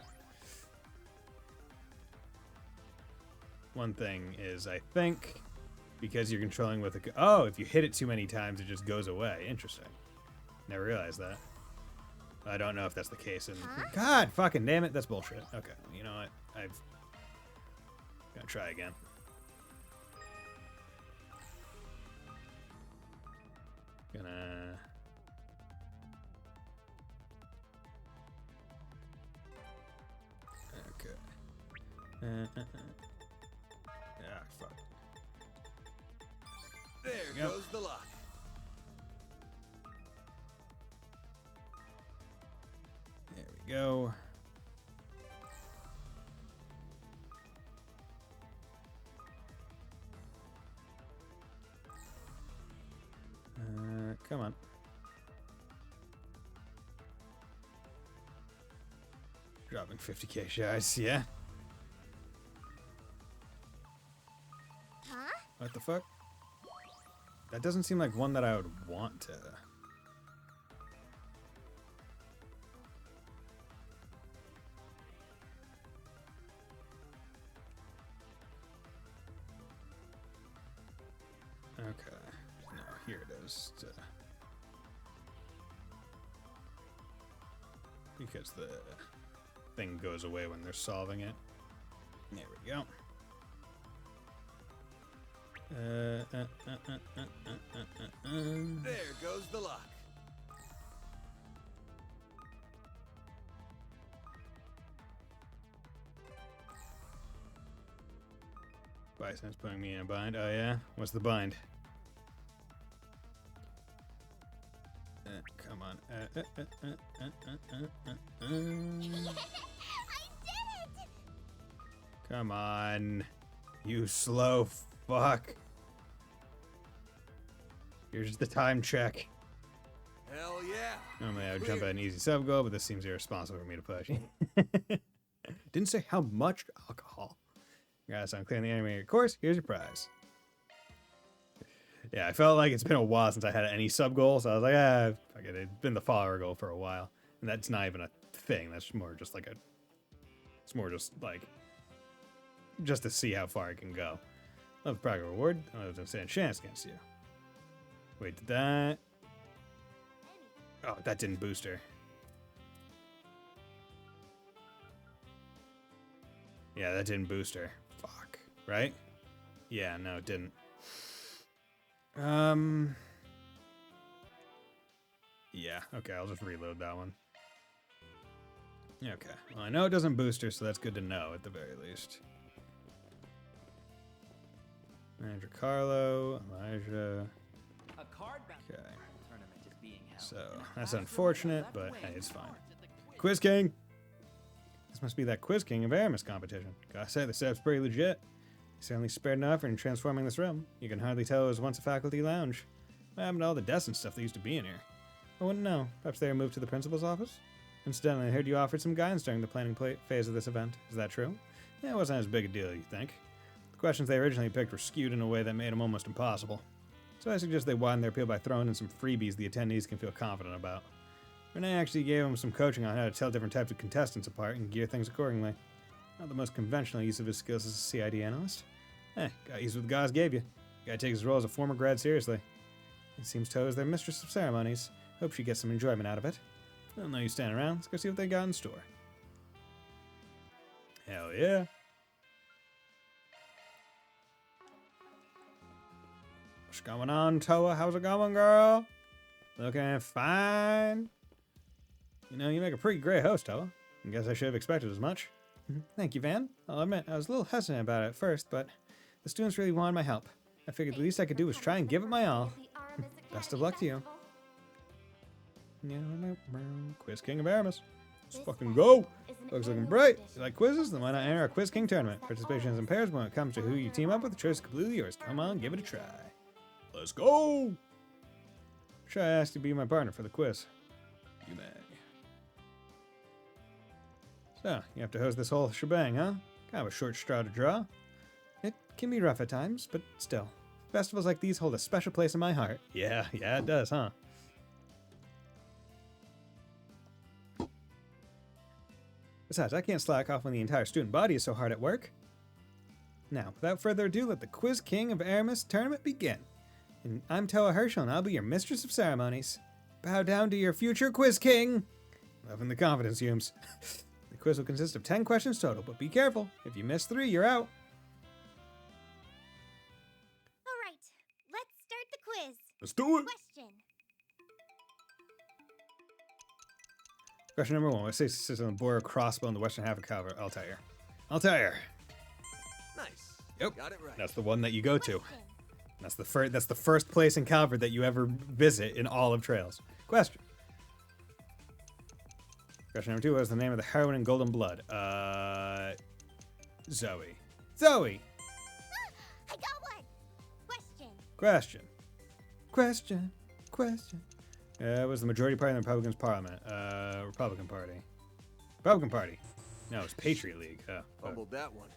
One thing is, I think, because you're controlling with a... Oh, if you hit it too many times, it just goes away. Interesting. Never realized that. I don't know if that's the case. And Huh? God fucking damn it, that's bullshit. Okay, you know what? I've... Gonna try again. Gonna... Okay. Ah, fuck. There Yep. goes the lock. There we go. Come on. Dropping 50k shots, yeah. Huh? What the fuck? That doesn't seem like one that I would want to. Okay. No, here it is. Because the thing goes away when they're solving it. There we go. There goes the lock. Bison's putting me in a bind. Oh yeah? What's the bind? Come on. I did it! Come on. You slow fuck. Here's the time check. Hell yeah. Normally I would jump at an easy sub goal, but this seems irresponsible for me to push. Didn't say how much alcohol. Guys, I'm clearing the animated course. Here's your prize. Yeah, I felt like it's been a while since I had any sub goal, so I was like, fuck it. It's been the follower goal for a while. And that's not even a thing. That's more just like a... It's more just like... Just to see how far I can go. Love the progress reward. I was going to stand a chance against you. Wait, did that... Oh, that didn't boost her. Yeah, that didn't boost her. Fuck. Right? Yeah, no, it didn't. Yeah, okay, I'll just reload that one. Okay, well, I know it doesn't boost her, so that's good to know at the very least. Manager Carlo, Elijah. A card Okay, tournament is being held. so that's unfortunate, but hey, it's fine. Quiz King! must be that Quiz King of Aramis competition. Gotta say, the setup's pretty legit. They certainly spared no effort in transforming this room. You can hardly tell it was once a faculty lounge. What happened to all the desks and stuff that used to be in here? I wouldn't know. Perhaps they were moved to the principal's office? Incidentally, I heard you offered some guidance during the planning phase of this event. Is that true? Yeah, it wasn't as big a deal as you think. The questions they originally picked were skewed in a way that made them almost impossible. So I suggest they widen their appeal by throwing in some freebies the attendees can feel confident about. Renee actually gave them some coaching on how to tell different types of contestants apart and gear things accordingly. Not the most conventional use of his skills as a CID analyst. Got used what the gods gave you. Gotta take his role as a former grad seriously. It seems Toe is their mistress of ceremonies. Hope she gets some enjoyment out of it. I don't know you stand around. Let's go see what they got in store. Hell yeah. What's going on, Toa? How's it going, girl? Looking fine. You know, you make a pretty great host, Toa. I guess I should have expected as much. Thank you, Van. I'll admit, I was a little hesitant about it at first, but the students really wanted my help. I figured the least I could do was try and give it my all. Best of luck to you. Quiz King of Aramis. Let's fucking go! Looks looking bright. You like quizzes? Then why not enter our Quiz King tournament? Participation is impaired when it comes to who you team up with. The choice is completely yours. Come on, give it a try. Let's go! Should I ask you to be my partner for the quiz? You may. So, you have to host this whole shebang, huh? Kind of a short straw to draw. It can be rough at times, but still. Festivals like these hold a special place in my heart. Yeah, it does, huh? Besides, I can't slack off when the entire student body is so hard at work. Now, without further ado, let the Quiz King of Aramis tournament begin. And I'm Toa Herschel, and I'll be your mistress of ceremonies. Bow down to your future Quiz King! Loving the confidence fumes. The quiz will consist of 10 questions total, but be careful. If you miss 3, you're out. All right, let's start the quiz. Let's do it! Question. Question number 1. What says sits on the border crossbow in the western half of Calvert? Altair. Nice. Yep. Got it right. That's the one that you go to. Question. That's the first place in Calvert that you ever visit in all of Trails. Question. Question number 2. What is the name of the heroine in Golden Blood? Zoe. Zoe! I got one. Question. Was the majority party in the Republicans' parliament? Republican Party. Republican Party. No, it's Patriot League. Fumbled that one.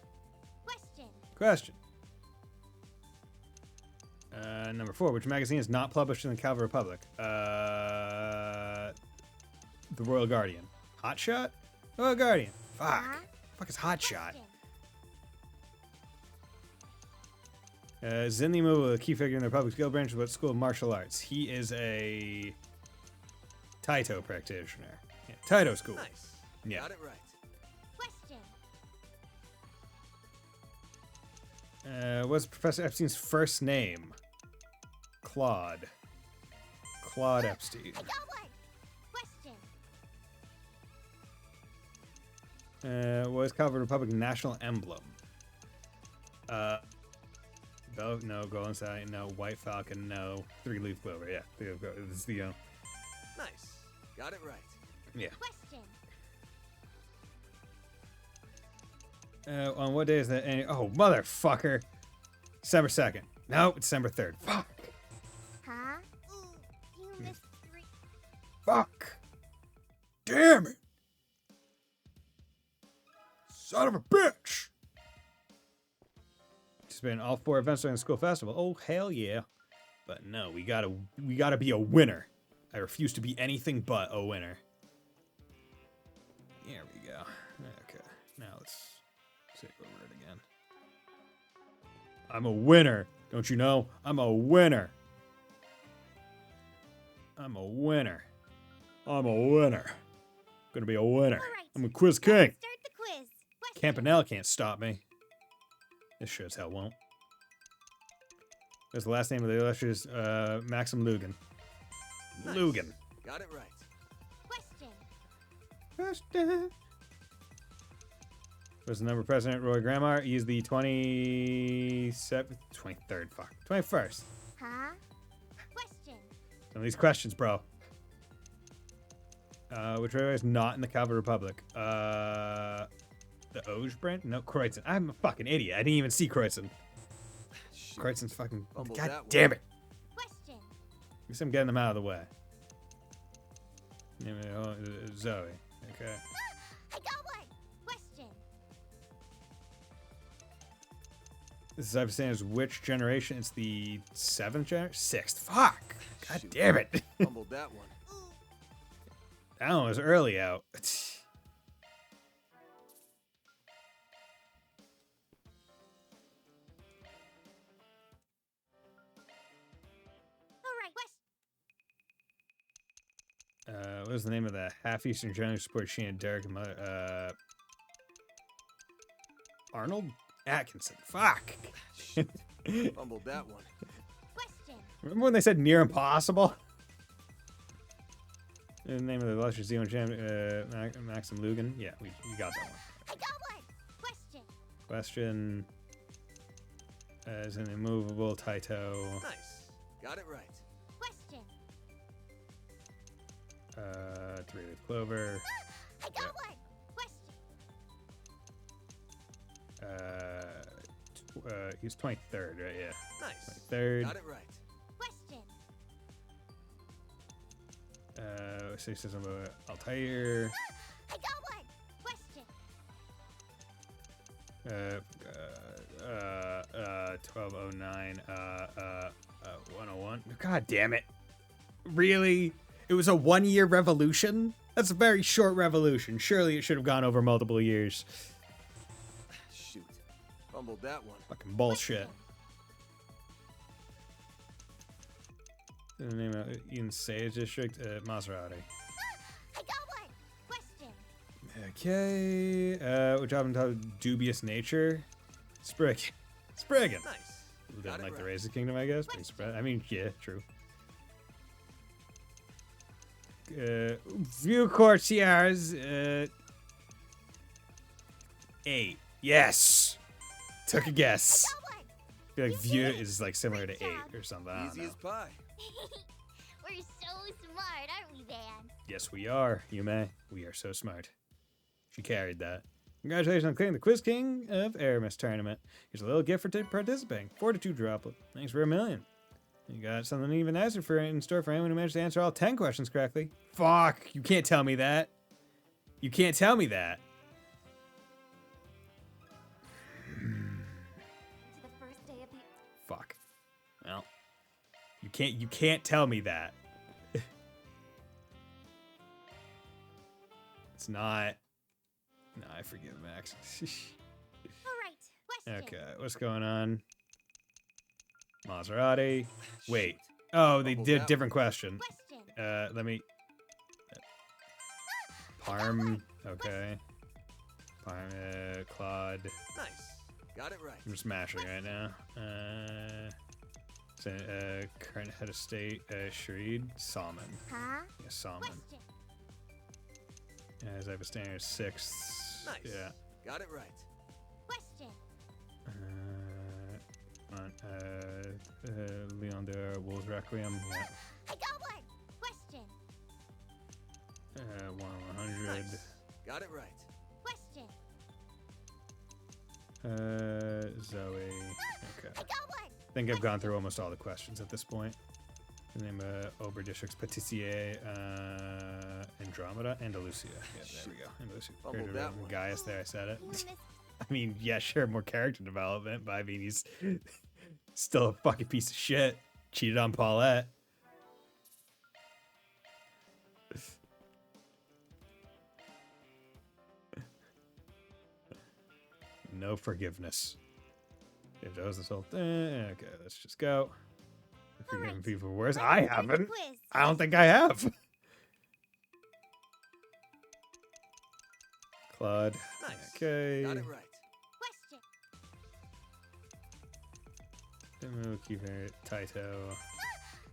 Question. Number 4. Which magazine is not published in the Calvert Republic? The Royal Guardian. Hotshot? Royal Guardian. Fuck. Fuck is Hotshot? Zinni Mu, a key figure in the Republic Skill Branch, what school of martial arts? He is a Taito practitioner. Yeah, Taito school. Nice. Yeah. Got it right. What's Professor Epstein's first name? Claude. Claude Epstein. I got one. What is Calvert Republic national emblem? No, Golden Stallion, no, White Falcon, no, 3-leaf clover, yeah. This is the, Nice. Got it right. yeah. On what day is that? Oh, motherfucker. December 2nd. No, it's December 3rd. Fuck. Huh? Ooh, you missed 3. Fuck. Damn it. Son of a bitch. Participated in all 4 events during the school festival. Oh, hell yeah. But no, we gotta be a winner. I refuse to be anything but a winner. There we go. Okay. Now let's say over it again. I'm a winner. Don't you know? I'm a winner. I'm a winner. Gonna be a winner. All right, I'm a Quiz King. Start the quiz. Campanelle can't stop me. This sure as hell won't. What's the last name of the illustrious Maxim Lugan? Nice. Lugan. Got it right. Question. What's the number of President Roy Grammar? He's the 23rd. Fuck. 21st. Huh? Some of these questions, bro. Which railway is not in the Calvary Republic? The Auge branch? No, Kreutzen. I'm a fucking idiot. I didn't even see Kreutzen. Shoot. Kreutzen's fucking... Fumbled God that one. damn it. Question. At least I'm getting them out of the way. Zoe. Okay. I got one. Question. This is I understand is which generation? It's the 7th generation? 6th. Fuck. God Shoot. damn it. Fumbled that one. That one was early out. All right. Question. What was the name of the half-Eastern general support she and Derek and mother? Arnold Atkinson. Fuck. Fumbled that one. Question. Remember when they said near impossible? The name of the Lusher Zealand champion, Maxim Lugan. Yeah, we got that one. I got one. Question. Question. As an immovable Taito. Nice. Got it right. Question. 3-leaf clover. I got one. Question. He's 23rd, right? Yeah. Nice. 23rd. Got it right. Question. Say something about Altair. I got one. Question. 1209, 101. God damn it. Really? It was a 1-year revolution? That's a very short revolution. Surely it should have gone over multiple years. Shoot. Fumbled that one. Fucking bullshit. The name of Eden Sage District, Maserati. I got one. Question. Okay. Which job entitled Dubious Nature? Spriggan. Spriggan. Nice. Who Got didn't it like the right. Razor Kingdom, I guess. Pretty spread. I mean, yeah, true. View Courtiers. 8. Yes. Took a guess. I got one. I feel like View is like similar to 8 or something. I don't Easy know. as pie. We're so smart, aren't we, Van? Yes, we are, Yume. We are so smart. She carried that. Congratulations on clearing the Quiz King of Aramis tournament. Here's a little gift for participating. Fortitude droplet. Thanks for 1,000,000. You got something even nicer in store for anyone who managed to answer all 10 questions correctly. Fuck! You can't tell me that. You can't tell me that. To the first day of the... Fuck. Well, you can't tell me that. It's not. No, I forgive Max. All right. Question. Okay, what's going on? Maserati. Wait. Oh, they did different question. Question. Let me. Parm. Okay. Parm. Claude. Nice. Got it right. I'm just mashing right now. Current head of state, Shreed. Salmon. Huh? Yeah, Salmon. Question. As I have a standard 6th. Nice. Yeah. Got it right. Question. Leon de Wolves Requiem. Yeah. I got one. Question. 100. Nice. Got it right. Question. Zoe. Okay. I got one. I think I've gone through almost all the questions at this point. The name of Ober District's Patissier, Andromeda, Andalusia. Yeah, there we go. Andalusia. Fumbled that one. Gaius, there I said it. You miss... I mean, yeah, sure, more character development, but I mean, he's still a fucking piece of shit. Cheated on Paulette. No forgiveness. If that was this whole thing, okay, let's just go. Forgiving Alright, people for worse. let's I begin the haven't. quiz. I don't think I have. Claude. Nice. Okay. Got it right. Question. Keep it. Taito.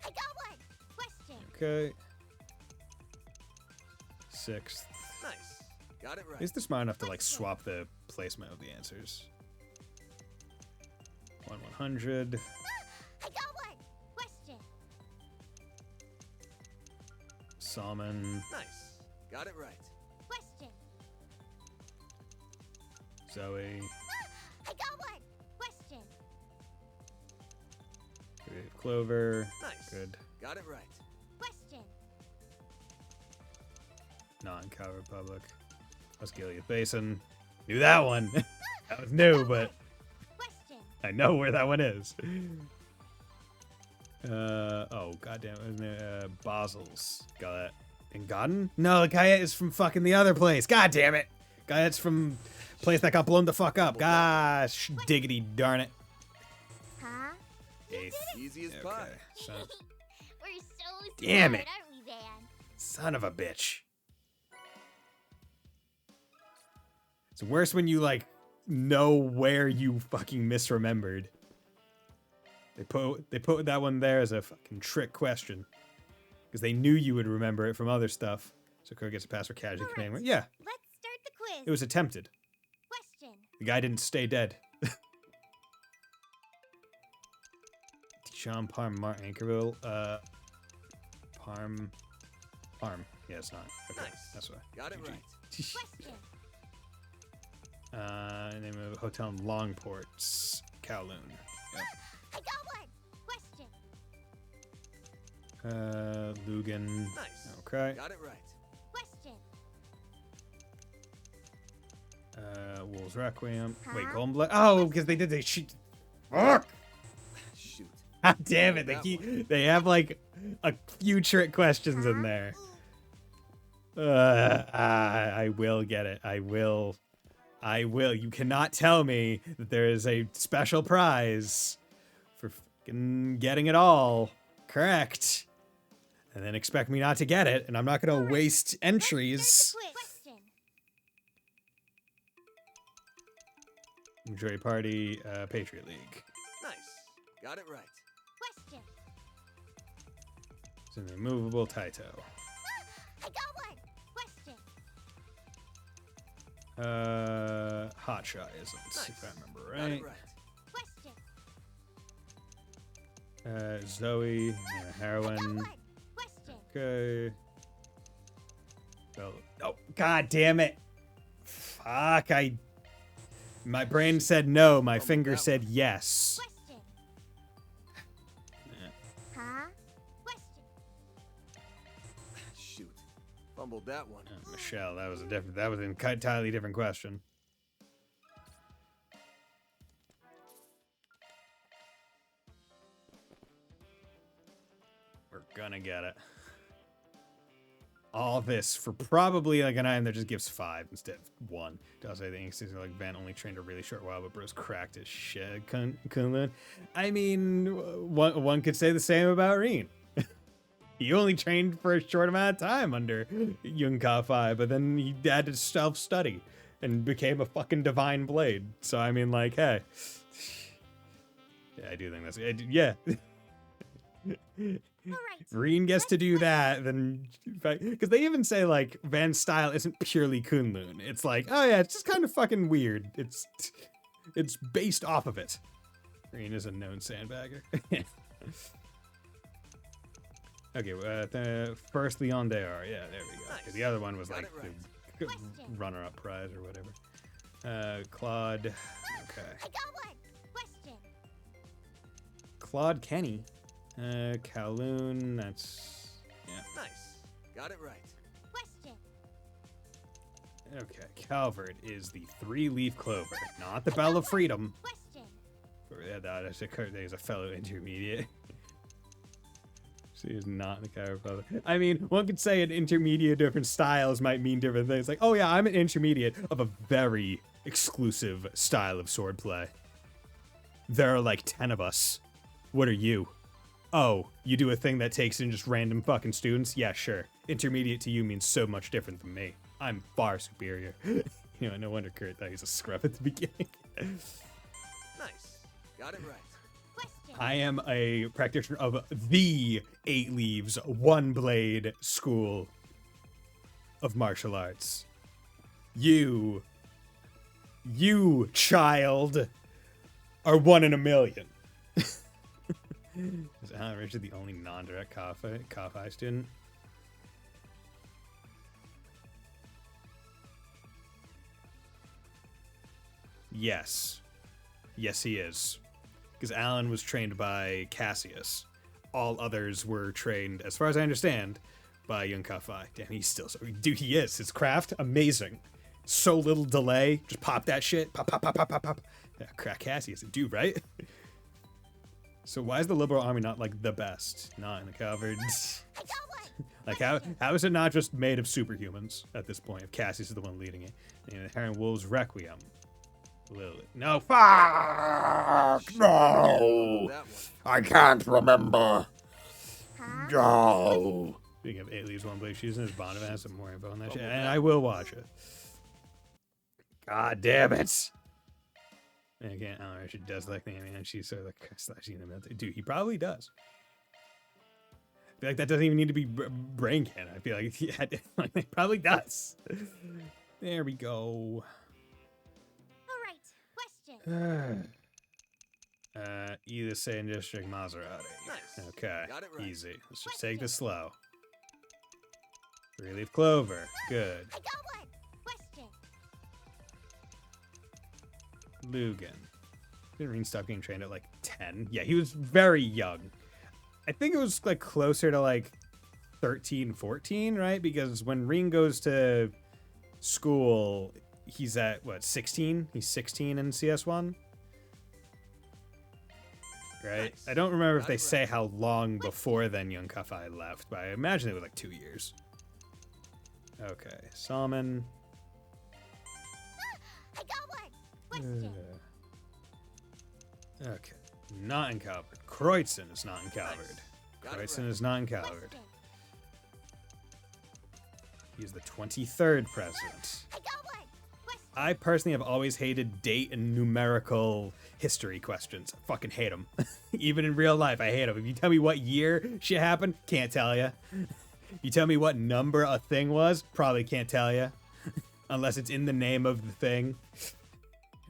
I got one. Question. Okay. 6th. Nice. Got it right. At least they're smart enough to like swap the placement of the answers. 100. I got one. Question. Salmon. Nice. Got it right. Question. Zoe. I got one. Question. Creative Clover. Nice. Good. Got it right. Question. Non-Cow Republic. Osgiliath Basin. Knew that one. That was new, but Question. I know where that one is. Oh, goddamn. Isn't it, Basil's. Got it. In Godden? No, Gaiet is from fucking the other place. God damn it. Gaiet's from place that got blown the fuck up. Gosh, diggity darn it. Huh? Eighth. Easy as Okay. pie. Son, We're so Damn smart, it. aren't we, Van? son of a bitch. It's worse when you, like, know where you fucking misremembered. They put that one there as a fucking trick question. Because they knew you would remember it from other stuff. So Crow gets a pass for casualty Alright. command. Yeah, Let's start the quiz. it was attempted. Question. The guy didn't stay dead. Dijon, Parm, Mart, Anchorville, Parm. Yeah, it's not. Okay, Nice. that's why. Got it GG. right. Question. Name of a hotel in Longport, Kowloon. I got one. Question. Lugan. Nice. Okay. Got it right. Question. Wolves Requiem. Wait, Huh? Golden Blood. Oh, because they shoot. Fuck! Shoot. God damn it! That They have like a few trick questions in there. I will get it. I will. You cannot tell me that there is a special prize for fucking getting it all correct, and then expect me not to get it, and I'm not gonna waste entries. Start the quiz. Question. Majority Party, Patriot League. Nice. Got it right. Question. It's an immovable Taito. I got one. Question. Hotshot isn't, Nice. if I remember Got right. it right. Question. Zoe, I got Heroin. one. Question. Okay. Oh, god damn it. Fuck, my brain said no, my Fumbled finger that said one. yes. Question. Yeah. Huh? Question. Shoot. Fumbled that one. Michelle, that was an entirely different question. We're gonna get it. All this for probably like an item that just gives 5 instead of 1. Does I think it's like Van only trained a really short while, but bro's cracked as shit. Kunlun. I mean, one could say the same about Reen. He only trained for a short amount of time under Young Ka-Fai, but then he had to self-study and became a fucking divine blade. So I mean, like, hey, yeah, I do think that's yeah. All right. Reen gets to do that, then because they even say like Van's style isn't purely Kunlun. It's like, oh yeah, it's just kind of fucking weird. It's based off of it. Reen is a known sandbagger. Okay, first Leon Dayar. Yeah, there we go. Nice. The other one was Got like it right. the Question. runner-up prize or whatever. Claude. Okay. I got one. Question. Claude Kenny. Kowloon. That's yeah. Nice. Got it right. Question. Okay. Calvert is the 3-leaf clover, not the Bell of Freedom. Question. Yeah, that is there's a fellow intermediate. She is not the chiropractor. I mean, one could say an intermediate different styles might mean different things. Like, oh yeah, I'm an intermediate of a very exclusive style of swordplay. There are like 10 of us. What are you? Oh, you do a thing that takes in just random fucking students? Yeah, sure. Intermediate to you means so much different than me. I'm far superior. You know, no wonder Kurt thought he was a scrub at the beginning. Nice. Got it right. Question. I am a practitioner of the 8 Leaves, 1 Blade School of Martial Arts. You, child, are 1 in a million. Is Alan Richard the only non-direct Ka-Fi student? Yes. Yes, he is. Because Alan was trained by Cassius. All others were trained, as far as I understand, by Young Kafai. Damn, he's still so... Dude, he is. His craft, amazing. So little delay. Just pop that shit. Pop, pop, pop, pop, pop, pop. Yeah, crack Cassius. Dude, right? So why is the Liberal Army not, like, the best? Not in the covered. Like, how is it not just made of superhumans at this point, if Cassius is the one leading it? And Heron Wolves Requiem. Lily. No, fuck! No! I can't remember. No! Speaking of 8 Leaves, 1 Blade, she's in his Bond has some more info on that shit, and I will watch it. God damn it! And again, I don't know if she does like me, and she's sort of like slashing him. Dude, he probably does. I feel like that doesn't even need to be brain canon. I feel like it probably does. There we go. Either Saiyan District Maserati. Nice. Okay, Got it right. easy. Let's just take this slow. 3-leaf clover. Good. I got one. Question. Lugan. Didn't Reen stop getting trained at like 10? Yeah, he was very young. I think it was like closer to like 13, 14, right? Because when Reen goes to school, he's at what, 16? He's 16 in CS1. Right? Nice. I don't remember if they say how long before then Young Kafai left, but I imagine it was like 2 years. Okay, Salmon. I got one. Question. Okay, not in Calvert. Kreutzen is not in Calvert. Got it Kreutzen right. is not in Calvert. Question. He's the 23rd president. I got one. Question. I personally have always hated date and numerical history questions. I fucking hate them. Even in real life, I hate them. If you tell me what year shit happened, can't tell you. You tell me what number a thing was, probably can't tell you. Unless it's in the name of the thing.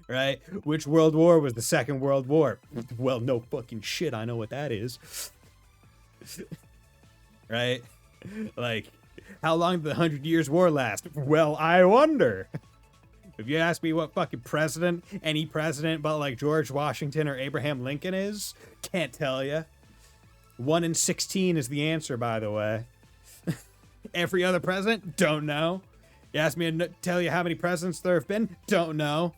Right? Which World War was the Second World War? Well, no fucking shit, I know what that is. Right? Like, how long did the 100 Years' War last? Well, I wonder. If you ask me what fucking president, any president but like George Washington or Abraham Lincoln is, can't tell you. 1 in 16 is the answer, by the way. Every other president? Don't know. You ask me to tell you how many presidents there have been? Don't know.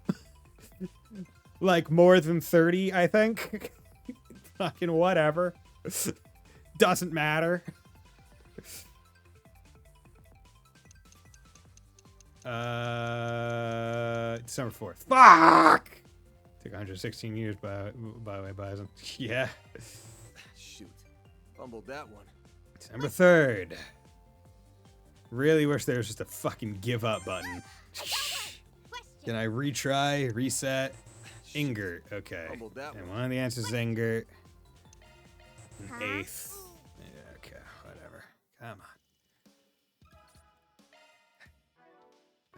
Like more than 30, I think. Fucking whatever. Doesn't matter. December 4th. Fuck! Took 116 years by the way, Bison. Yeah. Shoot. Fumbled that one. December 3rd. Really wish there was just a fucking give up button. Can I retry? Reset? Ingert. Okay. Fumbled that And one. one of the answers is Ingert. An 8th. Yeah, okay, whatever. Come on.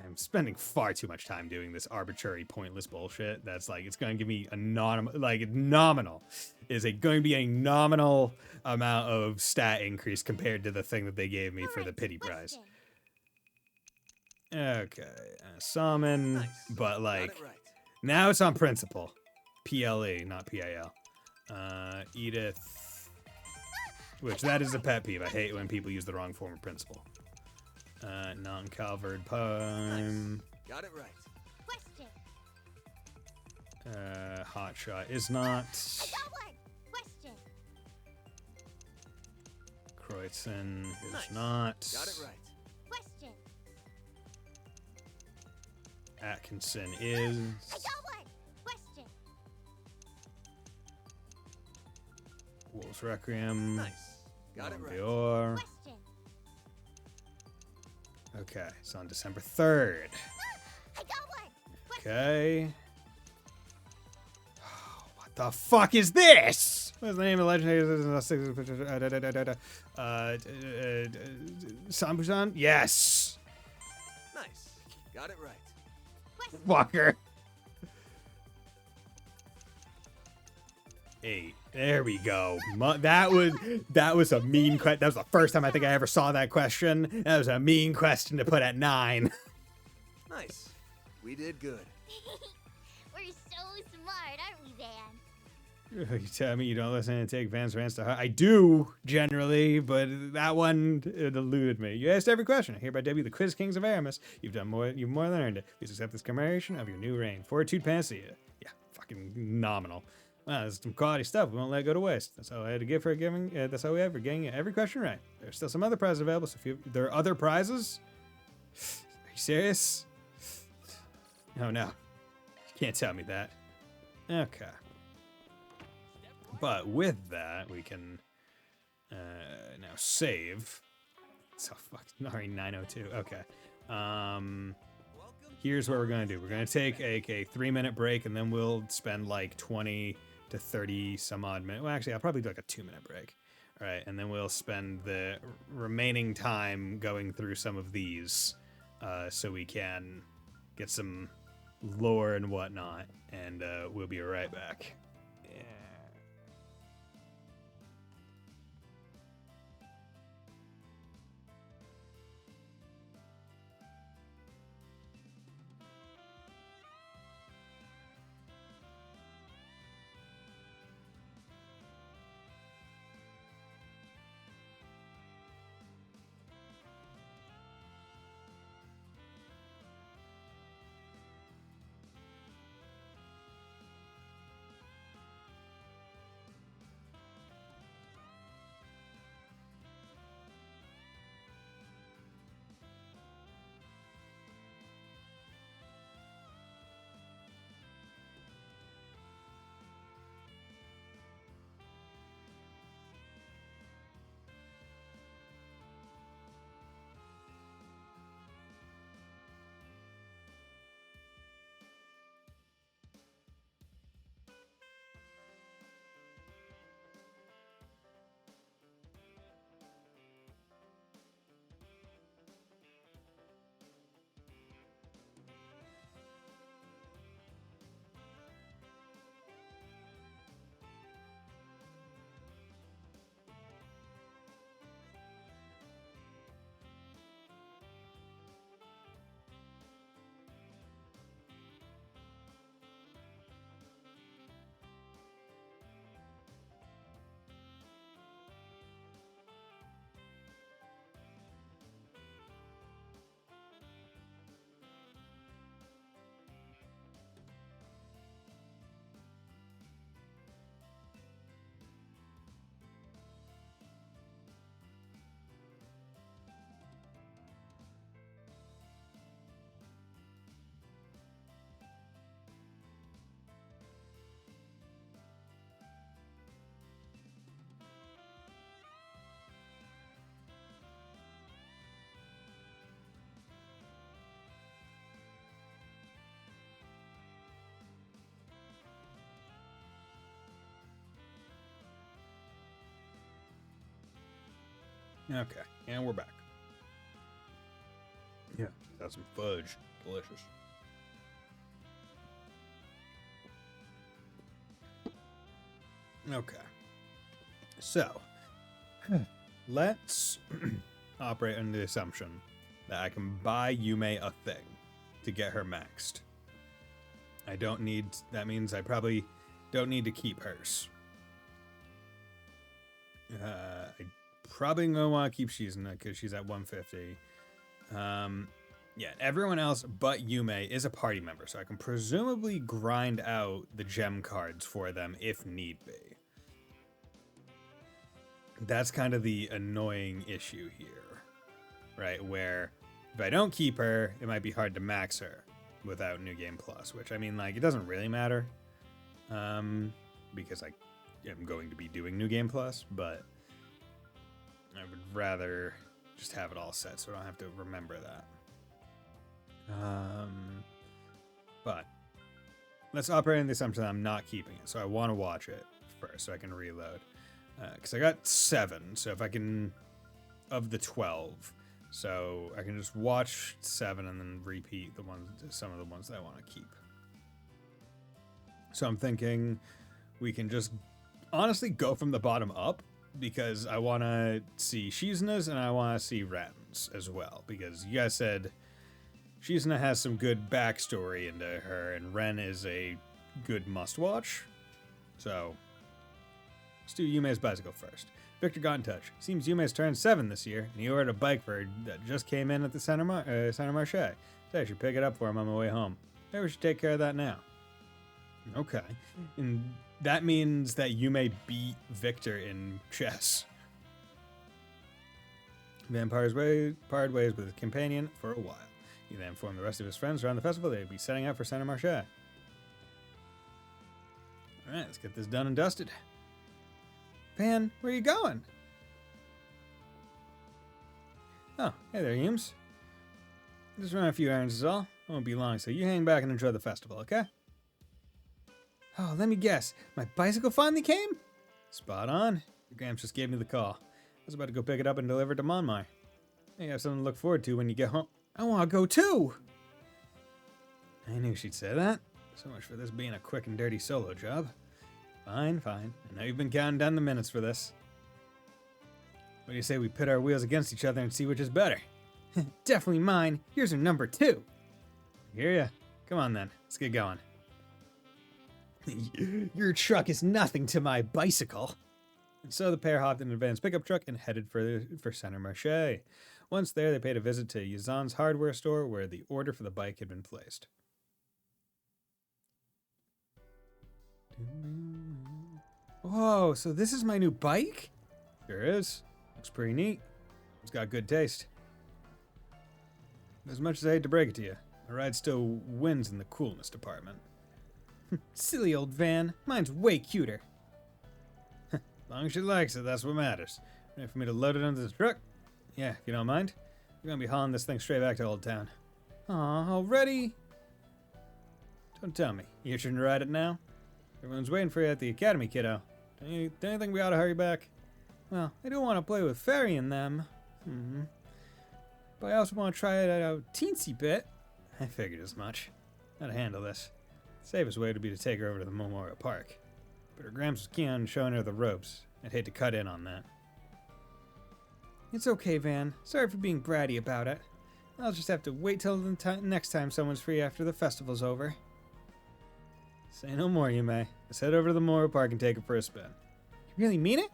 I'm spending far too much time doing this arbitrary, pointless bullshit. That's like, it's going to give me a nominal. Is it going to be a nominal amount of stat increase compared to the thing that they gave me for the pity prize? Okay, summon, Nice. but like, Got it right. now it's on principle. PLE, not PAL. Edith, which that is a pet peeve. I hate when people use the wrong form of principle. Non-covered poem. Got it right. Question. Hotshot is not. I got one. Question. Kreutzen is Nice. not. Got it right. Question. Atkinson is. I got one. Question. Wolves Requiem. Nice. Got it right. Bior. Question. Okay, it's on December 3rd. I got one. Question. Okay. What the fuck is this? What's the name of the legendary? Sambusan? Yes. Nice. Got it right. Fucker. 8. There we go. That was a mean question. That was the first time I think I ever saw that question. That was a mean question to put at 9. Nice. We did good. We're smart, aren't we, Van? You tell me you don't listen and take Van's rants to heart. I do, generally, but that one, it eluded me. You asked every question. I hereby debut the Quiz Kings of Aramis. You've more than earned it. Please accept this commemoration of your new reign. Fortitude Panacea. Yeah, fucking nominal. Wow, that's some quality stuff. We won't let it go to waste. That's all I had to give for giving. That's all we have for getting every question right. There's still some other prizes available. So there are other prizes? Are you serious? Oh no, you can't tell me that. Okay. But with that, we can now save. So fuck, already 9:02. Okay. Here's what we're gonna do. We're gonna take a 3-minute break, and then we'll spend like 20 to 30 some odd minutes. Well, actually, I'll probably do like a 2-minute break. All right, and then we'll spend the remaining time going through some of these, so we can get some lore and whatnot, and we'll be right back. Okay, and we're back. Yeah, got some fudge. Delicious. Okay. So, let's operate under the assumption that I can buy Yume a thing to get her maxed. I don't need, that means I probably don't need to keep hers. I probably gonna want to keep Shizuna because she's at 150. Yeah, everyone else but Yume is a party member, so I can presumably grind out the gem cards for them if need be. That's kind of the annoying issue here, right? Where if I don't keep her, it might be hard to max her without New Game Plus, which I mean, like, it doesn't really matter, because I am going to be doing New Game Plus, but I would rather just have it all set so I don't have to remember that. But let's operate on the assumption that I'm not keeping it, so I want to watch it first so I can reload. Because I got 7, so if I can, of the 12, so I can just watch 7 and then repeat some of the ones that I want to keep. So I'm thinking we can just honestly go from the bottom up, because I want to see Shizuna's and I want to see Ren's as well, because you guys said Shizuna has some good backstory into her, and Ren is a good must-watch. So, let's do Yume's bicycle first. Victor got in touch. Seems Yume's turned 7 this year, and he ordered a bike for her that just came in at the Center Marche. So I should pick it up for him on my way home. Maybe we should take care of that now. Okay. And that means that Yume beat Victor in chess. Van parted ways with his companion for a while. He then informed the rest of his friends around the festival they'd be setting out for Center Marche. Alright, let's get this done and dusted. Van, where are you going? Oh, hey there, Humes. Just run a few errands is all. Won't be long, so you hang back and enjoy the festival, okay? Oh, let me guess. My bicycle finally came? Spot on. Your Gramps just gave me the call. I was about to go pick it up and deliver it to Monmar. You have something to look forward to when you get home. I want to go too! I knew she'd say that. So much for this being a quick and dirty solo job. Fine, fine. I know you've been counting down the minutes for this. What do you say we pit our wheels against each other and see which is better? Definitely mine. Here's your number 2. Hear ya. Come on then. Let's get going. Your truck is nothing to my bicycle. And so the pair hopped in an advanced pickup truck and headed for Center Marche. Once there, they paid a visit to Yazan's hardware store where the order for the bike had been placed. Whoa, so this is my new bike? Sure is. Looks pretty neat. It's got good taste. As much as I hate to break it to you, the ride still wins in the coolness department. Silly old van. Mine's way cuter. As long as she likes it, that's what matters. Ready for me to load it into the truck? Yeah, if you don't mind. We're gonna be hauling this thing straight back to Old Town. Aw, already? Don't tell me. You itching to ride it now? Everyone's waiting for you at the academy, kiddo. Don't you think we ought to hurry back? Well, I do want to play with Fairy and them. But I also want to try it out a teensy bit. I figured as much. How to handle this. The safest way would be to take her over to the Memorial Park. But her Gramps was keen on showing her the ropes. I'd hate to cut in on that. It's okay, Van. Sorry for being bratty about it. I'll just have to wait till the next time someone's free after the festival's over. Say no more, you may. Let's head over to the Memorial Park and take her for a spin. You really mean it?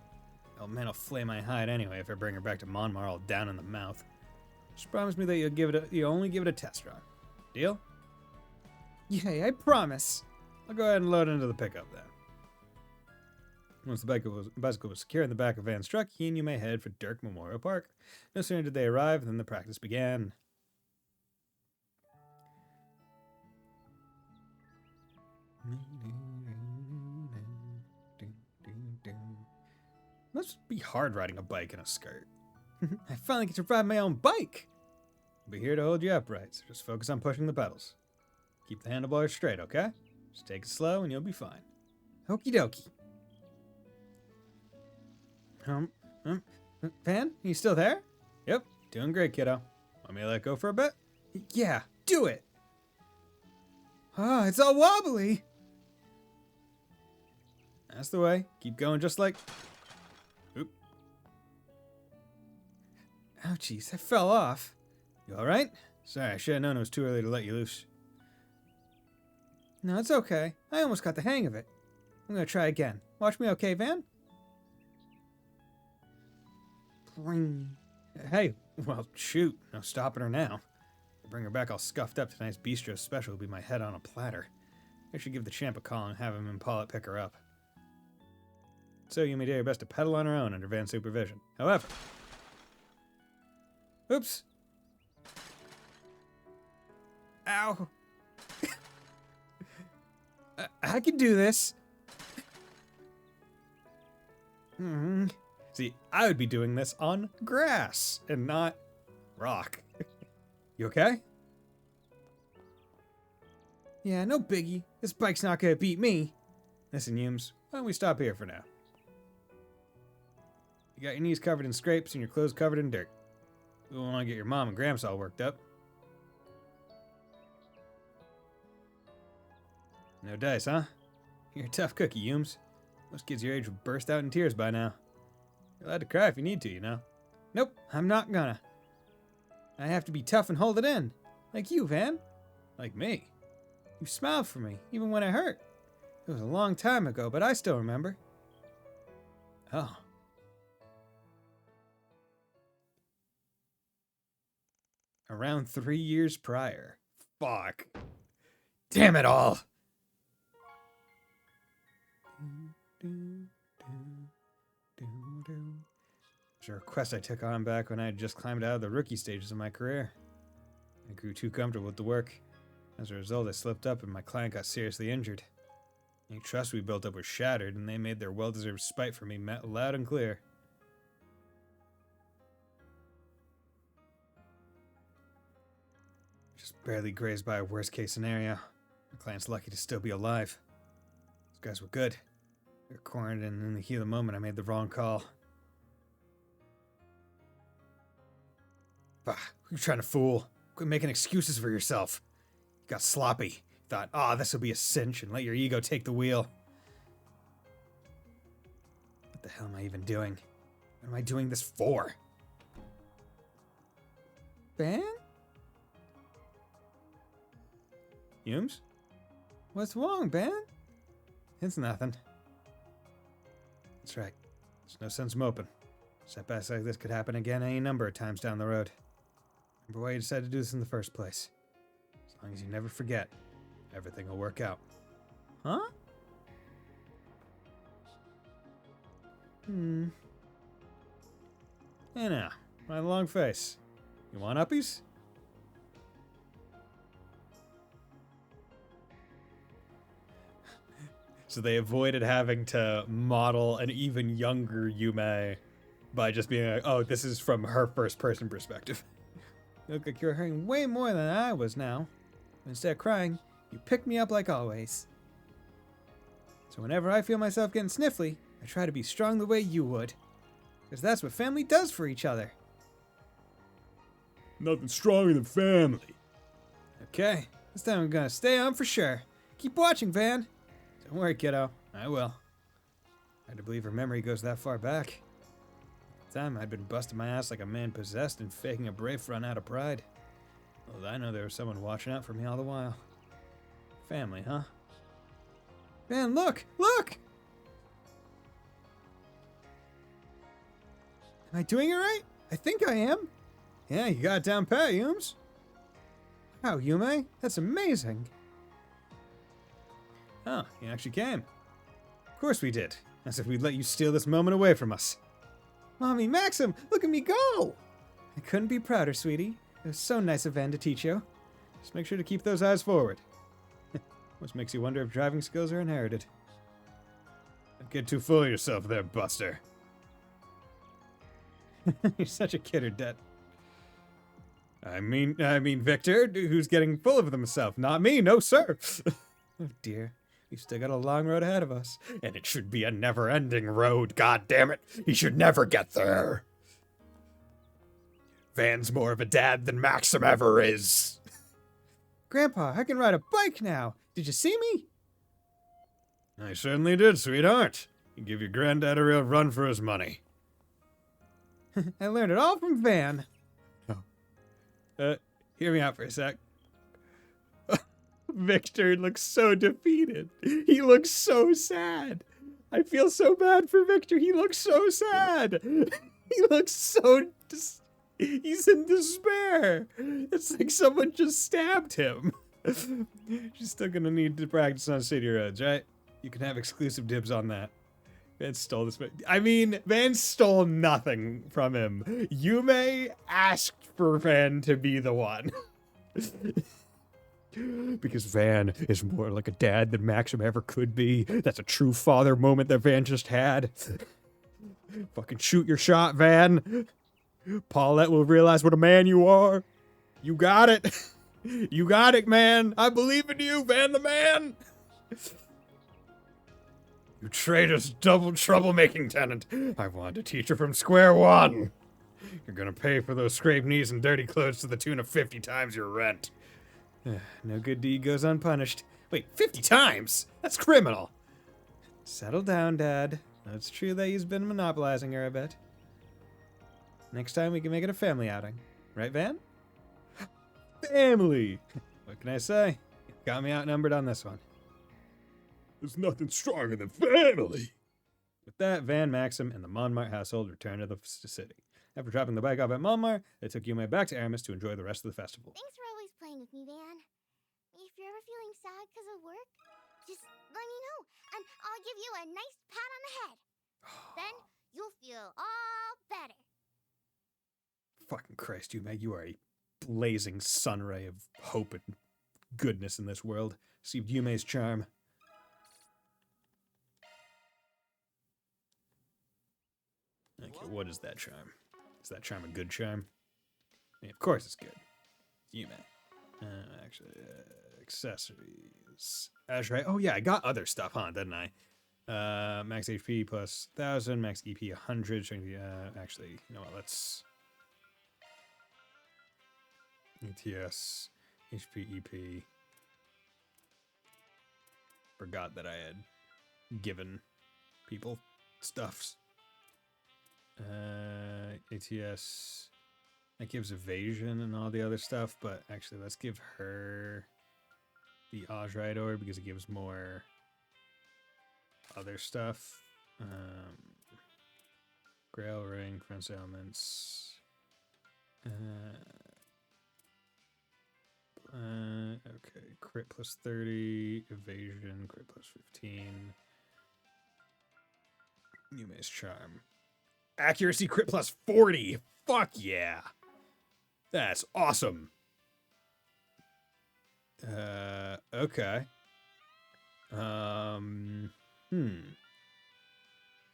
Oh man, I'll flay my hide anyway if I bring her back to Monmar all down in the mouth. Just promise me that you'll only give it a test run. Deal? Yay, I promise. I'll go ahead and load into the pickup then. Once the bicycle was secure in the back of Van's truck, he and Yume headed for Dirk Memorial Park. No sooner did they arrive than the practice began. Must be hard riding a bike in a skirt. I finally get to ride my own bike! I'll be here to hold you upright, so just focus on pushing the pedals. Keep the handlebars straight, okay? Just take it slow and you'll be fine. Okie dokie. Van, you still there? Yep, doing great, kiddo. Want me to let go for a bit? Yeah, do it! Ah, it's all wobbly! That's the way. Keep going just like... Oop. Ouchies, I fell off. You alright? Sorry, I should have known it was too early to let you loose. No, it's okay. I almost got the hang of it. I'm gonna try again. Watch me okay, Van? Hey, well, shoot. No stopping her now. To bring her back all scuffed up, tonight's bistro special will be my head on a platter. I should give the champ a call and have him and Paulette pick her up. So you may do your best to pedal on her own under Van's supervision. However... Oops. Ow. I can do this. See, I would be doing this on grass and not rock. You okay? Yeah, no biggie. This bike's not gonna beat me. Listen, Humes, why don't we stop here for now? You got your knees covered in scrapes and your clothes covered in dirt. We don't want to get your mom and Gramps all worked up. No dice, huh? You're a tough cookie, Humes. Most kids your age would burst out in tears by now. You're allowed to cry if you need to, you know. Nope, I'm not gonna. I have to be tough and hold it in. Like you, Van. Like me. You smiled for me, even when I hurt. It was a long time ago, but I still remember. Oh. Around 3 years prior. Fuck. Damn it all! It was a request I took on back when I had just climbed out of the rookie stages of my career. I grew too comfortable with the work. As a result, I slipped up and my client got seriously injured. Any trust we built up was shattered, and they made their well-deserved spite for me met loud and clear. Just barely grazed by a worst-case scenario. My client's lucky to still be alive. Those guys were good. They were cornered, and in the heat of the moment, I made the wrong call. Bah, who you trying to fool? Quit making excuses for yourself. You got sloppy. Thought, this will be a cinch, and let your ego take the wheel. What the hell am I even doing? What am I doing this for? Ben? Humes? What's wrong, Ben? It's nothing. That's right. There's no sense moping. Setbacks like this could happen again any number of times down the road. Remember why you decided to do this in the first place. As long as you never forget, everything will work out. Huh? Hey now, my long face. You want uppies? So they avoided having to model an even younger Yume by just being like, oh, this is from her first-person perspective. You look like you're hurting way more than I was now. Instead of crying, you pick me up like always. So whenever I feel myself getting sniffly, I try to be strong the way you would. Because that's what family does for each other. Nothing stronger than family. Okay, this time I'm gonna stay on for sure. Keep watching, Van. Don't worry, kiddo. I will. Hard to believe her memory goes that far back. At the time, I'd been busting my ass like a man possessed and faking a brave front out of pride. Well, I know there was someone watching out for me all the while. Family, huh? Van, look! Look! Am I doing it right? I think I am. Yeah, you got it down pat, Humes. Wow, Yume, that's amazing. Oh, you actually came. Of course we did. As if we'd let you steal this moment away from us. Mommy, Maxim, look at me go! I couldn't be prouder, sweetie. It was so nice of Van to teach you. Just make sure to keep those eyes forward. Which makes you wonder if driving skills are inherited. Don't get too full of yourself there, Buster. You're such a kidder, I mean, Victor, who's getting full of himself. Not me, no sir. Oh dear. We've still got a long road ahead of us. And it should be a never-ending road, god damn it. He should never get there. Van's more of a dad than Maxim ever is. Grandpa, I can ride a bike now. Did you see me? I certainly did, sweetheart. You give your granddad a real run for his money. I learned it all from Van. Hear me out for a sec. Victor looks so defeated. He looks so sad. I feel so bad for Victor. He looks so sad. He looks so... He's in despair. It's like someone just stabbed him. She's still gonna need to practice on city roads, right? You can have exclusive dibs on that. Van stole this. I mean, Van stole nothing from him. Yume asked for Van to be the one. Because Van is more like a dad than Maxim ever could be. That's a true father moment that Van just had. Fucking shoot your shot, Van. Paulette will realize what a man you are. You got it. You got it, man. I believe in you, Van the man. You traitorous double troublemaking tenant. I wanted to teach her from square one. You're gonna pay for those scraped knees and dirty clothes to the tune of 50 times your rent. No good deed goes unpunished. Wait, 50 times? That's criminal. Settle down, Dad. It's true that he's been monopolizing her a bit. Next time we can make it a family outing. Right, Van? Family! What can I say? Got me outnumbered on this one. There's nothing stronger than family. With that, Van, Maxim, and the Monmart household returned to the city. After dropping the bike off at Monmart, they took Yume back to Aramis to enjoy the rest of the festival. Thanks for always playing with me, Van. If you're ever feeling sad because of work, just let me know, and I'll give you a nice pat on the head. Then you'll feel all better. Fucking Christ, Yume, you are a blazing sun ray of hope and goodness in this world. Received Yume's charm. Okay, what is that charm? Is that charm a good charm? Yeah, of course it's good. Yume. Actually, accessories. Azure. Oh yeah, I got other stuff, huh? Didn't I? Max HP plus 1,000, max EP 100. Actually, you know what? Let's ETS, HP, EP. Forgot that I had given people stuffs. ATS. That gives evasion and all the other stuff, but actually let's give her the Ozrite Orb because it gives more other stuff. Grail Ring, Fence Elements. Okay, crit plus 30, evasion, crit plus 15. Yume's Charm. Accuracy crit plus 40! Fuck yeah! That's awesome! Okay. So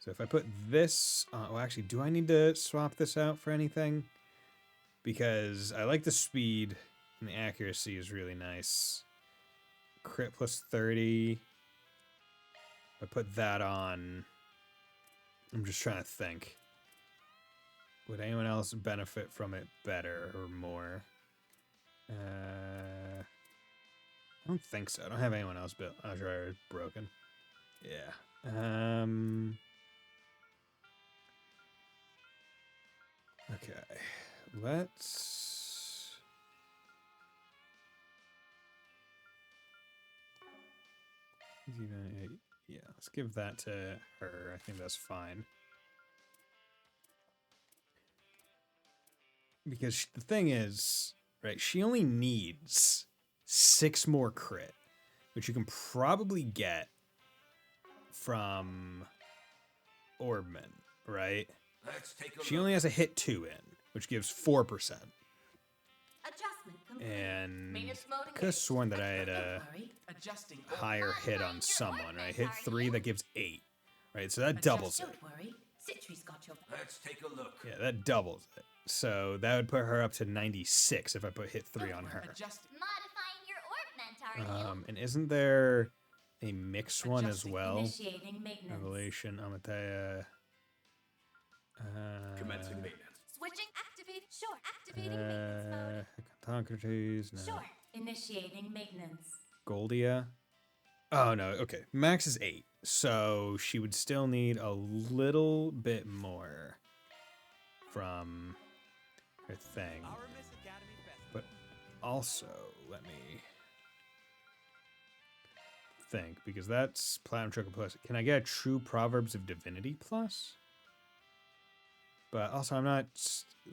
if I put this... well, actually, do I need to swap this out for anything? Because I like the speed, and the accuracy is really nice. Crit plus 30. If I put that on... I'm just trying to think. Would anyone else benefit from it better or more? I don't think so. I don't have anyone else built. Azure broken. Yeah. Okay. Let's... Yeah, let's give that to her. I think that's fine. Because the thing is, right, she only needs 6 more crit, which you can probably get from Orbman, right? She only has a hit 2 in, which gives 4%. And I could have sworn that I had a higher hit on someone, right? Hit 3, that gives 8, right? So that doubles it. Let's take a look. Yeah, that doubles it. So that would put her up to 96 if I put hit 3 on her. Modifying your ornament, are you? And isn't there a mixed one as well? Initiating maintenance. Revelation, Amatea. Commencing maintenance. Switching, activate. Sure, activating maintenance mode. Hippocrates, no. Sure. Initiating maintenance. Goldia. Oh, no, okay. Max is 8. So she would still need a little bit more from her thing. But also, let me think, because that's Platinum Choker Plus. Can I get a True Proverbs of Divinity Plus? But also, I'm not,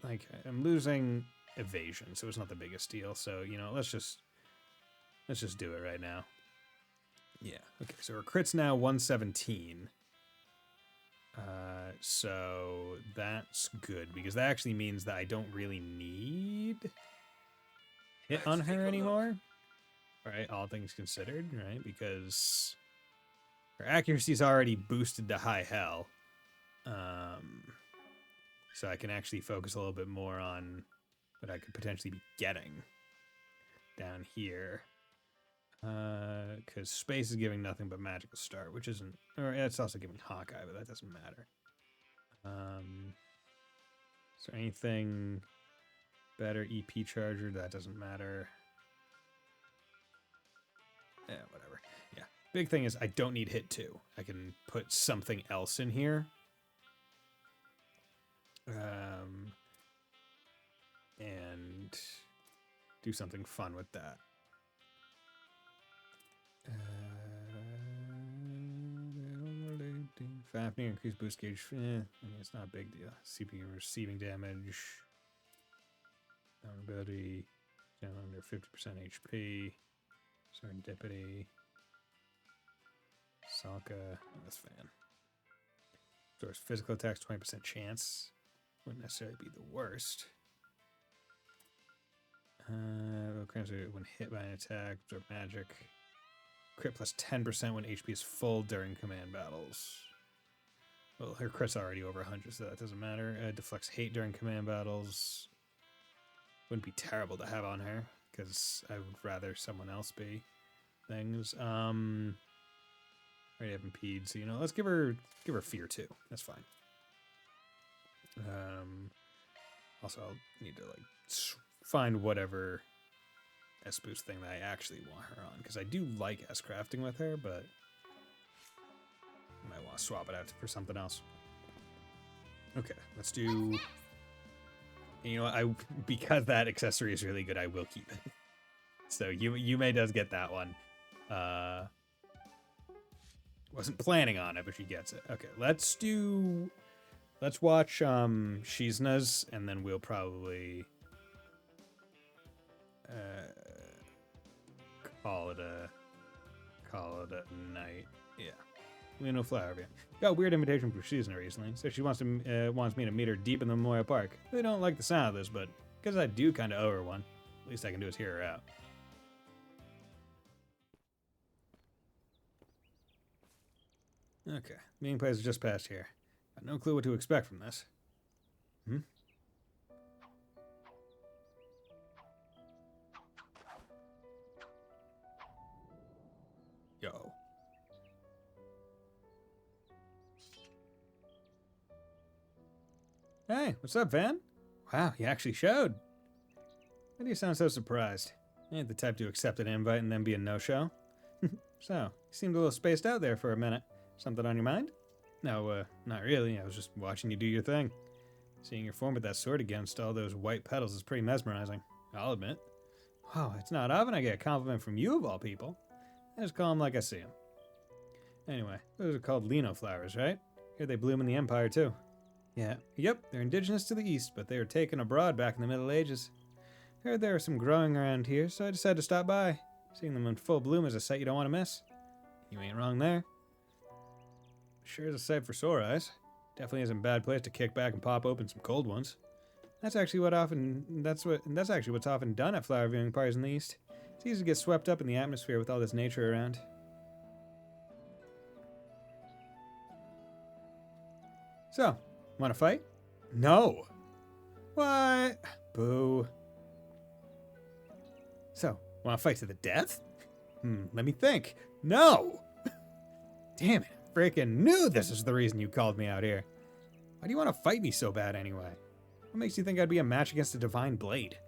like, I'm losing evasion, so it's not the biggest deal. So, you know, let's just do it right now. Yeah, okay, so her crit's now 117. So that's good, because that actually means that I don't really need hit on her anymore. Right, all things considered, right? Because her accuracy's already boosted to high hell. So I can actually focus a little bit more on what I could potentially be getting down here. Because space is giving nothing but magical start, which isn't, or it's also giving Hawkeye, but that doesn't matter. Is there anything better? EP charger, that doesn't matter. Yeah, whatever. Yeah, big thing is I don't need hit 2. I can put something else in here. And do something fun with that. Fafnir, increased boost gauge. I mean, it's not a big deal. CPU receiving damage. Vulnerability. Down under 50% HP. Serendipity. Salka. That's fan. Stores physical attacks, 20% chance. Wouldn't necessarily be the worst. When hit by an attack, absorb magic. Crit plus 10% when HP is full during command battles. Well, her crit's already over 100, so that doesn't matter. Deflects hate during command battles. Wouldn't be terrible to have on her, because I would rather someone else be things. Already have impede, so let's give her fear too. That's fine. Also, I'll need to find whatever S boost thing that I actually want her on, because I do like S crafting with her, but I might want to swap it out for something else. Okay, let's do. And you know what? Because that accessory is really good, I will keep it. So Yume does get that one. Wasn't planning on it, but she gets it. Okay, let's watch Shizuna's, and then we'll probably call it a night. Yeah. Lino Flower. Got a weird invitation from Shizuna recently. So she wants me to meet her deep in the Moya Park. Really don't like the sound of this, but because I do kind of owe her one, at least I can do is hear her out. Okay, meeting place is just past here. Got no clue what to expect from this. Yo. Hey, what's up, Van? Wow, you actually showed. Why do you sound so surprised? You ain't the type to accept an invite and then be a no-show. So, you seemed a little spaced out there for a minute. Something on your mind? No, not really. I was just watching you do your thing. Seeing your form with that sword against all those white petals is pretty mesmerizing. I'll admit. Wow, it's not often I get a compliment from you of all people. I just call them like I see them. Anyway, those are called Lino flowers, right? Here they bloom in the Empire, too. Yeah, yep, they're indigenous to the East, but they were taken abroad back in the Middle Ages. Heard there were some growing around here, so I decided to stop by. Seeing them in full bloom is a sight you don't want to miss. You ain't wrong there. Sure is a sight for sore eyes. Definitely isn't a bad place to kick back and pop open some cold ones. That's actually what's often done at flower viewing parties in the East. It's easy to get swept up in the atmosphere with all this nature around. So, want to fight? No. What? Boo. So, want to fight to the death? Let me think. No. Damn it. Freaking knew this is the reason you called me out here. Why do you want to fight me so bad anyway? What makes you think I'd be a match against a divine blade?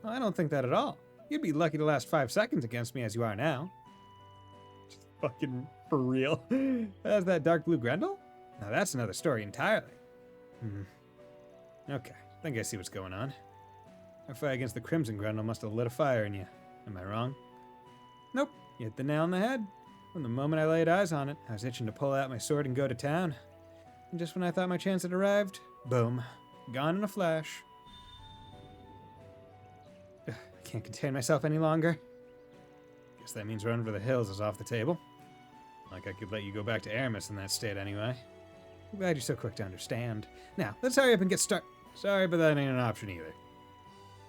Well, I don't think that at all. You'd be lucky to last 5 seconds against me as you are now. Fucking for real. That's that dark blue Grendel? Now that's another story entirely. Okay, I think I see what's going on. Our fight against the Crimson Grendel must have lit a fire in you. Am I wrong? Nope, you hit the nail on the head. From the moment I laid eyes on it, I was itching to pull out my sword and go to town. And just when I thought my chance had arrived, boom, gone in a flash. I can't contain myself any longer. Guess that means running for the hills is off the table. Like I could let you go back to Aramis in that state anyway. I'm glad you're so quick to understand. Now, let's hurry up and get started. Sorry, but that ain't an option either.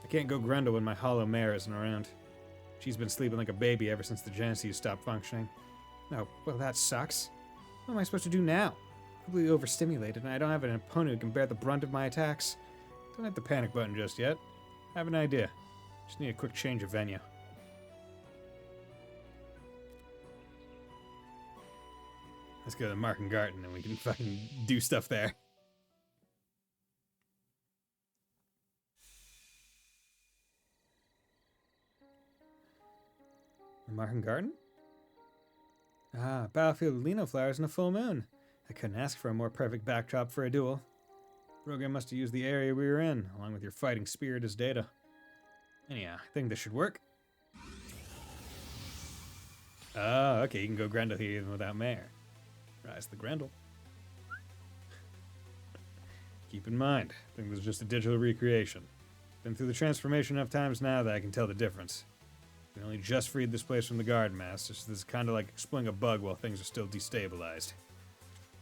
I can't go Grendel when my hollow mare isn't around. She's been sleeping like a baby ever since the Genesis stopped functioning. Oh, well, that sucks. What am I supposed to do now? Completely overstimulated, and I don't have an opponent who can bear the brunt of my attacks. Don't hit the panic button just yet. I have an idea. Just need a quick change of venue. Let's go to Marken Garten and we can fucking do stuff there. The Marken Garden? Ah, battlefield of Lino flowers in a full moon. I couldn't ask for a more perfect backdrop for a duel. Rogan must have used the area we were in, along with your fighting spirit as data. Anyhow, I think this should work. Oh, okay, you can go Grendel here even without Mare. Rise the Grendel. Keep in mind, I think this is just a digital recreation. Been through the transformation enough times now that I can tell the difference. We only just freed this place from the guard master, so this is kind of like exploiting a bug while things are still destabilized.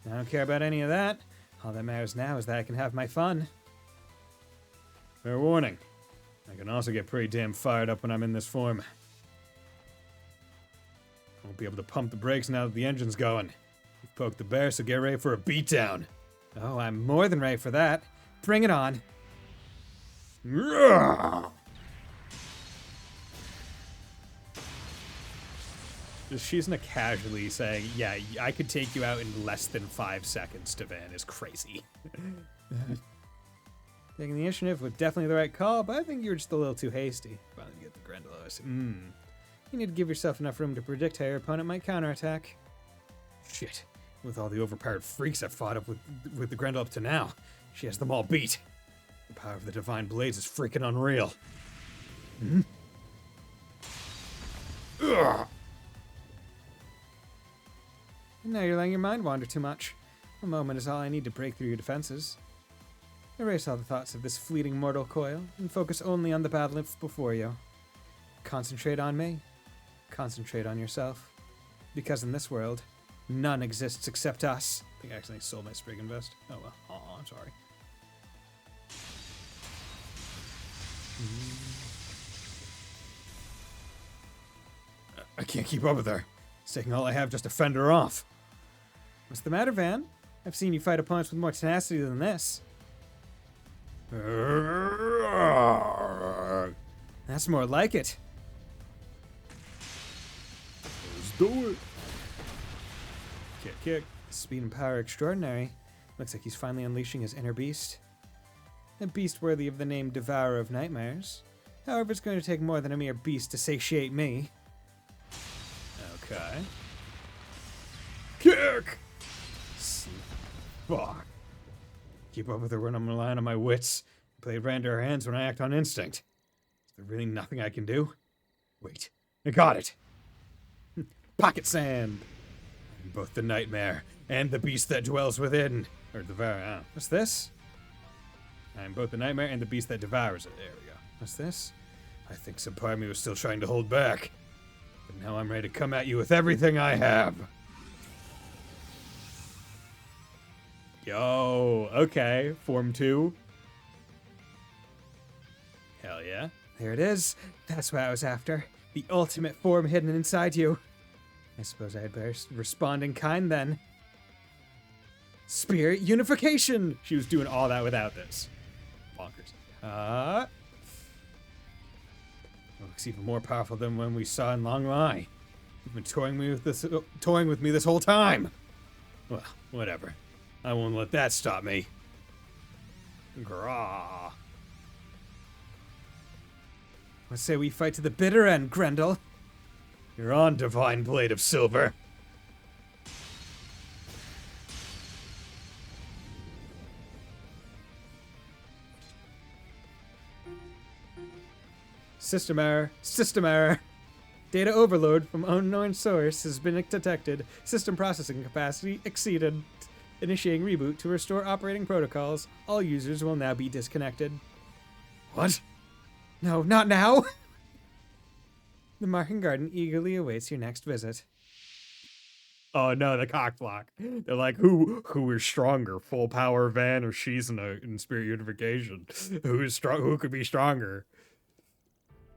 I don't care about any of that. All that matters now is that I can have my fun. Fair warning. I can also get pretty damn fired up when I'm in this form. Won't be able to pump the brakes now that the engine's going. You've poked the bear, so get ready for a beatdown. Oh, I'm more than ready for that. Bring it on. Just Shizna casually saying, yeah, I could take you out in less than 5 seconds to Van is crazy. Taking the initiative was definitely the right call, but I think you were just a little too hasty. Finally get the Grendalos. You need to give yourself enough room to predict how your opponent might counterattack. Shit. With all the overpowered freaks I've fought up with the Grendel up to now, she has them all beat. The power of the Divine Blades is freaking unreal. Ugh. Now you're letting your mind wander too much. A moment is all I need to break through your defenses. Erase all the thoughts of this fleeting mortal coil and focus only on the battle before you. Concentrate on me. Concentrate on yourself. Because in this world, none exists except us. I think I accidentally sold my Spriggan vest. Oh well. Aw, I'm sorry. I can't keep up with her. It's taking all I have just to fend her off. What's the matter, Van? I've seen you fight opponents with more tenacity than this. That's more like it. Let's do it. Kick. Speed and power extraordinary. Looks like he's finally unleashing his inner beast. A beast worthy of the name Devourer of Nightmares. However, it's going to take more than a mere beast to satiate me. Okay. Kick! Fuck. Keep up with her when I'm relying on my wits. Play right into her hands when I act on instinct. Is there really nothing I can do? Wait, I got it. Pocket sand. I'm both the nightmare and the beast that dwells within. Or devour. What's this? I'm both the nightmare and the beast that devours it. There we go. What's this? I think some part of me was still trying to hold back. But now I'm ready to come at you with everything I have. Yo, okay. Form 2. Hell yeah. There it is. That's what I was after. The ultimate form hidden inside you. I suppose I had better respond in kind then. Spirit unification! She was doing all that without this. Bonkers. Looks even more powerful than when we saw in Long Lai. You've been toying with me this whole time. Well, whatever. I won't let that stop me. Grah. Let's say we fight to the bitter end, Grendel. You're on, Divine Blade of Silver. System error. System error. Data overload from unknown source has been detected. System processing capacity exceeded. Initiating reboot to restore operating protocols. All users will now be disconnected. What? No, not now! The Marken Garden eagerly awaits your next visit. Oh no, the cockblock. They're like, who is stronger? Full power Van or Shizna in Spirit Unification? Who could be stronger?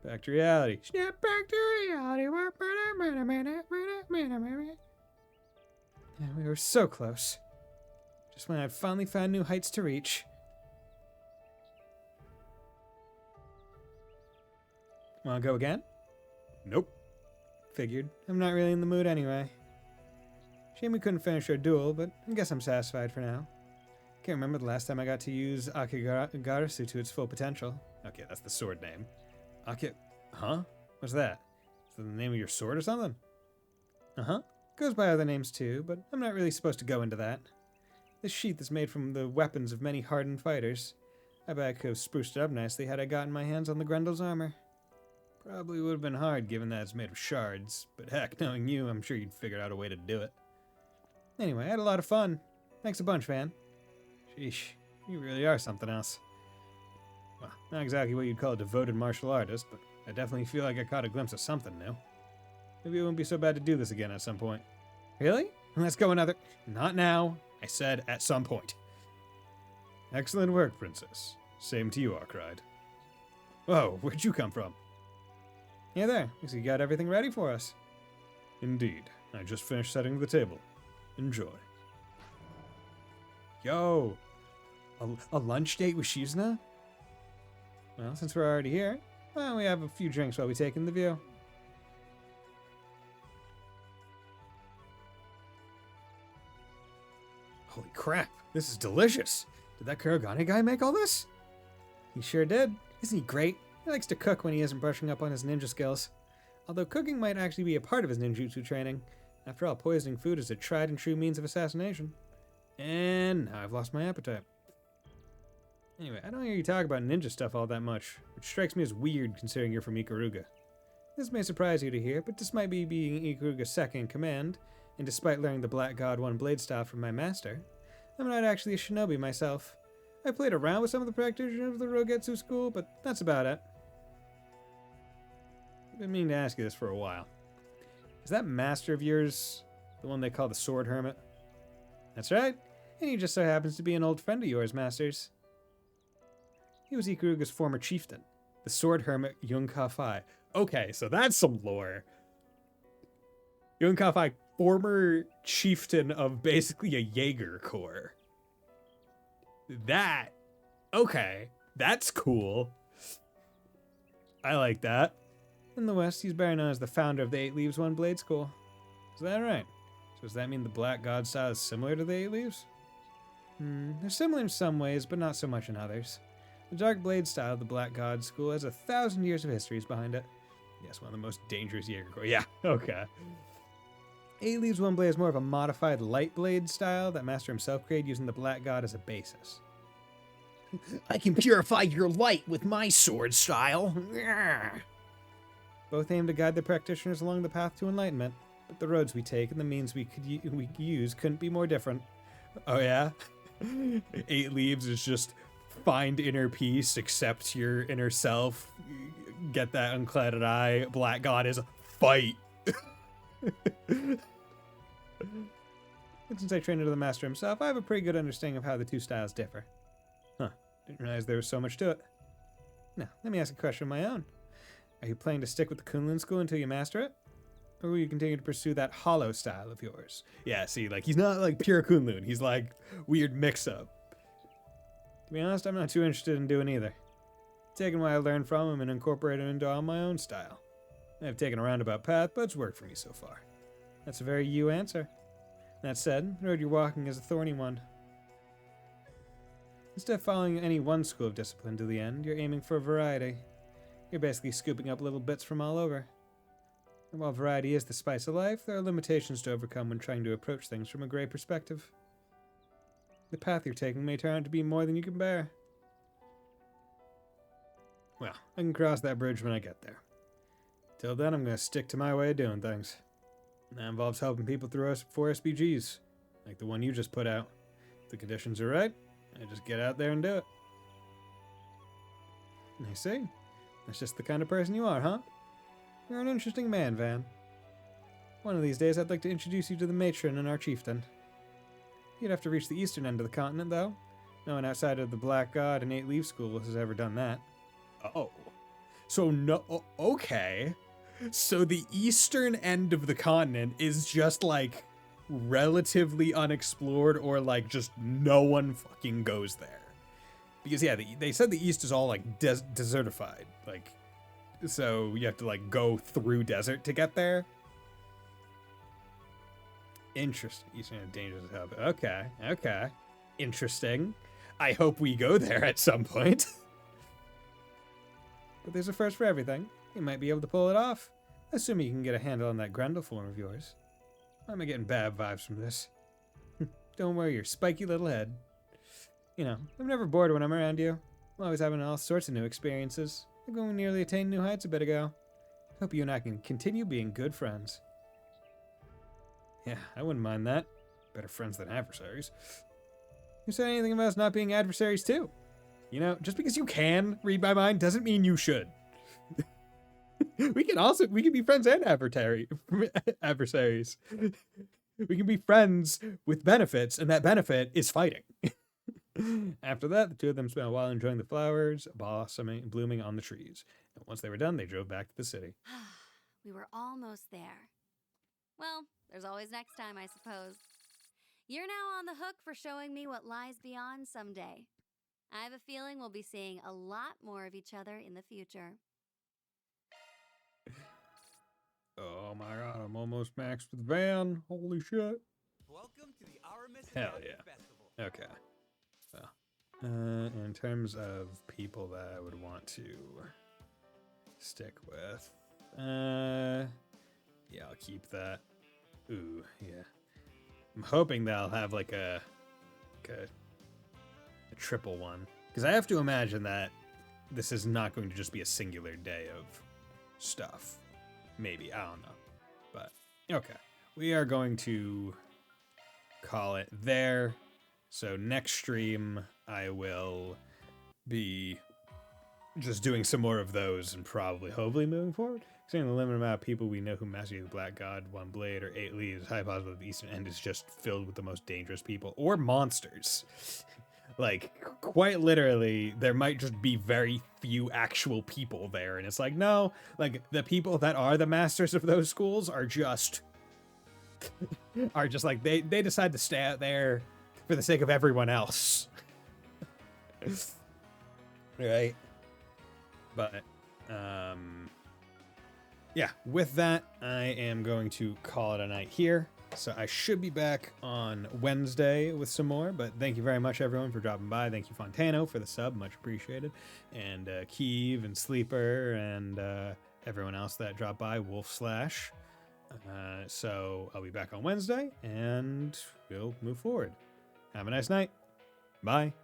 Back to reality. Snap back to reality. Yeah, we were so close. Just when I'd finally found new heights to reach. Wanna go again? Nope. Figured. I'm not really in the mood anyway. Shame we couldn't finish our duel, but I guess I'm satisfied for now. Can't remember the last time I got to use Akigarasu to its full potential. Okay, that's the sword name. Huh? What's that? Is that the name of your sword or something? Uh-huh. Goes by other names too, but I'm not really supposed to go into that. This sheath is made from the weapons of many hardened fighters. I bet I could have spruced it up nicely had I gotten my hands on the Grendel's armor. Probably would have been hard given that it's made of shards, but heck, knowing you, I'm sure you'd figure out a way to do it. Anyway, I had a lot of fun. Thanks a bunch, Van. Sheesh. You really are something else. Well, not exactly what you'd call a devoted martial artist, but I definitely feel like I caught a glimpse of something new. Maybe it wouldn't be so bad to do this again at some point. Really? Let's go another... Not now. I said at some point. Excellent work, Princess. Same to you, I cried. Whoa, where'd you come from? Hey there, looks like you got everything ready for us. Indeed. I just finished setting the table. Enjoy. Yo! A lunch date with Shizna? Well, since we're already here, why don't we have a few drinks while we take in the view? Holy crap, this is delicious! Did that Kurogane guy make all this? He sure did. Isn't he great? He likes to cook when he isn't brushing up on his ninja skills. Although cooking might actually be a part of his ninjutsu training. After all, poisoning food is a tried and true means of assassination. And now I've lost my appetite. Anyway, I don't hear you talk about ninja stuff all that much, which strikes me as weird considering you're from Ikaruga. This may surprise you to hear, but despite me being Ikaruga's second in command, and despite learning the Black God One blade style from my master, I'm not actually a shinobi myself. I played around with some of the practitioners of the Rogetsu school, but that's about it. I've been meaning to ask you this for a while. Is that master of yours the one they call the Sword Hermit? That's right, and he just so happens to be an old friend of yours, Masters. He was Ikaruga's former chieftain, the Sword Hermit Yunkafai. Okay, so that's some lore. Yunkafai, former chieftain of basically a Jaeger Corps. Okay, that's cool. I like that. In the West, he's better known as the founder of the Eight Leaves One Blade School. Is that right? So does that mean the Black God style is similar to the Eight Leaves? They're similar in some ways, but not so much in others. The Dark Blade style of the Black God School has 1,000 years of histories behind it. Yes, one of the most dangerous Jaeger Corps. Yeah, okay. Eight Leaves One Blade is more of a modified light blade style that Master himself created using the Black God as a basis. I can purify your light with my sword style. Both aim to guide the practitioners along the path to enlightenment, but the roads we take and the means we use couldn't be more different. Oh yeah? Eight Leaves is just find inner peace, accept your inner self, get that unclouded eye. Black God is fight. And since I trained under the master himself, I have a pretty good understanding of how the two styles differ. Huh, didn't realize there was so much to it. Now, let me ask a question of my own. Are you planning to stick with the Kunlun school until you master it? Or will you continue to pursue that hollow style of yours? Yeah, see, like, he's not like pure Kunlun. He's like weird mix-up. To be honest, I'm not too interested in doing either. Taking what I learned from him and incorporating it into all my own style. I've taken a roundabout path, but it's worked for me so far. That's a very you answer. That said, the road you're walking is a thorny one. Instead of following any one school of discipline to the end, you're aiming for variety. You're basically scooping up little bits from all over. And while variety is the spice of life, there are limitations to overcome when trying to approach things from a gray perspective. The path you're taking may turn out to be more than you can bear. Well, I can cross that bridge when I get there. Till then, I'm going to stick to my way of doing things. And that involves helping people through 4 SPGs, like the one you just put out. If the conditions are right, I just get out there and do it. I see. That's just the kind of person you are, huh? You're an interesting man, Van. One of these days, I'd like to introduce you to the matron and our chieftain. You'd have to reach the eastern end of the continent, though. No one outside of the Black God and Eight Leaf School has ever done that. Oh. So no, okay. So the eastern end of the continent is just like relatively unexplored, or like just no one fucking goes there. Because yeah, they said the east is all like desertified. Like, so you have to like go through desert to get there. Interesting. Eastern and dangerous hub. Okay. Interesting. I hope we go there at some point. But there's a first for everything. You might be able to pull it off. Assuming you can get a handle on that Grendel form of yours. Why am I getting bad vibes from this? Don't worry your spiky little head. You know, I'm never bored when I'm around you. I'm always having all sorts of new experiences. I'm going to nearly attain new heights a bit ago. Hope you and I can continue being good friends. Yeah, I wouldn't mind that. Better friends than adversaries. Who said anything about us not being adversaries too? You know, just because you can read my mind doesn't mean you should. we can be friends and adversaries. We can be friends with benefits, and that benefit is fighting. After that, the two of them spent a while enjoying the flowers blooming on the trees. And once they were done, they drove back to the city. We were almost there. Well, there's always next time, I suppose. You're now on the hook for showing me what lies beyond someday. I have a feeling we'll be seeing a lot more of each other in the future. Oh my god, I'm almost maxed with Van. Holy shit. Welcome to the Aramis Hell Academy yeah. Festival. Okay. Well, in terms of people that I would want to stick with, yeah, I'll keep that. Ooh, yeah. I'm hoping that I'll have like a triple one, because I have to imagine that this is not going to just be a singular day of stuff. Maybe, I don't know. But, okay. We are going to call it there. So next stream, I will be just doing some more of those and hopefully moving forward. Considering the limited amount of people we know who master the Black God, One Blade, or 8 Leaves, it's highly possible that the Eastern End is just filled with the most dangerous people. Or monsters. Like, quite literally, there might just be very few actual people there. And it's like, no, like, the people that are the masters of those schools are just like, they decide to stay out there for the sake of everyone else. Right? But, yeah, with that, I am going to call it a night here. So I should be back on Wednesday with some more, but thank you very much, everyone, for dropping by. Thank you, Fontano, for the sub. Much appreciated. And Keeve and Sleeper and everyone else that dropped by, Wolf Slash. So I'll be back on Wednesday, and we'll move forward. Have a nice night. Bye.